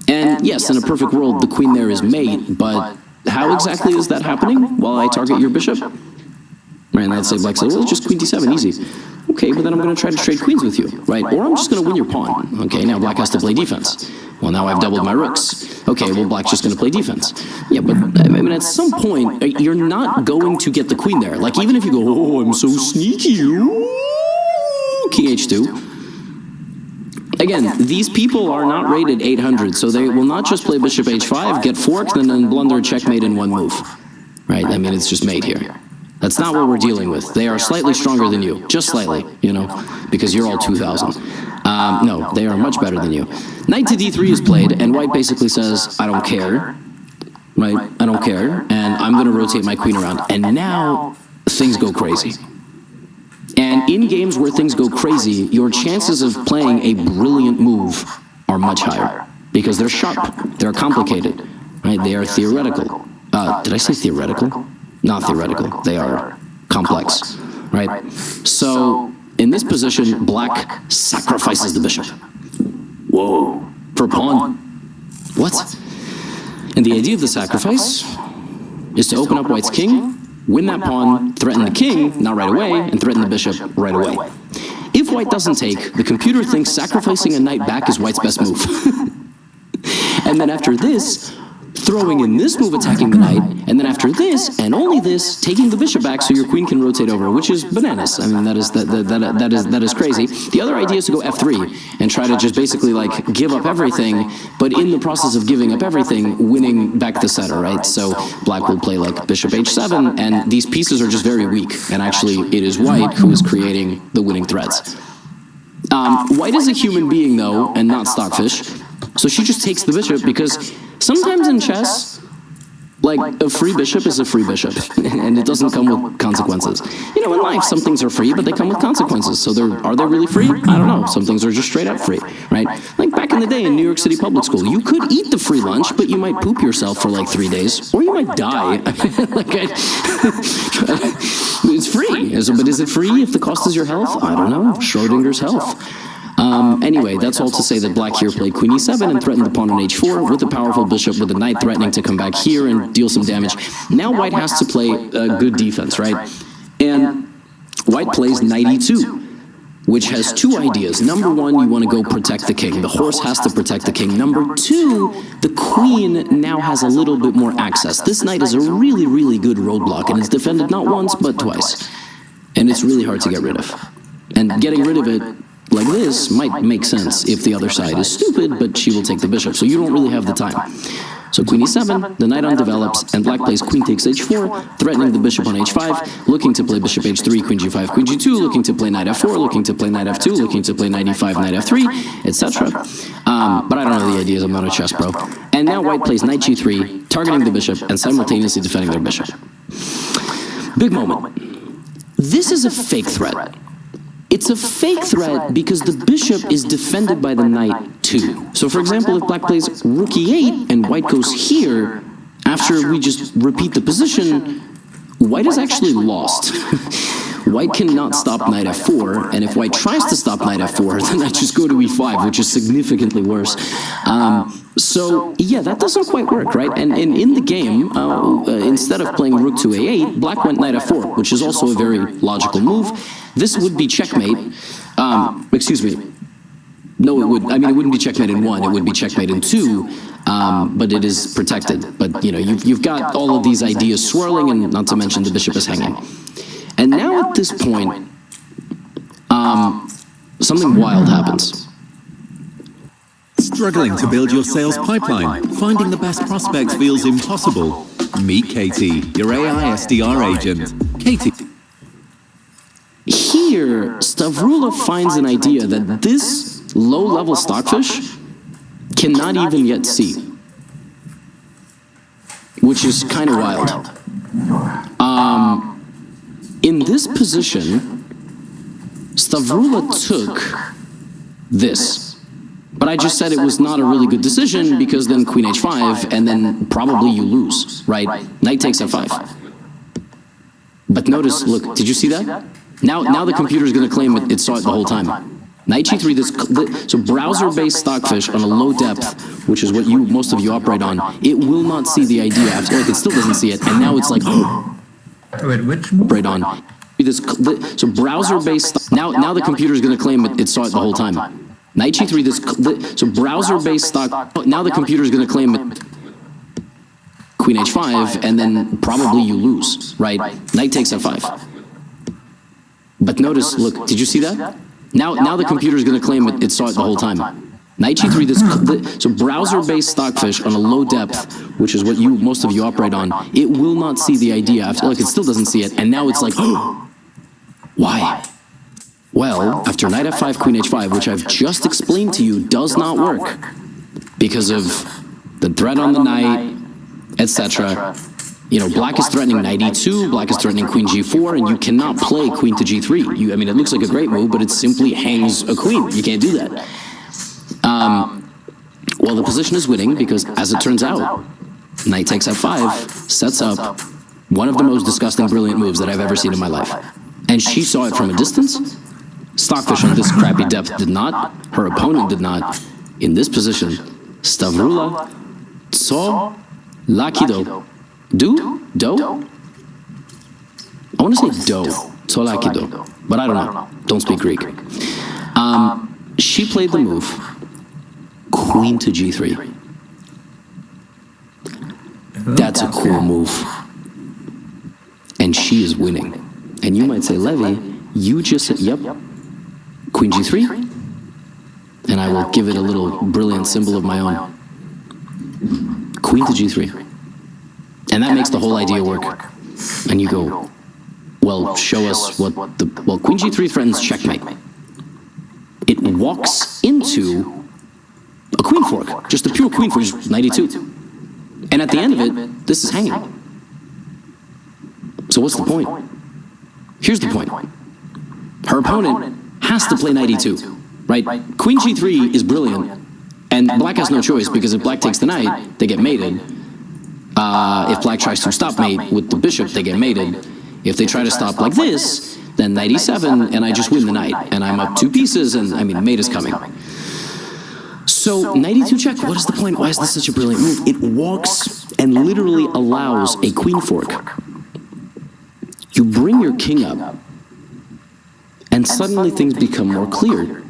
Speaker 3: and yes, in a perfect world, the queen there is mate, but how exactly is that happening while I target your bishop? Right, and I'd say black says, well, it's just queen d7, easy. Okay, but then I'm going to try to trade queens with you, right? Or I'm just going to win your pawn. Okay, now black has to play defense. Well, now I've doubled my rooks. Okay, well, black's just going to play defense. Yeah, but I mean, at some point, you're not going to get the queen there. Like, even if you go, oh, I'm so sneaky, ooh, king h2. Again, these people are not rated 800, so they will not just play bishop h5, get forked, and then blunder checkmate in one move. Right? I mean, it's just mate here. That's not what we're dealing with. They are slightly stronger than you. Just slightly, you know, because you're all 2,000. No, they are much better than you. Knight to d3 is played, and white basically says, I don't care. Right? I don't care, and I'm going to rotate my queen around. And now, things go crazy. And in games where things go crazy, your chances of playing a brilliant move are much higher because they're sharp, they're complicated, right? They are theoretical. Did I say theoretical? Not theoretical. They are complex, right? So in this position, black sacrifices the bishop. Whoa, for a pawn. What? And the idea of the sacrifice is to open up white's king, win that pawn, threaten the king, not right away, and threaten the bishop right away. If white doesn't take, the computer thinks sacrificing a knight back is white's best move. And then after this, throwing in this move attacking the knight, and then after this, and only this, taking the bishop back so your queen can rotate over, which is bananas. I mean, that is crazy. The other idea is to go f3 and try to just basically like give up everything, but in the process of giving up everything, winning back the center, right? So black will play like bishop h7, and these pieces are just very weak, and actually it is white who is creating the winning threats. White is a human being though, and not stockfish, so she just takes the bishop because sometimes in chess, like, a free bishop is a free bishop, and it doesn't come with consequences. You know, in life, some things are free, but they come with consequences. So are they really free? I don't know. Some things are just straight up free, right? Like back in the day in New York City public school, you could eat the free lunch, but you might poop yourself for like 3 days, or you might die. It's free. But is it free if the cost is your health? I don't know. Schrodinger's health. Anyway, that's all to say that black here played queen e7 and threatened the pawn on h4 with a powerful bishop with the knight threatening to come back here and deal some damage. Now white has to play good defense, right? And white plays knight e2, which has two ideas. Number one, you want to go protect the king. The horse has to protect the king. Number two, the queen now has a little bit more access. This knight is a really, really good roadblock, and it's defended not once, but twice. And it's really hard to get rid of. And getting rid of it like this might make sense if the other side is stupid, but she will take the bishop, so you don't really have the time. So queen e7, the knight undevelops, and black plays queen takes h4, threatening the bishop on h5, looking to play bishop h3, queen g5, queen g2, looking to play knight f4, looking to play knight f2, looking to play knight e5, knight f3, etc. But I don't know the ideas, I'm not a chess pro. And now white plays knight g3, targeting the bishop and simultaneously defending their bishop. Big moment. This is a fake threat. It's a fake threat because the bishop is defended by the knight too. So for example, if black plays rook e8 and white goes here, after we just repeat the position, white is actually lost. White cannot stop knight f4, and if white tries to stop knight f4, then I just go to e5, which is significantly worse. So yeah, that doesn't quite work, right? And in the game, instead of playing rook to a8, black went knight f4, which is also a very logical move. This would be checkmate. Excuse me. No, it would. I mean, it wouldn't be checkmate in 1. It would be checkmate in 2. But it is protected. But you know, you've got all of these ideas swirling, and not to mention the bishop is hanging. And now at this point, something wild happens.
Speaker 4: Struggling to build your sales pipeline? Finding the best prospects feels impossible? Meet Katie, your AI SDR agent. Katie.
Speaker 3: Here, Stavrula finds an idea that this low-level stockfish cannot even yet see, which is kind of wild. In this position, Stavrula took this. But I just said it was not a really good decision because then queen h5 and then probably you lose, right? Knight takes f5. But notice, look, did you see that? Now the computer is going to claim it saw it the whole time. Knight g3, so browser-based stockfish on a low depth, which is what most of you operate on, it will not see the idea after, like it still doesn't see it, and now it's like,
Speaker 1: Wait, which move?
Speaker 3: right on. So browser-based, now the computer is going to claim it saw it the whole time. Knight g3, so browser-based stock, now the computer is going to claim it, queen h5, and then probably you lose, right? Knight takes f5. But notice, look, did you see that? Now the computer is going to claim it saw it the whole time. Knight g3, so browser-based stockfish on a low depth, which is what most of you operate on, it will not see the idea after, like it still doesn't see it, and now it's like, why? Well, after knight f5, queen h5, which I've just explained to you does not work because of the threat on the knight, etc. You know, black is threatening knight e2, black is threatening queen g4, and you cannot play queen to g3. I mean, it looks like a great move, but it simply hangs a queen. You can't do that. Well, the position is winning because, as it turns out, knight takes f5 sets up one of the most disgusting, brilliant moves that I've ever seen in my life. And she saw it from a distance. Stockfish on this crappy depth did not. Her opponent did not. In this position, Stavrula, tso, lakido. Do? I want to say do. Tso lakido. But I don't know. Don't speak Greek. She played the move queen to g3. That's a cool move. And she is winning. And you might say, Levi, you just said, yep, queen g3, and I will give it a little brilliant symbol of my own. Queen to g3. And that makes the whole idea work. And you go, well, show us what well, queen g3 threatens checkmate. It walks into a queen fork, just a pure queen fork, just knight e2. And at the end of it, this is hanging. So what's the point? Here's the point. Her opponent has to play knight e2, right? Queen g3 is brilliant, and black has no choice, because if black takes the knight, they get mated. If black tries to stop mate with the bishop, they get mated. If they try to stop like this, then knight e7, and I just win the knight, and I'm up 2 pieces, and I mean, mate is coming. So, knight e2 check, what is the point? Why is this such a brilliant move? It walks and literally allows a queen fork. You bring your king up, and suddenly things become more clear.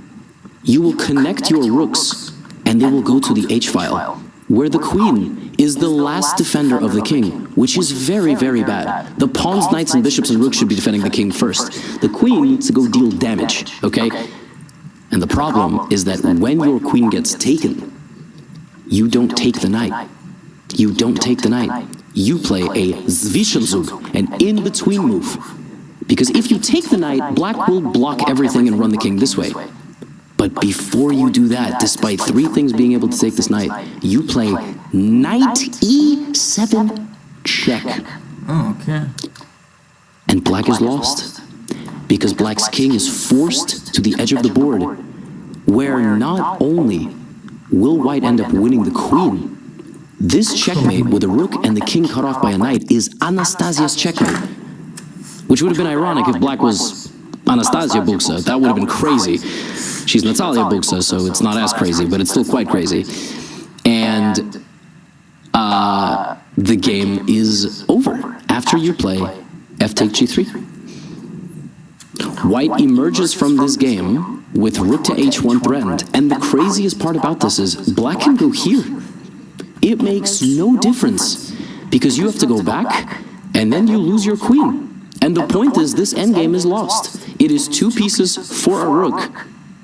Speaker 3: You will connect your rooks, and they will go to the h-file, where the queen is the last defender of the king, which is very, very bad. The pawns, knights, and bishops and rooks should be defending the king first. The queen needs to go deal damage, okay? And the problem is that when your queen gets taken, you don't take the knight. You don't take the knight. You play a Zwischenzug, an in-between move. Because if you take the knight, black will block everything and run the king this way. But before you do that, despite 3 things being able to take this knight, you play knight e7 check.
Speaker 1: Oh, okay.
Speaker 3: And black is lost. Because black's king is forced to the edge of the board, where not only will white end up winning the queen, this checkmate with a rook and the king cut off by a knight is Anastasia's checkmate. Which would have been ironic if black was Anastasia Buksa. That would have been crazy. She's Natalia Buksa, so it's not as crazy, but it's still quite crazy. And the game is over after you play f-take g3. White emerges from this game with rook to h1 threatened, and the craziest part about this is black can go here. It makes no difference, because you have to go back, and then you lose your queen. And the point is, this endgame is lost. It is 2 pieces for a rook,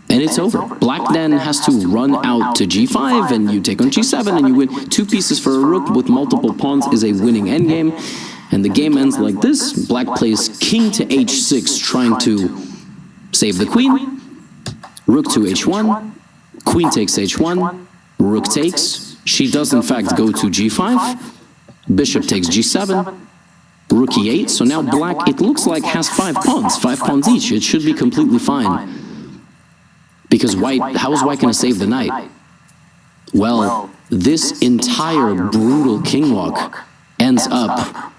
Speaker 3: and it's over. Black then has to run out to g5, and you take on g7, and you win. 2 pieces for a rook with multiple pawns is a winning endgame, and the game ends like this. Black plays king to h6, trying to save the queen. Rook to h1, queen takes h1, rook takes. She does in fact go to g5, bishop takes g7, rook e8, so now black, it looks like, has 5 pawns each. It should be completely fine. Because white, how is white going to save the knight? Well, this entire brutal king walk ends up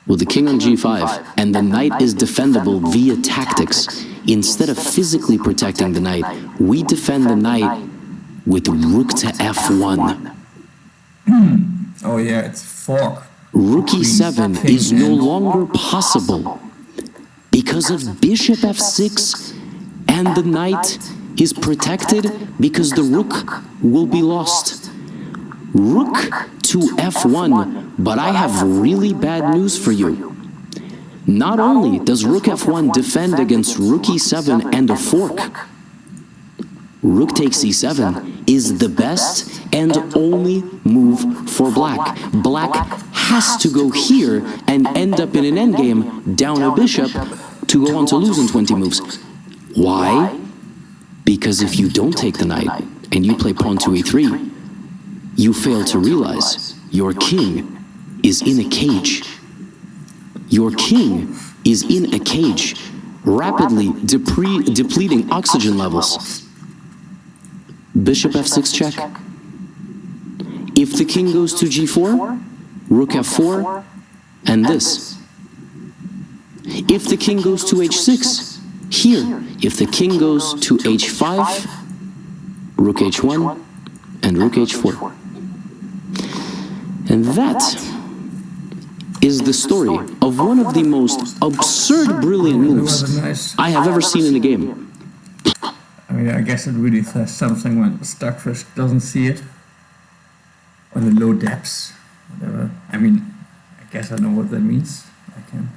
Speaker 3: with the king on g5, and the knight is defendable via tactics. Instead of physically protecting the knight, we defend the knight with rook to f1.
Speaker 1: Oh yeah, it's fork.
Speaker 3: Rook e7 is no longer possible because of bishop f6, and the knight is protected because the rook will be lost. Rook to f1, but I have really bad news for you. Not only does rook f1 defend against rook e7 and a fork, rook takes e7 is the best and only move for black. Black has to go here and end up in an endgame down a bishop to go on to lose in 20 moves. Why? Because if you don't take the knight and you play pawn to e3, you fail to realize your king is in a cage. Your king is in a cage, rapidly depleting oxygen levels. Bishop f6 check. If the king goes to g4, rook f4, and this. If the king goes to h6, here. If the king goes to h5, rook h1, and rook h4. And that is the story of one of the most absurd, brilliant moves I have ever seen in a game.
Speaker 1: I mean, I guess it really says something when Stockfish doesn't see it. On the low depths, whatever. I mean, I guess I know what that means. I can.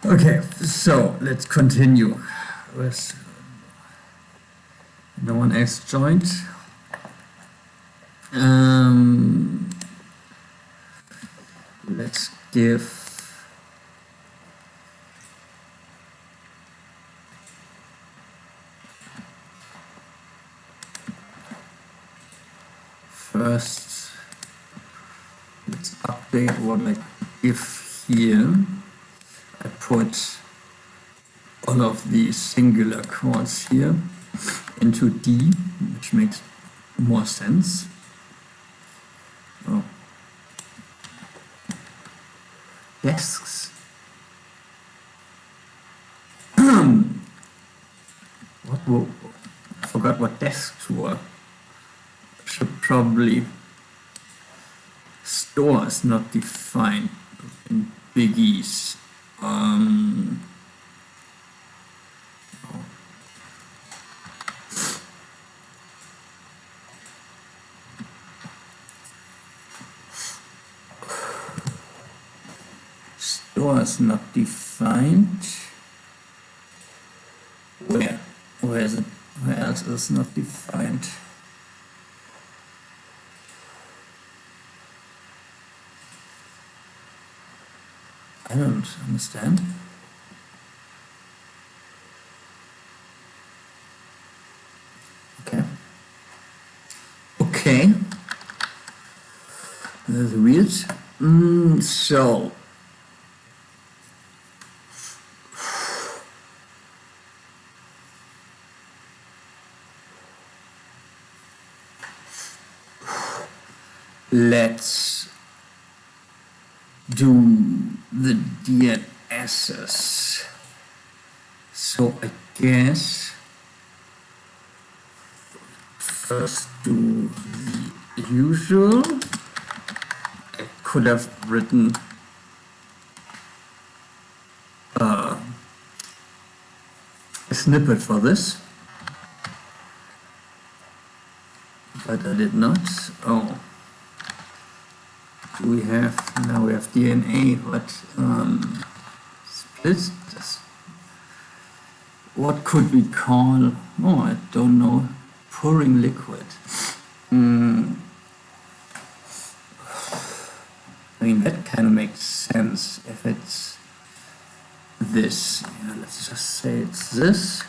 Speaker 1: Okay, so let's continue with no one else joined. Let's give first, let's update what I give here. I put all of the singular chords here into D, which makes more sense. Oh. Desks. Whoa, I forgot what desks were. Should probably. Store is not defined in biggies. Store is not defined. Where? Where is it? Where else is not defined? I don't understand. Okay. Okay. That's weird. So. Let's do the DNSs. So I guess first do the usual. I could have written a snippet for this, but I did not. Oh. We have now we have DNA, but splits. What could we call? Oh, I don't know. Pouring liquid. I mean, that kind of makes sense if it's this. Yeah, let's just say it's this.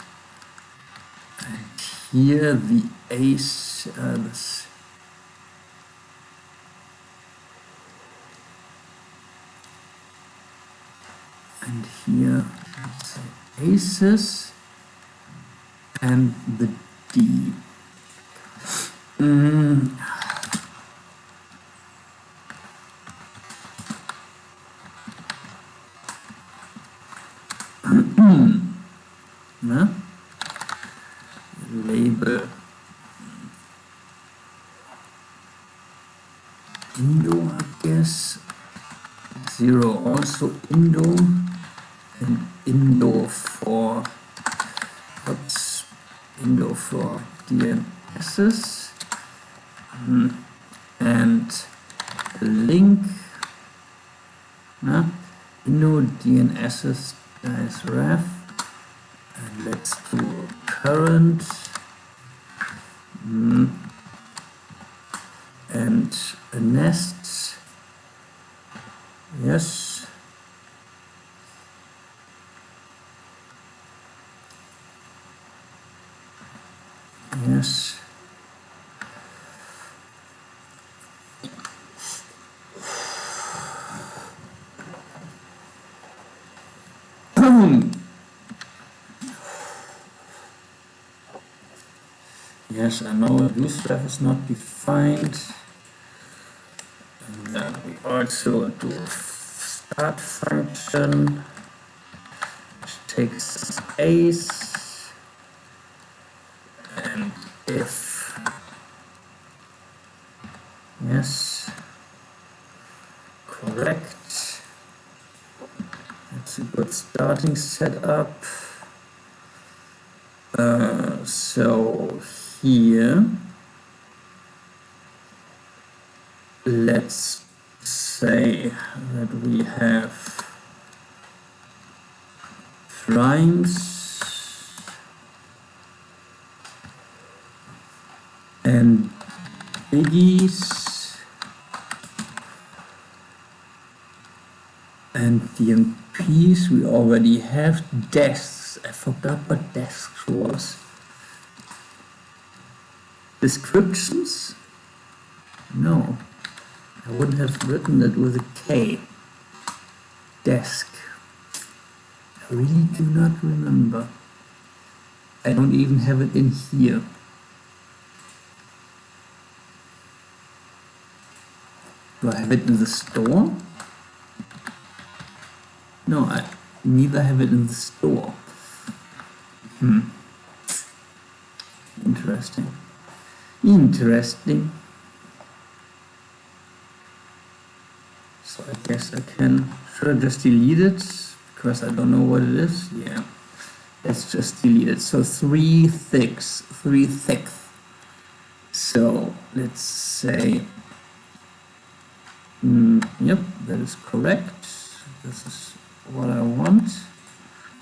Speaker 1: And here the ace. This. And here, let's say aces and the D. No? Label Indo, I guess. 0 also Indo. And Indo for DNSs, and link Indo DNSs is ref, and let's do current and nests. Yes. Yes. Yes, I know this ref is not defined. And then we also do a start function, which takes ace. And if, yes, correct, that's a good starting setup. So here, let's say that we have primes and biggies and DMPs. We already have desks. I forgot what desks was. Descriptions? No, I wouldn't have written it with a K. Desk. I really do not remember. I don't even have it in here. Do I have it in the store? No, I neither have it in the store. interesting. Interesting. So I guess I can, should I just delete it? Because I don't know what it is. Yeah, let's just delete it. So 3/6. So let's say, yep, that is correct. This is what I want.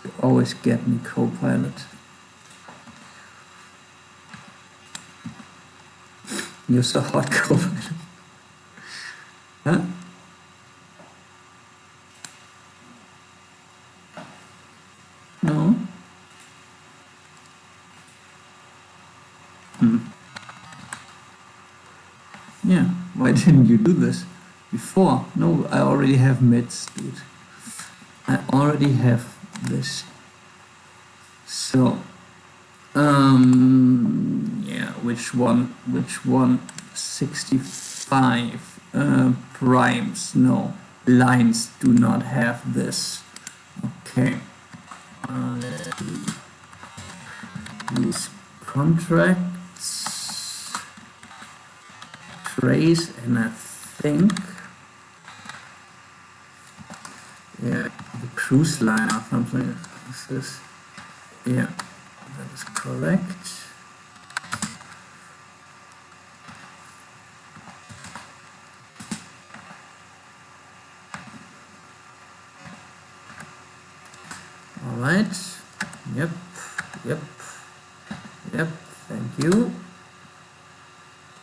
Speaker 1: You always get me Copilot. You're so hot, Copilot. Huh? No? Yeah, why didn't you do this before? No, I already have mids, dude. I already have this. So, yeah, which one? 65 primes. No, lines do not have this. Okay. Let's use contracts, trace, and I think, yeah, the cruise line or something. This is, yeah, that is correct. All right. Yep. Thank you.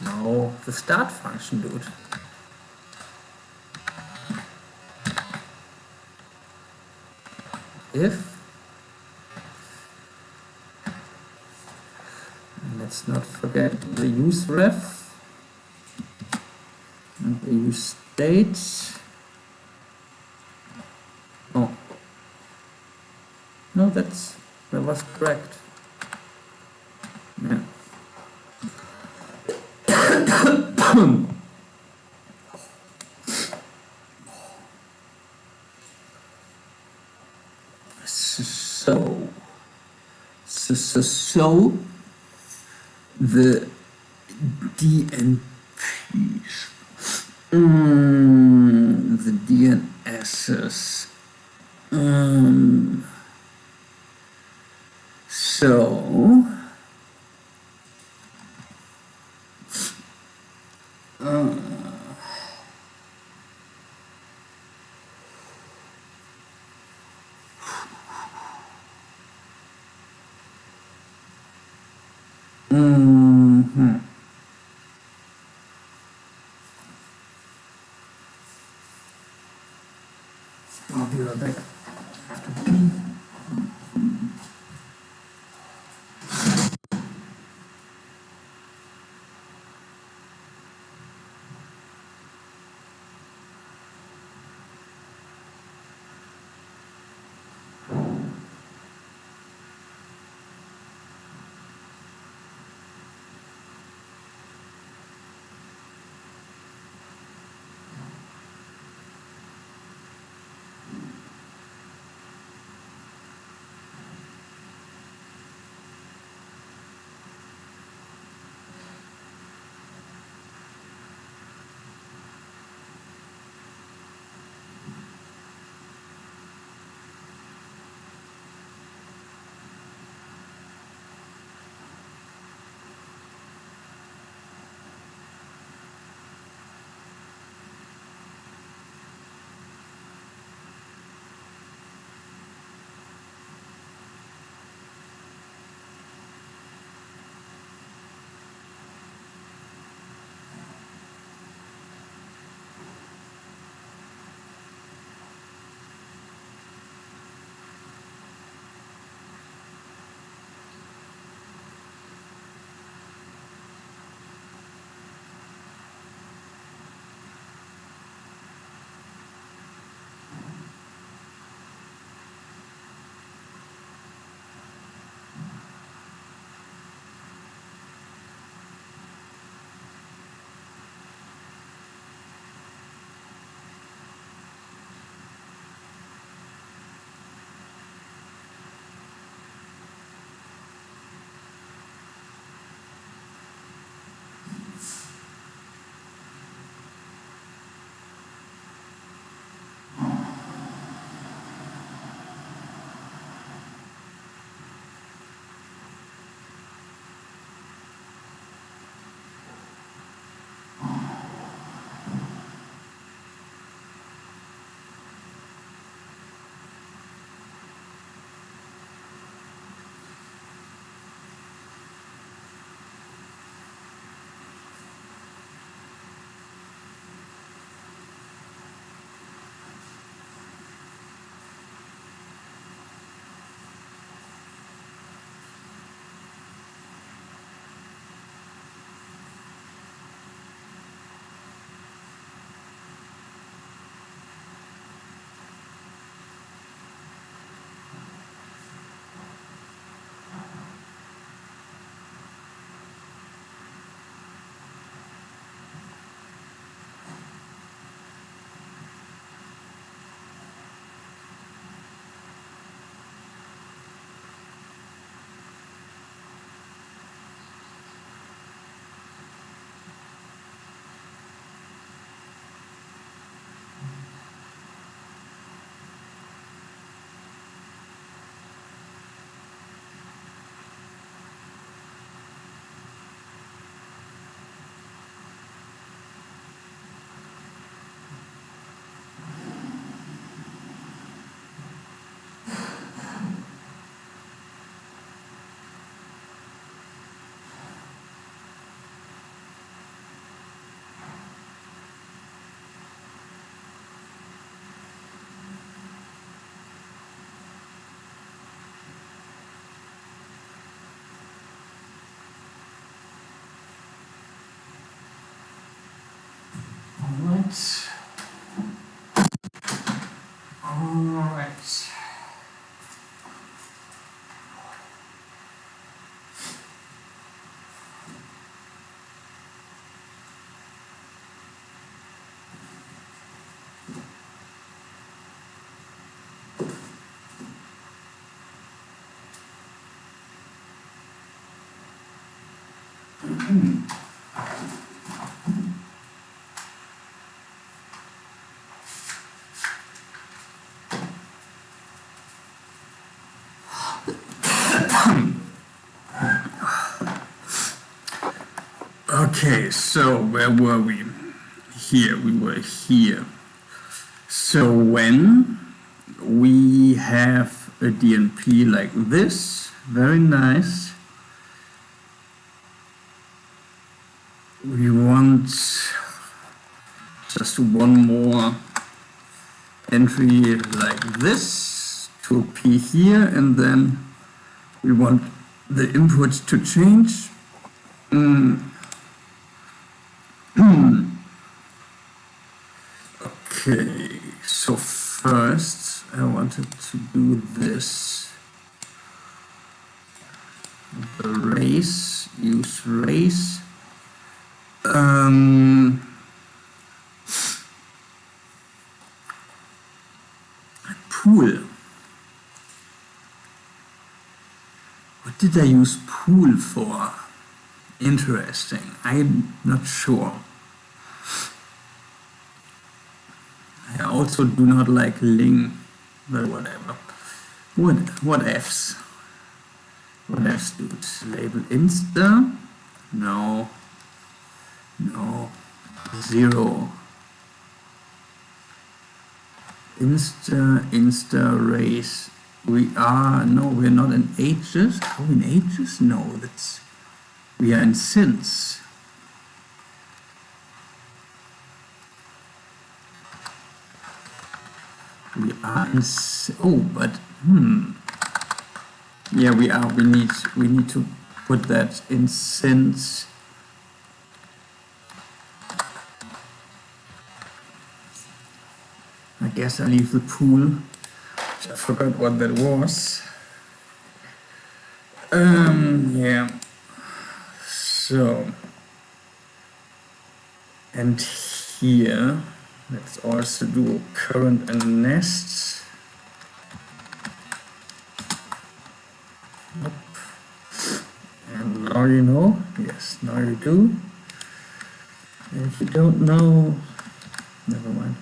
Speaker 1: No, the start function, dude. If, and let's not forget the use ref and the use state. Oh, no, that was correct. Yeah. So the DNPs, the DNSs, so I'll be right back. right. All right. Okay, so where were we? Here, we were here. So when we have a DNP like this, very nice, we want just one more entry like this to appear here, and then we want the input to change. Okay, so first I wanted to do this. The race, use race. Pool. What did I use pool for? Interesting. I'm not sure. I also do not like Ling, but whatever. What F's? What F's, dude? Label Insta? No. No. 0. Insta race. We're not in ages. Are we in ages? No, we are in since. We are in, yeah, we are, we need to put that in since. I guess I leave the pool. I forgot what that was. Yeah. So, and here, let's also do current and nests. Nope. And now you know. Yes, now you do. And if you don't know, never mind.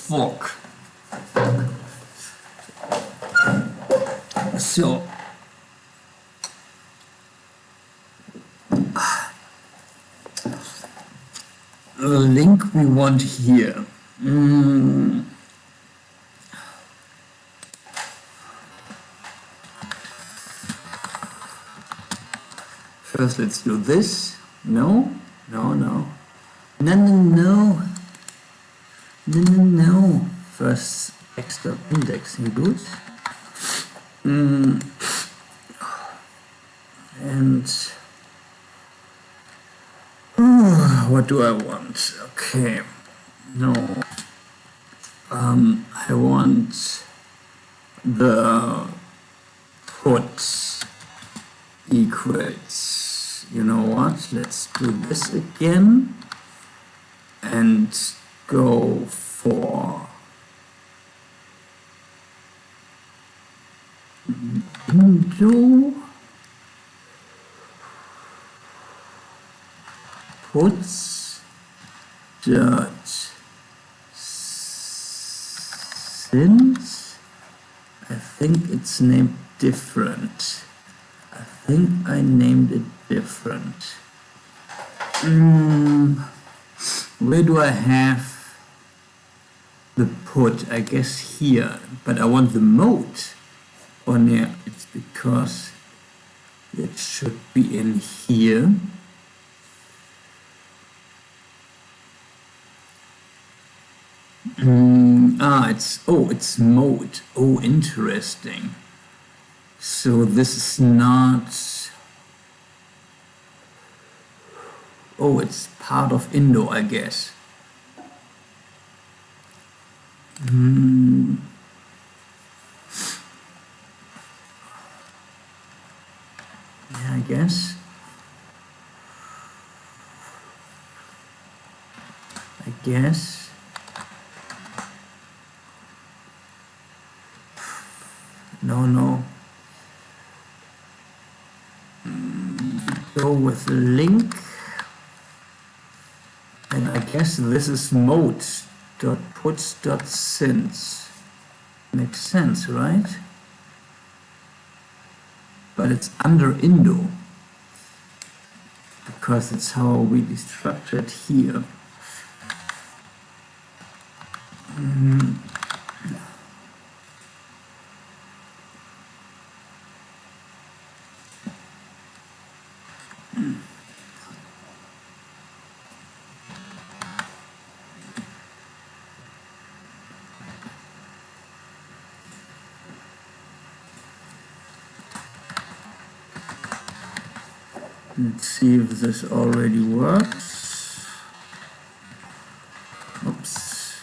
Speaker 1: Fork. So the link we want here. First, let's do this. No. First, extra indexing good. And what do I want? Okay, no. I want the put equals. You know what? Let's do this again and go for window puts dot since I think it's named different. think I named it different. Where do I have the put? I guess here, but I want the mode on here. It's because it should be in here. It's mode. Oh, interesting. So this is not. Oh, it's part of Indo, I guess. Yeah, I guess. No. Go with the link. And I guess this is mode.puts.since. Makes sense, right? But it's under Indo. Because it's how we structured here. Let's see if this already works. Oops.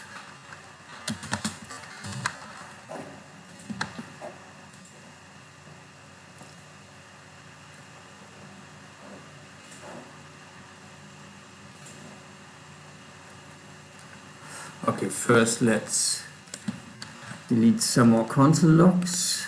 Speaker 1: Okay, first let's delete some more console logs.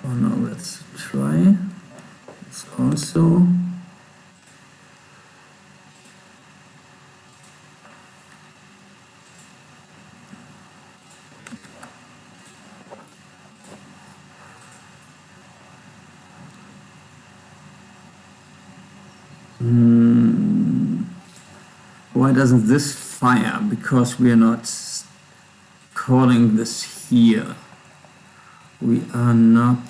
Speaker 1: Oh no, let's try. It's also why doesn't this fire? Because we are not calling this here. We are not.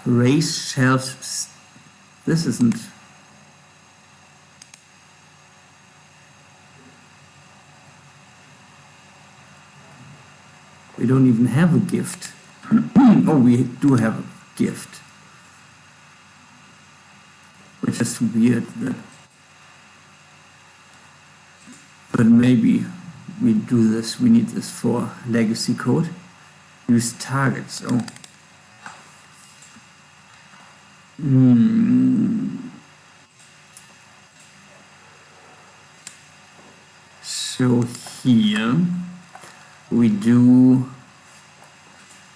Speaker 1: Ray shelves. This isn't. We don't even have a gift. Oh, we do have a gift. Which is weird. But maybe we do this. We need this for legacy code. Use targets. Oh. So here we do.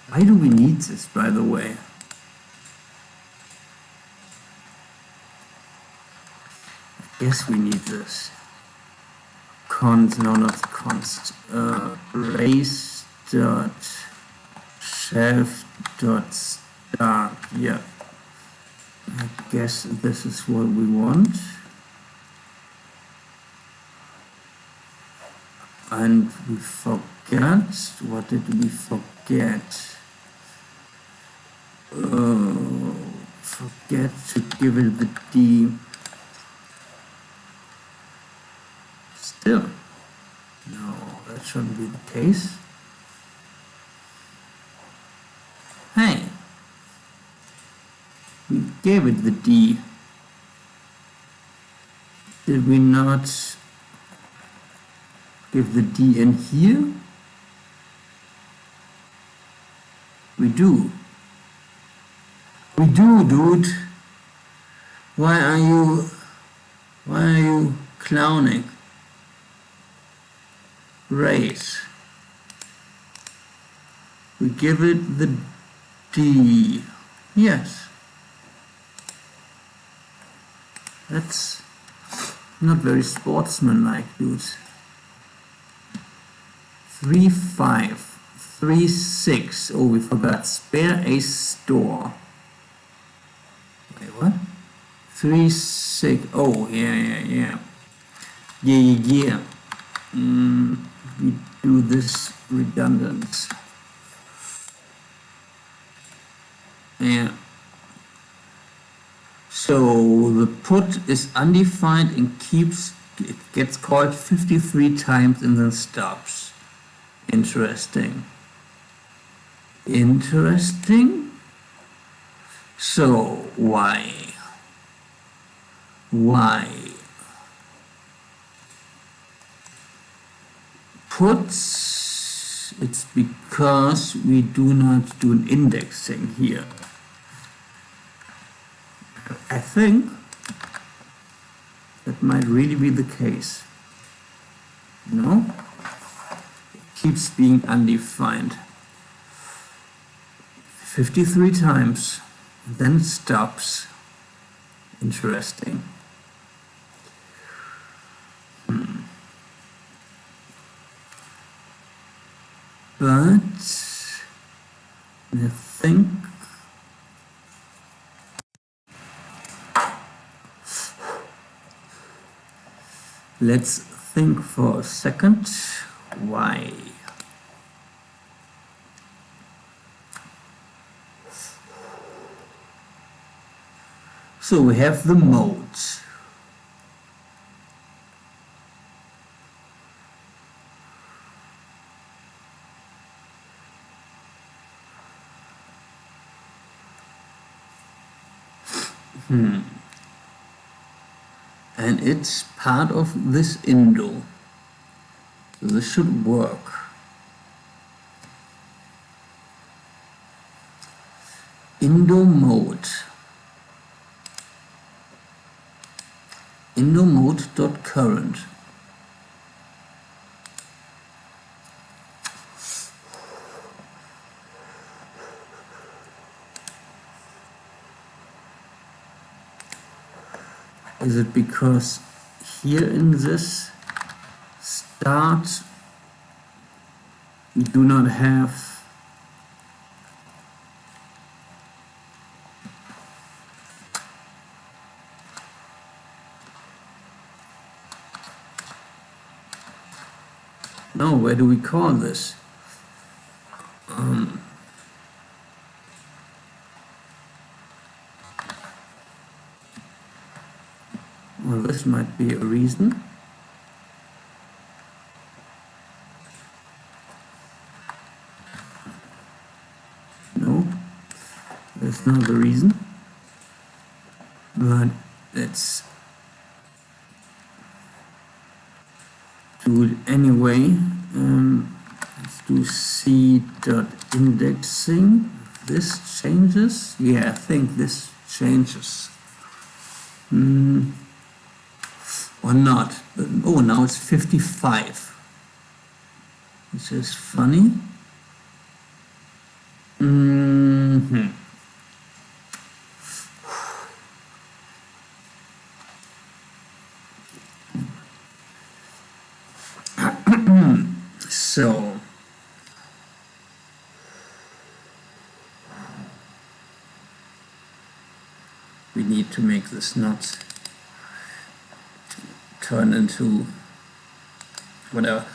Speaker 1: Why do we need this, by the way? I guess we need this. Const, no, not the const. Race dot shelf dot start. Yeah. I guess this is what we want. And we forget. What did we forget? Forget to give it the D. Still. No, that shouldn't be the case. Hey. We gave it the D. Did we not? give the D in here? We do. We do, dude. Why are you clowning? Great. We give it the D. Yes. That's not very sportsmanlike, dude. 3, 5, 3, 6. Oh, we forgot. Spare a store. Wait, what? 3, 6. Oh, yeah. Yeah. We do this redundant. Yeah. So the put is undefined and it gets called 53 times and then stops. Interesting. So why? Puts, it's because we do not do an indexing here. I think that might really be the case. No? It keeps being undefined. 53 times, then it stops. Interesting. But I think let's think for a second. Why? So we have the mode. And it's part of this Indo. So this should work. Indo mode. Indo mode.current. Is it because here in this start we do not have no, where do we call this? Well, this might be a reason. No, that's not the reason. But let's do it anyway. Let's do c.indexing. This changes? Yeah, I think this changes. Or not. Oh, now it's 55. Which is funny. So we need to make this not turn into whatever.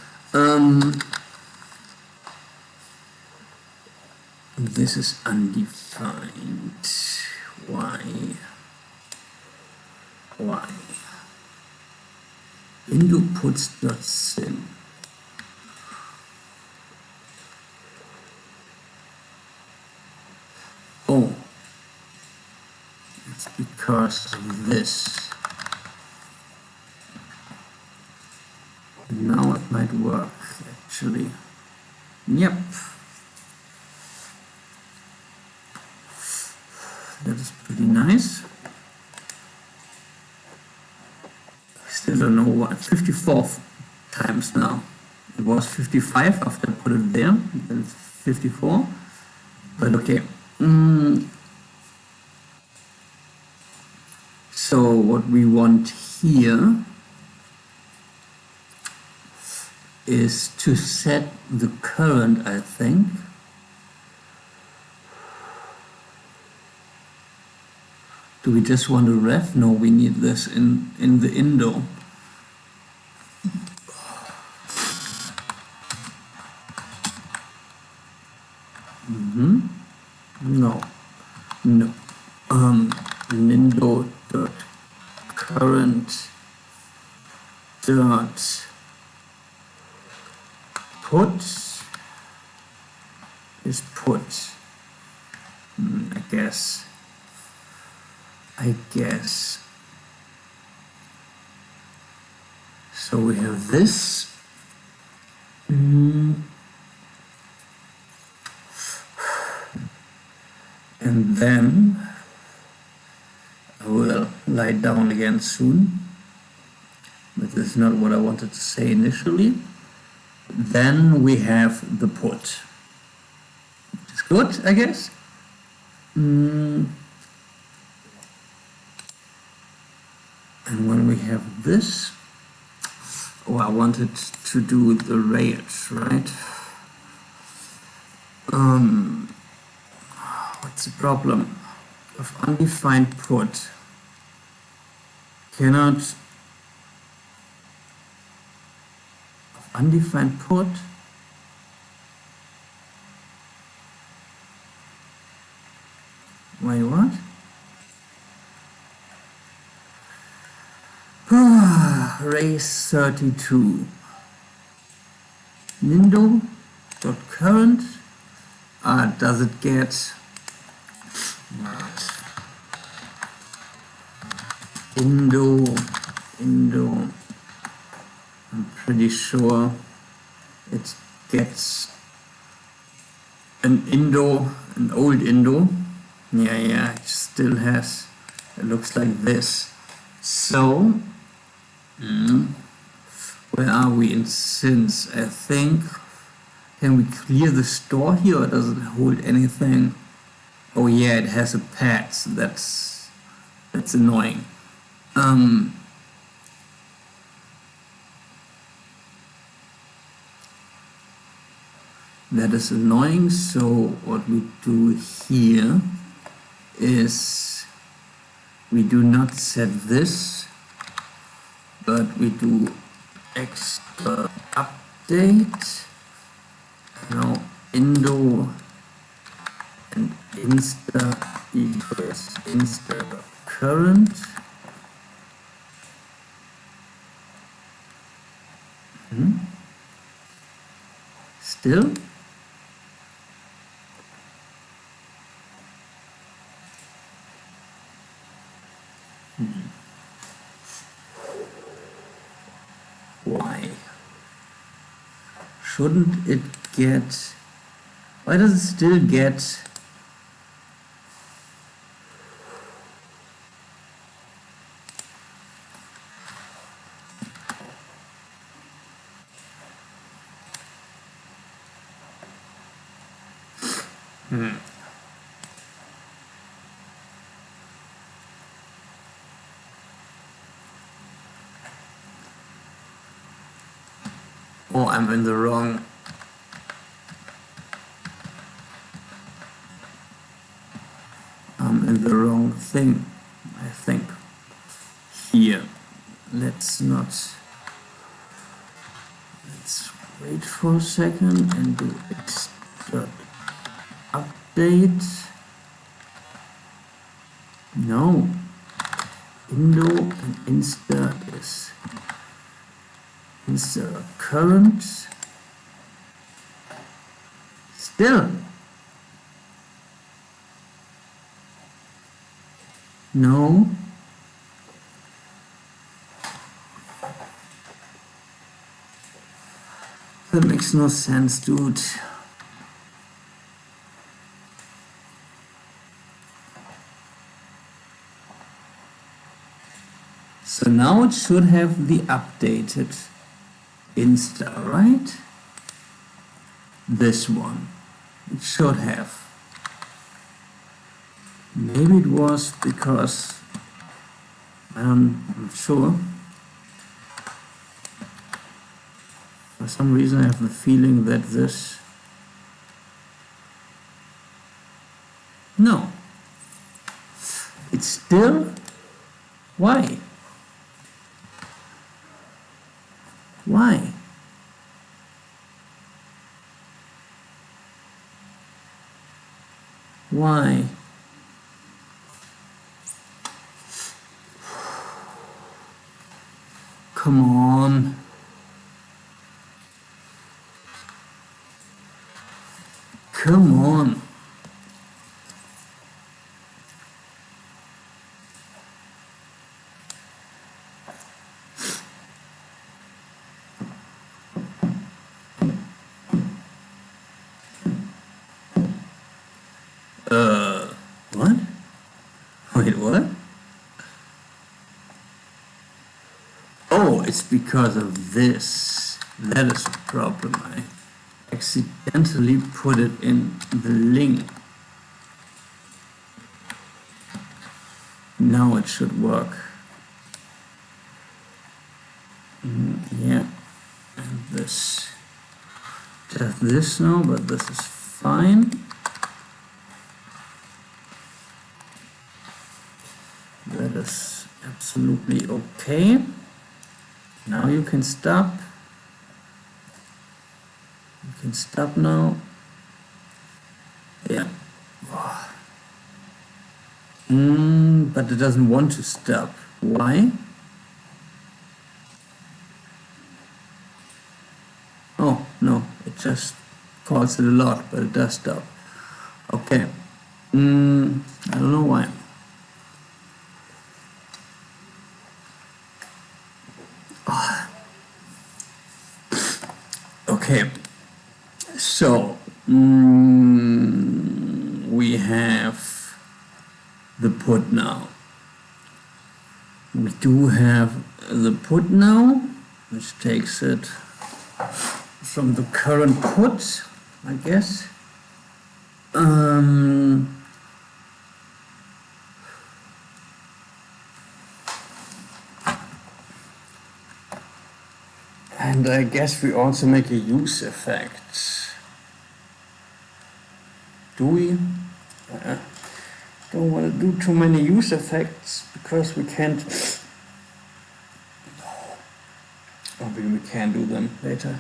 Speaker 1: This is undefined. Why? Indo puts.sim. Oh, it's because of this. Now it might work, actually. Yep. That is pretty nice. Still don't know what, 54 times now. It was 55 after I put it there, then it's 54. But okay. So what we want here is to set the current, I think. Do we just want a ref? No, we need this in the indo. No. Indo dot current dot put is put. I guess. So we have this. And then I will lie down again soon. But this is not what I wanted to say initially. Then we have the put. It's good, I guess. And when we have this, I wanted to do the range, right? What's the problem? Of undefined put cannot of undefined put wait, what? Race 32 Nindo dot current. Does it get Indo? I'm pretty sure it gets an old Indo. Yeah, it still has. It looks like this. So, where are we in since? I think. Can we clear the store here, or does it hold anything? Oh yeah, it has a pad, so that's annoying. That is annoying. So what we do here is we do not set this, but we do extra update. Now Indo and insta equals insta current. Still. Why? Shouldn't it get... Why does it still get... Oh, I'm in the wrong... I'm in the wrong thing, I think. Here. Let's wait for a second and do extra update. No. Indo and insta is insta current. Still. No. That makes no sense, dude. So now it should have the updated Insta, right? This one. It should have. Maybe it was because I'm not sure. For some reason I have the feeling that this... No. It's still... Why? Why? Why? Come on. Come on. What? Wait, what? Oh, it's because of this. That is a problem. I accidentally put it in the link. Now it should work. Yeah. And this. Just this now, but this is fine. That is absolutely okay. Now you can stop. You can stop now. Yeah. But it doesn't want to stop. Why? Oh, no. It just calls it a lot, but it does stop. Okay. I don't know why. Okay, so we have the put now. We do have the put now, which takes it from the current put, I guess. And I guess we also make a use effect. Do we? Don't want to do too many use effects because we can't. Or maybe we can do them later.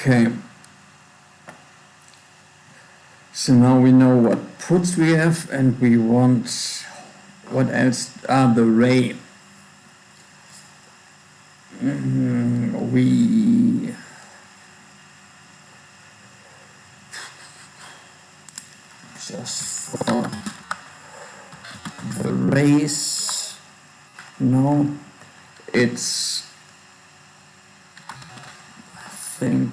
Speaker 1: 'kay. So now we know what puts we have, and we want what else? The array. We just for the race. No, it's, I think,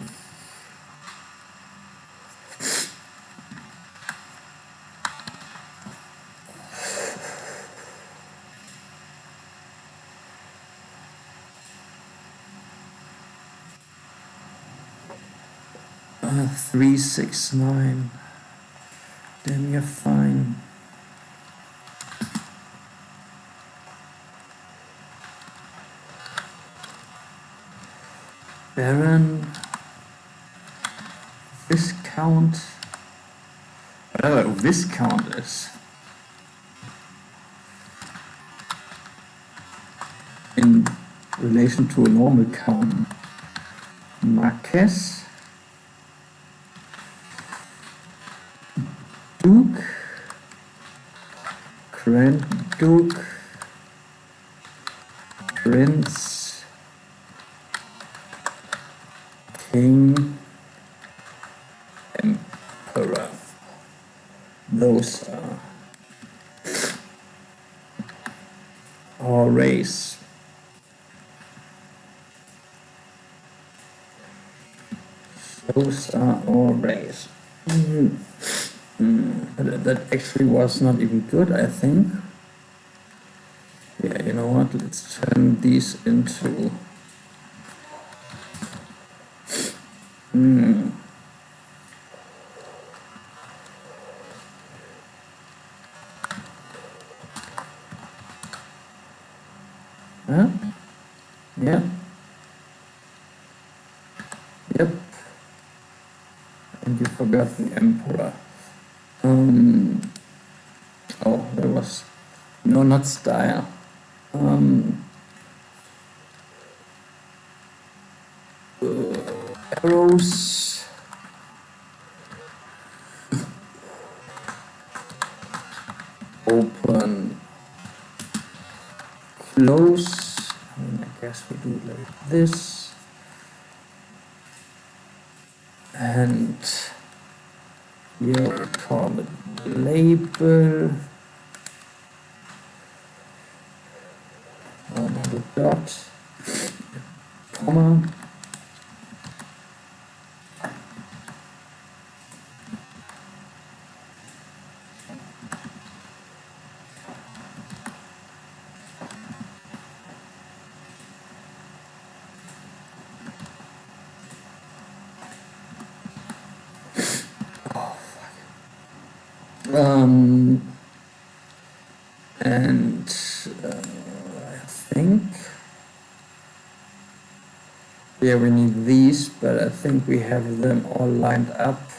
Speaker 1: uh, 369. Then you're fine. Baron, Viscount, whatever Viscount is, in relation to a normal count. Marquess, Duke, Grand Duke, Prince, King, Emperor. Those are our race. Those are our race. That actually was not even good, I think. Yeah, you know what? Let's turn these into huh? Yeah. Yep. And you forgot the emperor. Oh, there was no, not style. Arrows. Open. Close. I guess we do it like this. And here we call it label. Another dot. Comma. And I think, yeah, we need these, but I think we have them all lined up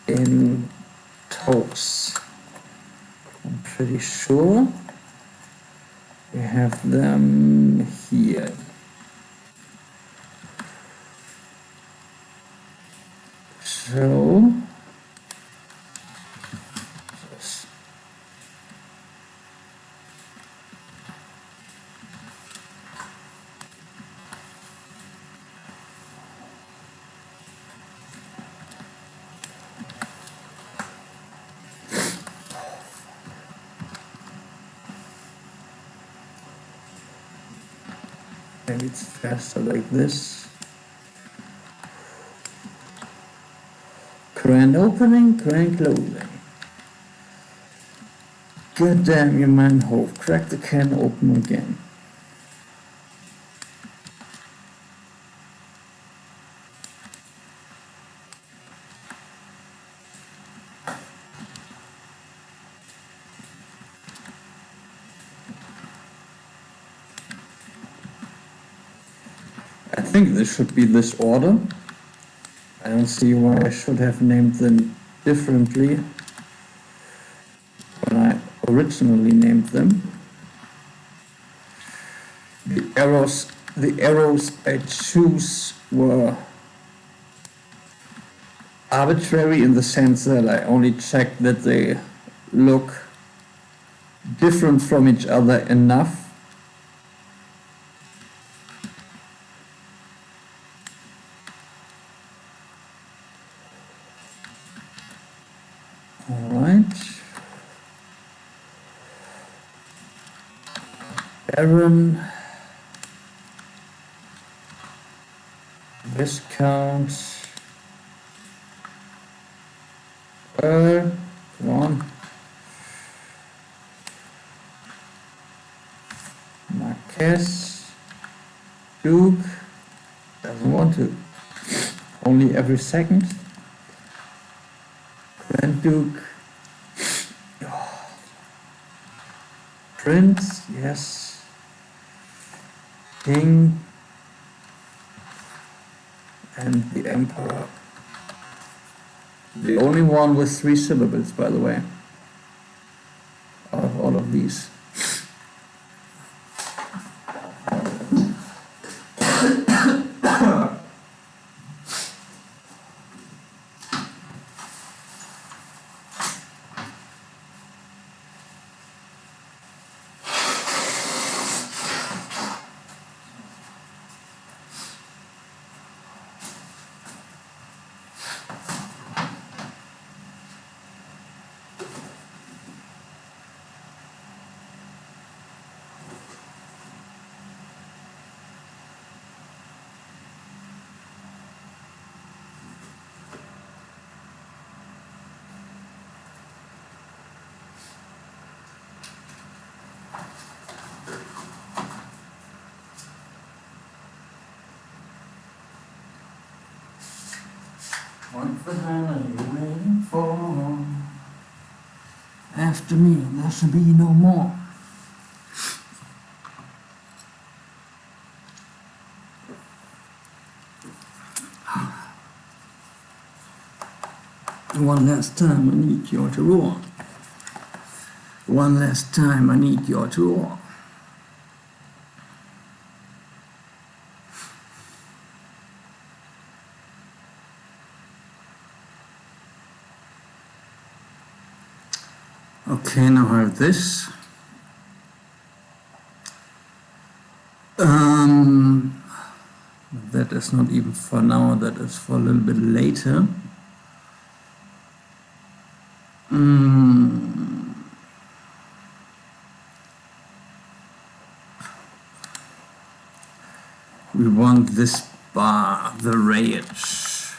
Speaker 1: in toes. I'm pretty sure we have them here. So maybe it's faster like this. Grand opening, grand closing. God damn you, man, Hove. Crack the can open again. I think this should be this order. I don't see why I should have named them differently when I originally named them. The arrows I choose were arbitrary in the sense that I only checked that they look different from each other enough. Alright. Baron. Viscount. Earl. Come on. Marquess. Duke. Doesn't want to. Only every second. Grand Duke. Oh. Prince, yes. King. And the Emperor. The only one with 3 syllables, by the way, out of all of these. What the hell are you waiting for? After me, there should be no more. One last time, I need you to roar. One last time, I need you to roar. Okay, now I have this. That is not even for now, that is for a little bit later. We want this bar, the range.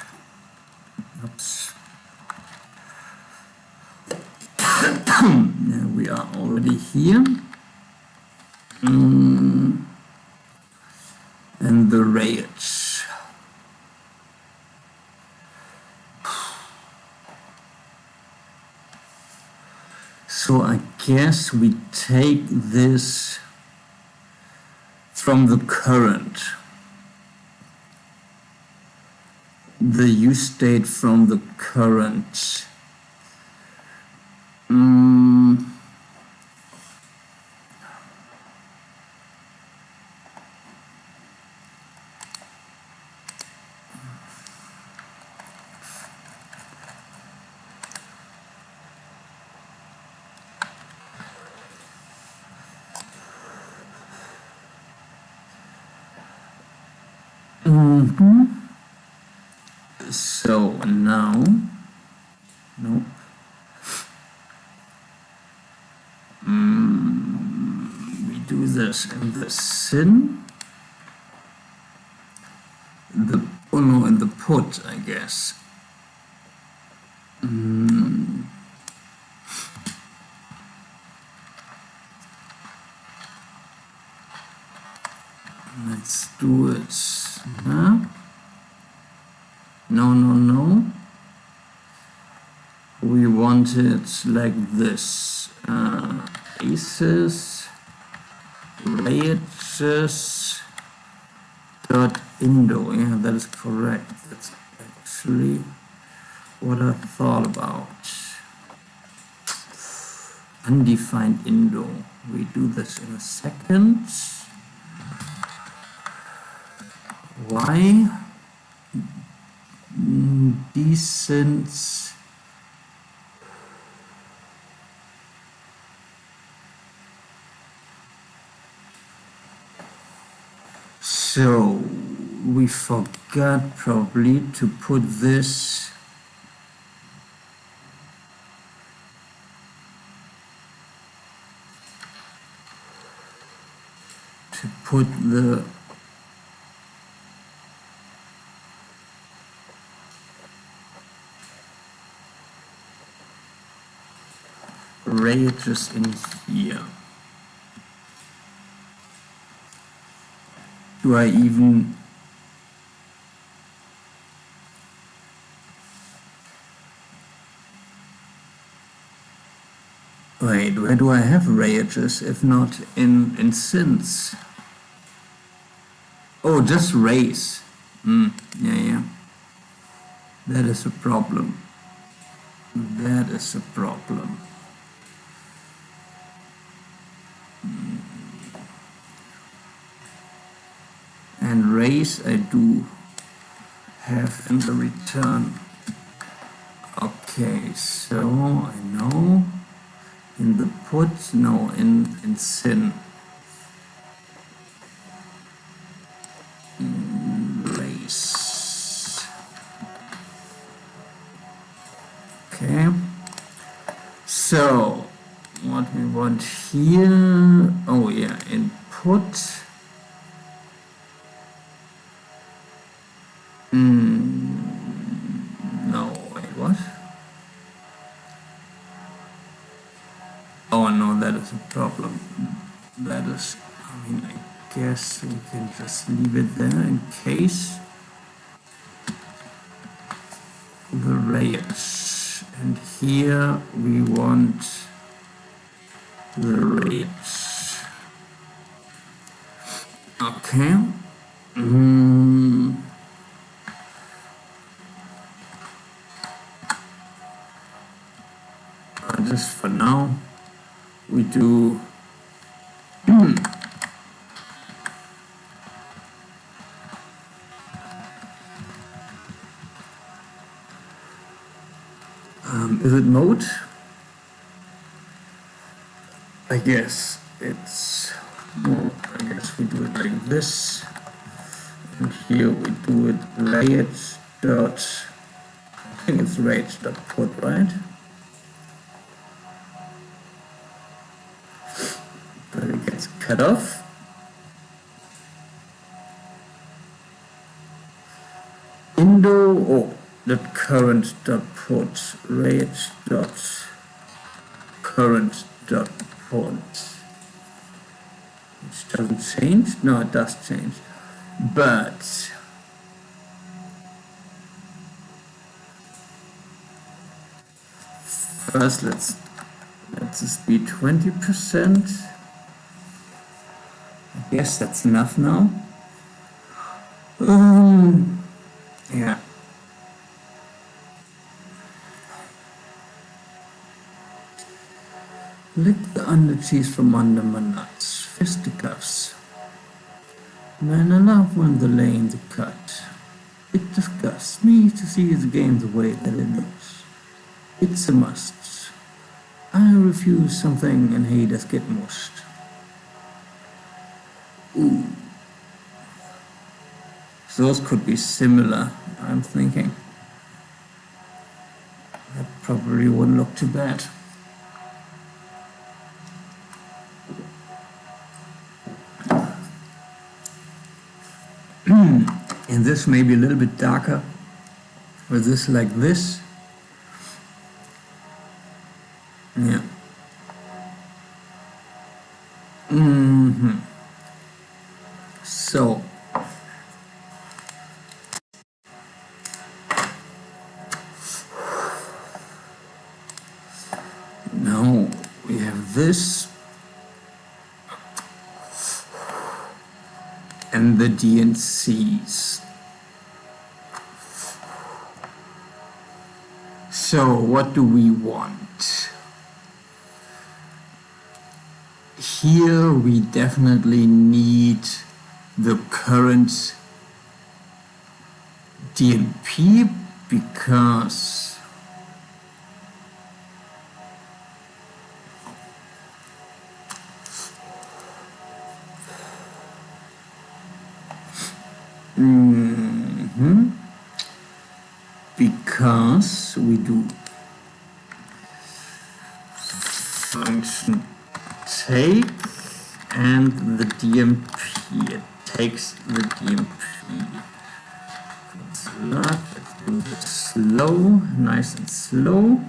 Speaker 1: Oops. Yeah, we are already here. And the range. So I guess we take this from the current. The use state from the current. So now, nope. We do this in the sin, in the put, I guess. Let's do it. Huh? No. We want it like this. Aces, rages, dot indo. Yeah, that is correct. That's actually what I thought about. Undefined indo. We do this in a second. Why? Decent. So we forgot probably to put this the ranges in here. Do I even wait, where do I have ranges if not in sins? Oh, just race. Yeah. That is a problem. That is a problem. And race I do have in the return. Okay, so I know in the put, no, in sin. Race. Okay. So what we want here, oh yeah, input. No, wait, what? Oh no, that is a problem. That is, I mean, I guess we can just leave it there in case. range, and here we want the range. Okay. Just for now, we do is it mode? I guess it's mode. I guess we do it like this, and here we do it layout dot. I think it's range dot put, right? But it gets cut off. Dot current dot put range dot current dot put, which doesn't change. No, it does change, but first let's let this be 20%. I guess that's enough now. Yeah. Lick the under cheese from under my nuts, fisticuffs. Man, I love when they lay in the cut. It disgusts me to see the game the way that it looks. It's a must. I refuse something and haters get mushed. Ooh. Those could be similar, I'm thinking. That probably wouldn't look too bad. And this may be a little bit darker, with this like this. Yeah. So now we have this and the DNCs. So what do we want? Here we definitely need the current DMP because because we do function take and the DMP. It takes the DMP. Let's do it slow, nice and slow.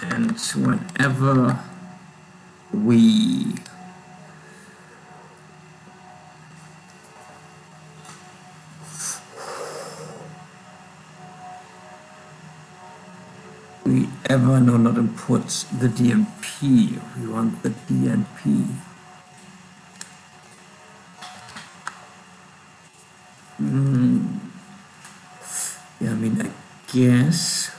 Speaker 1: And whenever we no, not input the DMP, we want the DMP. Yeah, I mean, I guess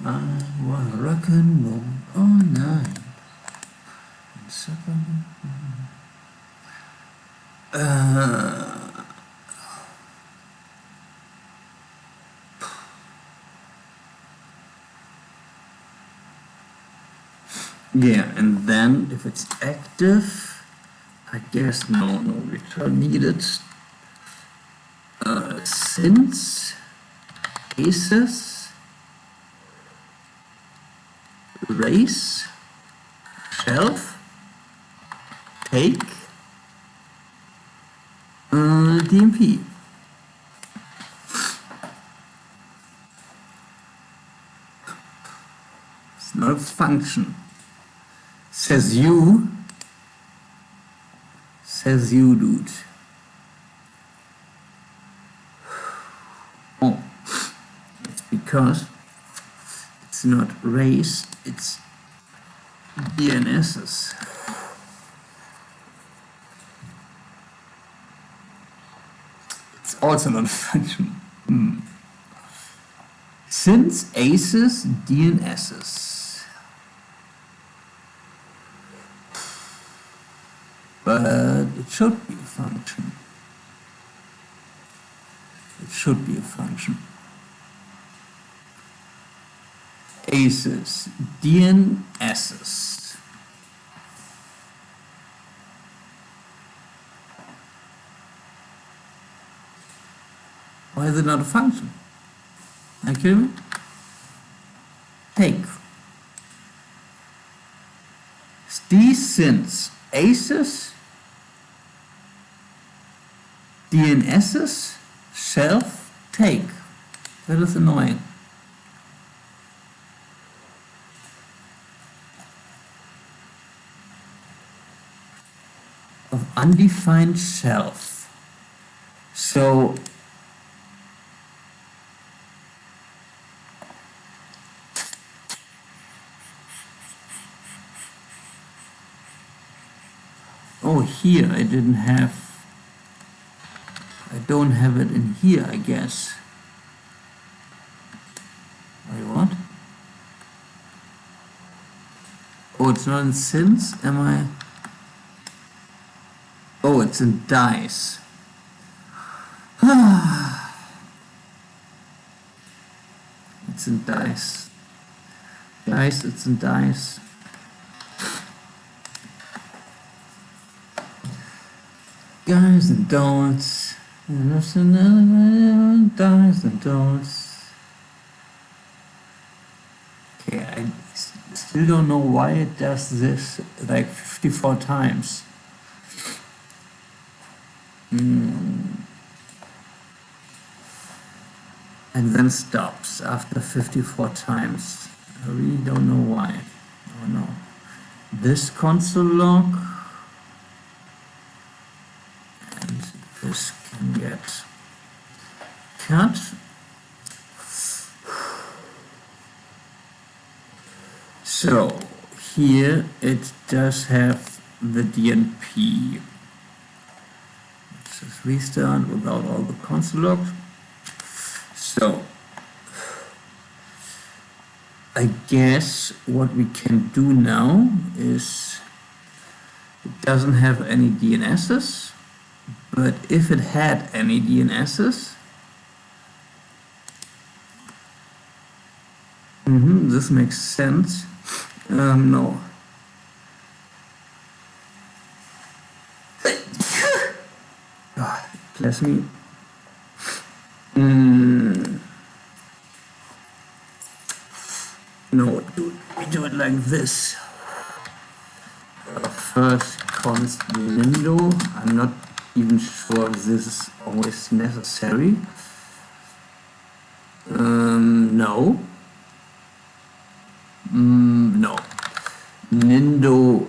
Speaker 1: I wanna rock and roll all night. Yeah, and then if it's active, I guess no return needed. Since aces, raise, shelf, take, DMP. It's not a function. Says you, dude. Oh, it's because it's not race, it's DNSs. It's also not a function. Since aces, DNSs. But it should be a function. It should be a function. Aces, DNSs. Why is it not a function? Are you kidding me? Take. Since aces, DNSs, shelf, take. That is annoying. Of undefined shelf. So oh, here I don't have it in here, I guess. Wait, what? Oh, it's not in since, am I? Oh, it's in dice. It's in dice. Dice, it's in dice. Guys and donuts. Dice and donuts. Okay, I still don't know why it does this like 54 times. And then stops after 54 times. I really don't know why. Oh no. This console log and this can get cut. So here it does have the DNP. Let's just restart without all the console logs. So I guess what we can do now is it doesn't have any DNSs, but if it had any DNSs, this makes sense. No. Bless me. No, we do it like this. First const window. I'm not even sure if this is always necessary. No. No. Nindo.nest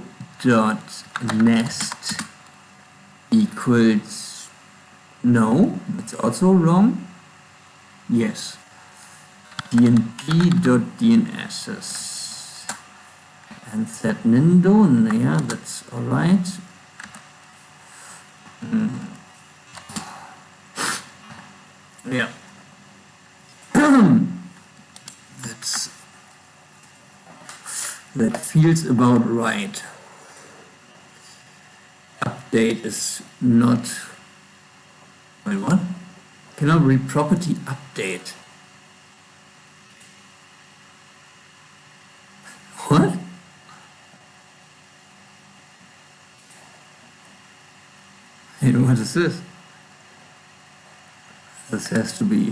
Speaker 1: equals no, that's also wrong. Yes. dnp.dnss and set nindo, yeah, that's alright. Yeah. That feels about right. Update is not. Wait, what? Cannot read property update. What? Wait, what is this? This has to be...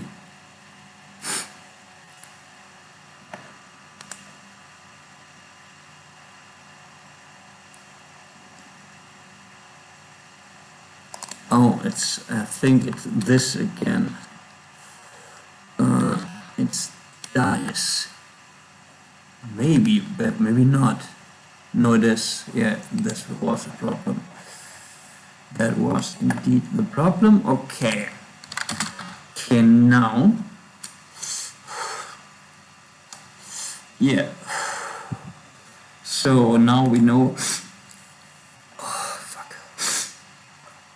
Speaker 1: Oh, it's, I think it's this again. It's dice. Maybe, but maybe not. No, it is. Yeah, this was a problem. That was indeed the problem. Okay. Okay, now. Yeah. So now we know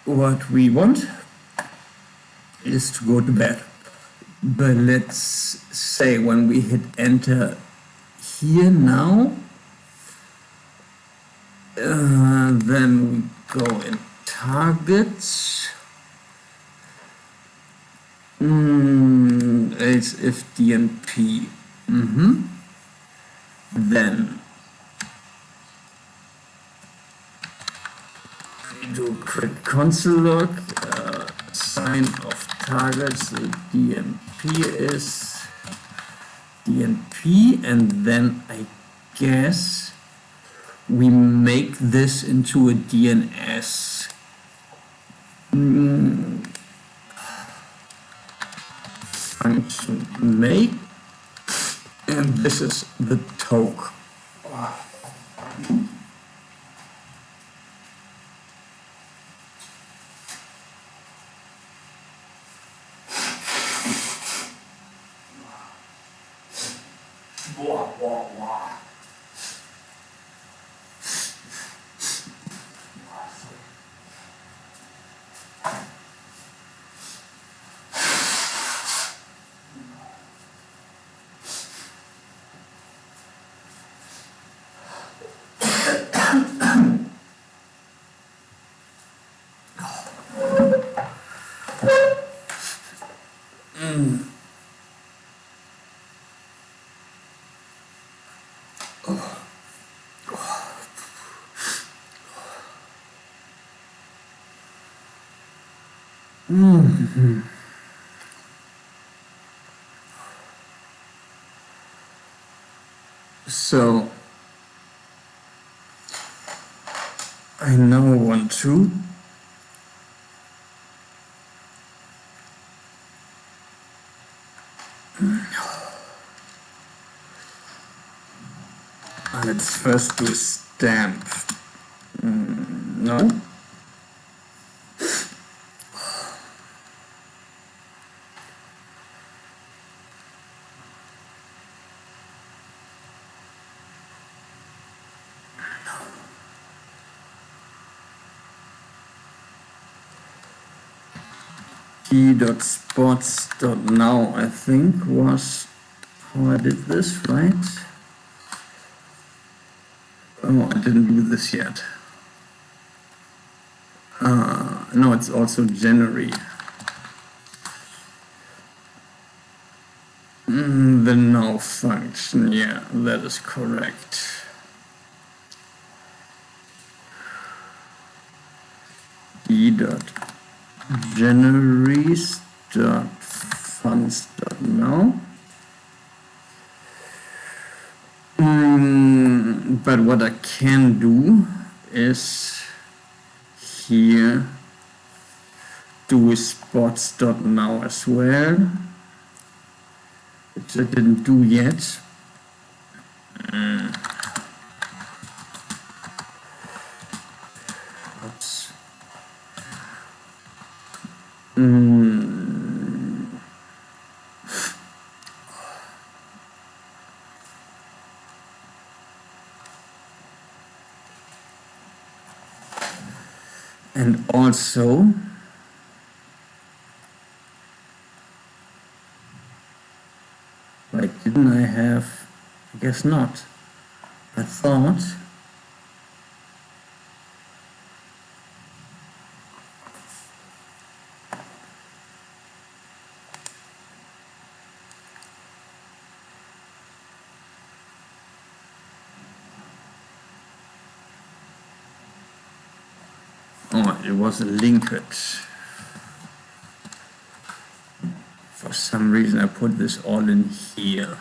Speaker 1: what we want is to go to bed. But let's say when we hit enter here now, then we go in targets. Else if DNP. Then we do quick console log, sign of targets, the DNP is DNP, and then I guess we make this into a DNS. Function make, and this is the toke. So I now want to let's first do a stamp. No. Key.spots.now I think was how I did this, right? Oh, I didn't do this yet. No, it's also January. The now function, yeah, that is correct. Januaries.funds.now. But what I can do is here do spots.now as well, which I didn't do yet. Oops. And also like, didn't I have, I guess not. I thought Oh, it was a linkage. For some reason I put this all in here.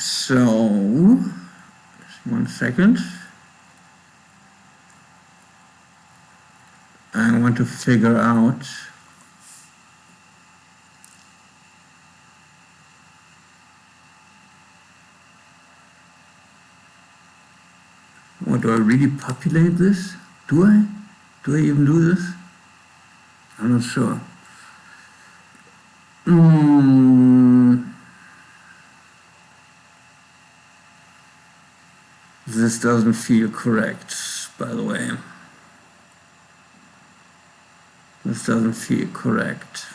Speaker 1: So, 1 second. I want to figure out do I really populate this? Do I? Do I even do this? I'm not sure. This doesn't feel correct, by the way. This doesn't feel correct.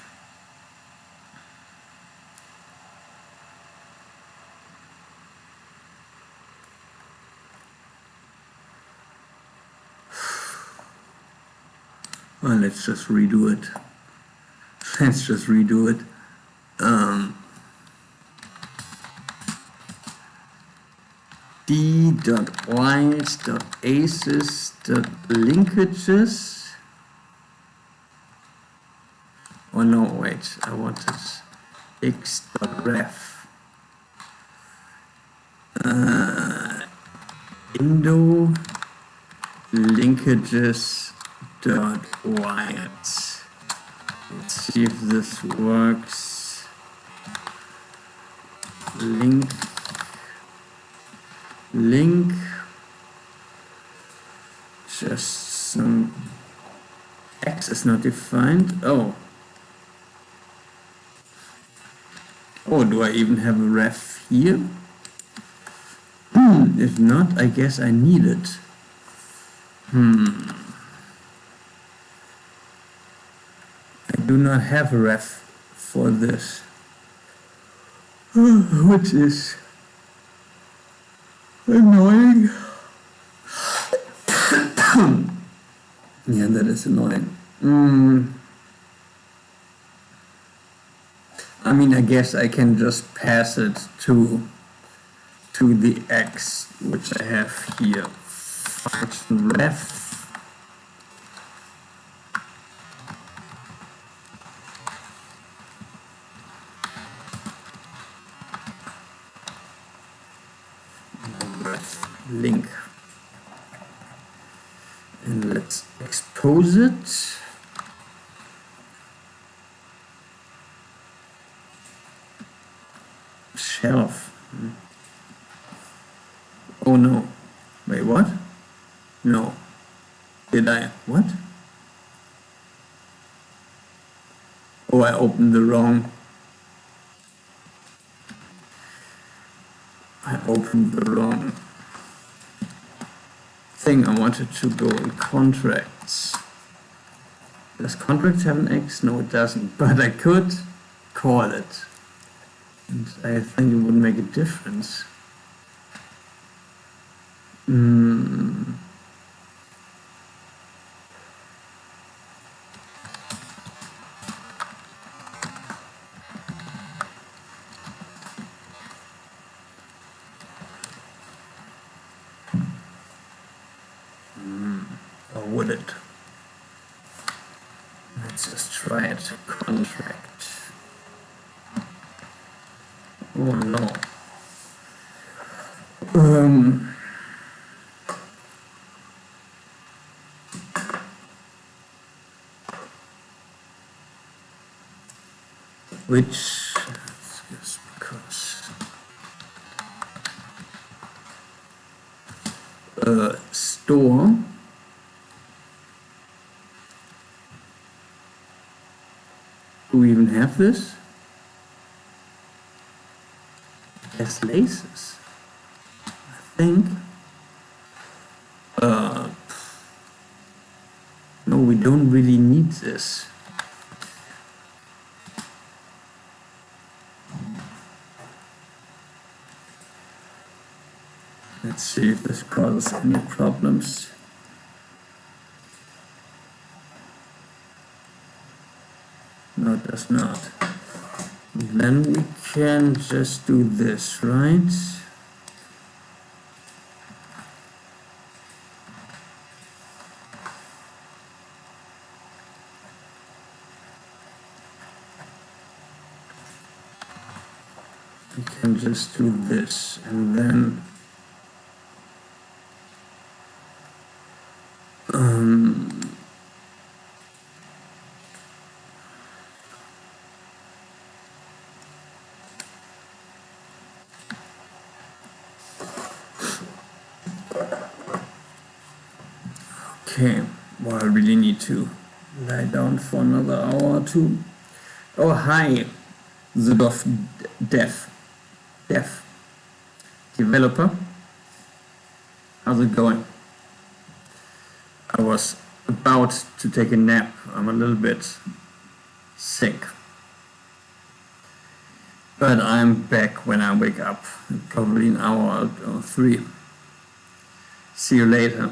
Speaker 1: Well, let's just redo it. Let's just redo it. d.white.aces.linkages. Oh no, wait, I wanted x.ref. Indo linkages.white. Let's see if this works. Link, just some X is not defined. Oh, do I even have a ref here? If not, I guess I need it. I do not have a ref for this, which is annoying. Yeah, that is annoying. I mean, I guess I can just pass it to the X, which I have here. Function ref. Link, and let's expose it. Shelf. Oh no, wait, what? No, did I? What? Oh, I opened the wrong. Thing. I wanted to go in contracts. Does contracts have an X? No, it doesn't, but I could call it. And I think it would make a difference. Or would it? Let's just try it. Contract. Oh no. Which, just because, store do we even have this? has lasers, I think. No, we don't really need this. Let's see if this causes any problems. No, it does not. Then we can just do this, right? We can just do this, and then okay, well, I really need to lie down for another hour or two. Oh, hi, the dev developer. How's it going? I was about to take a nap. I'm a little bit sick. But I'm back when I wake up, probably an hour or three. See you later.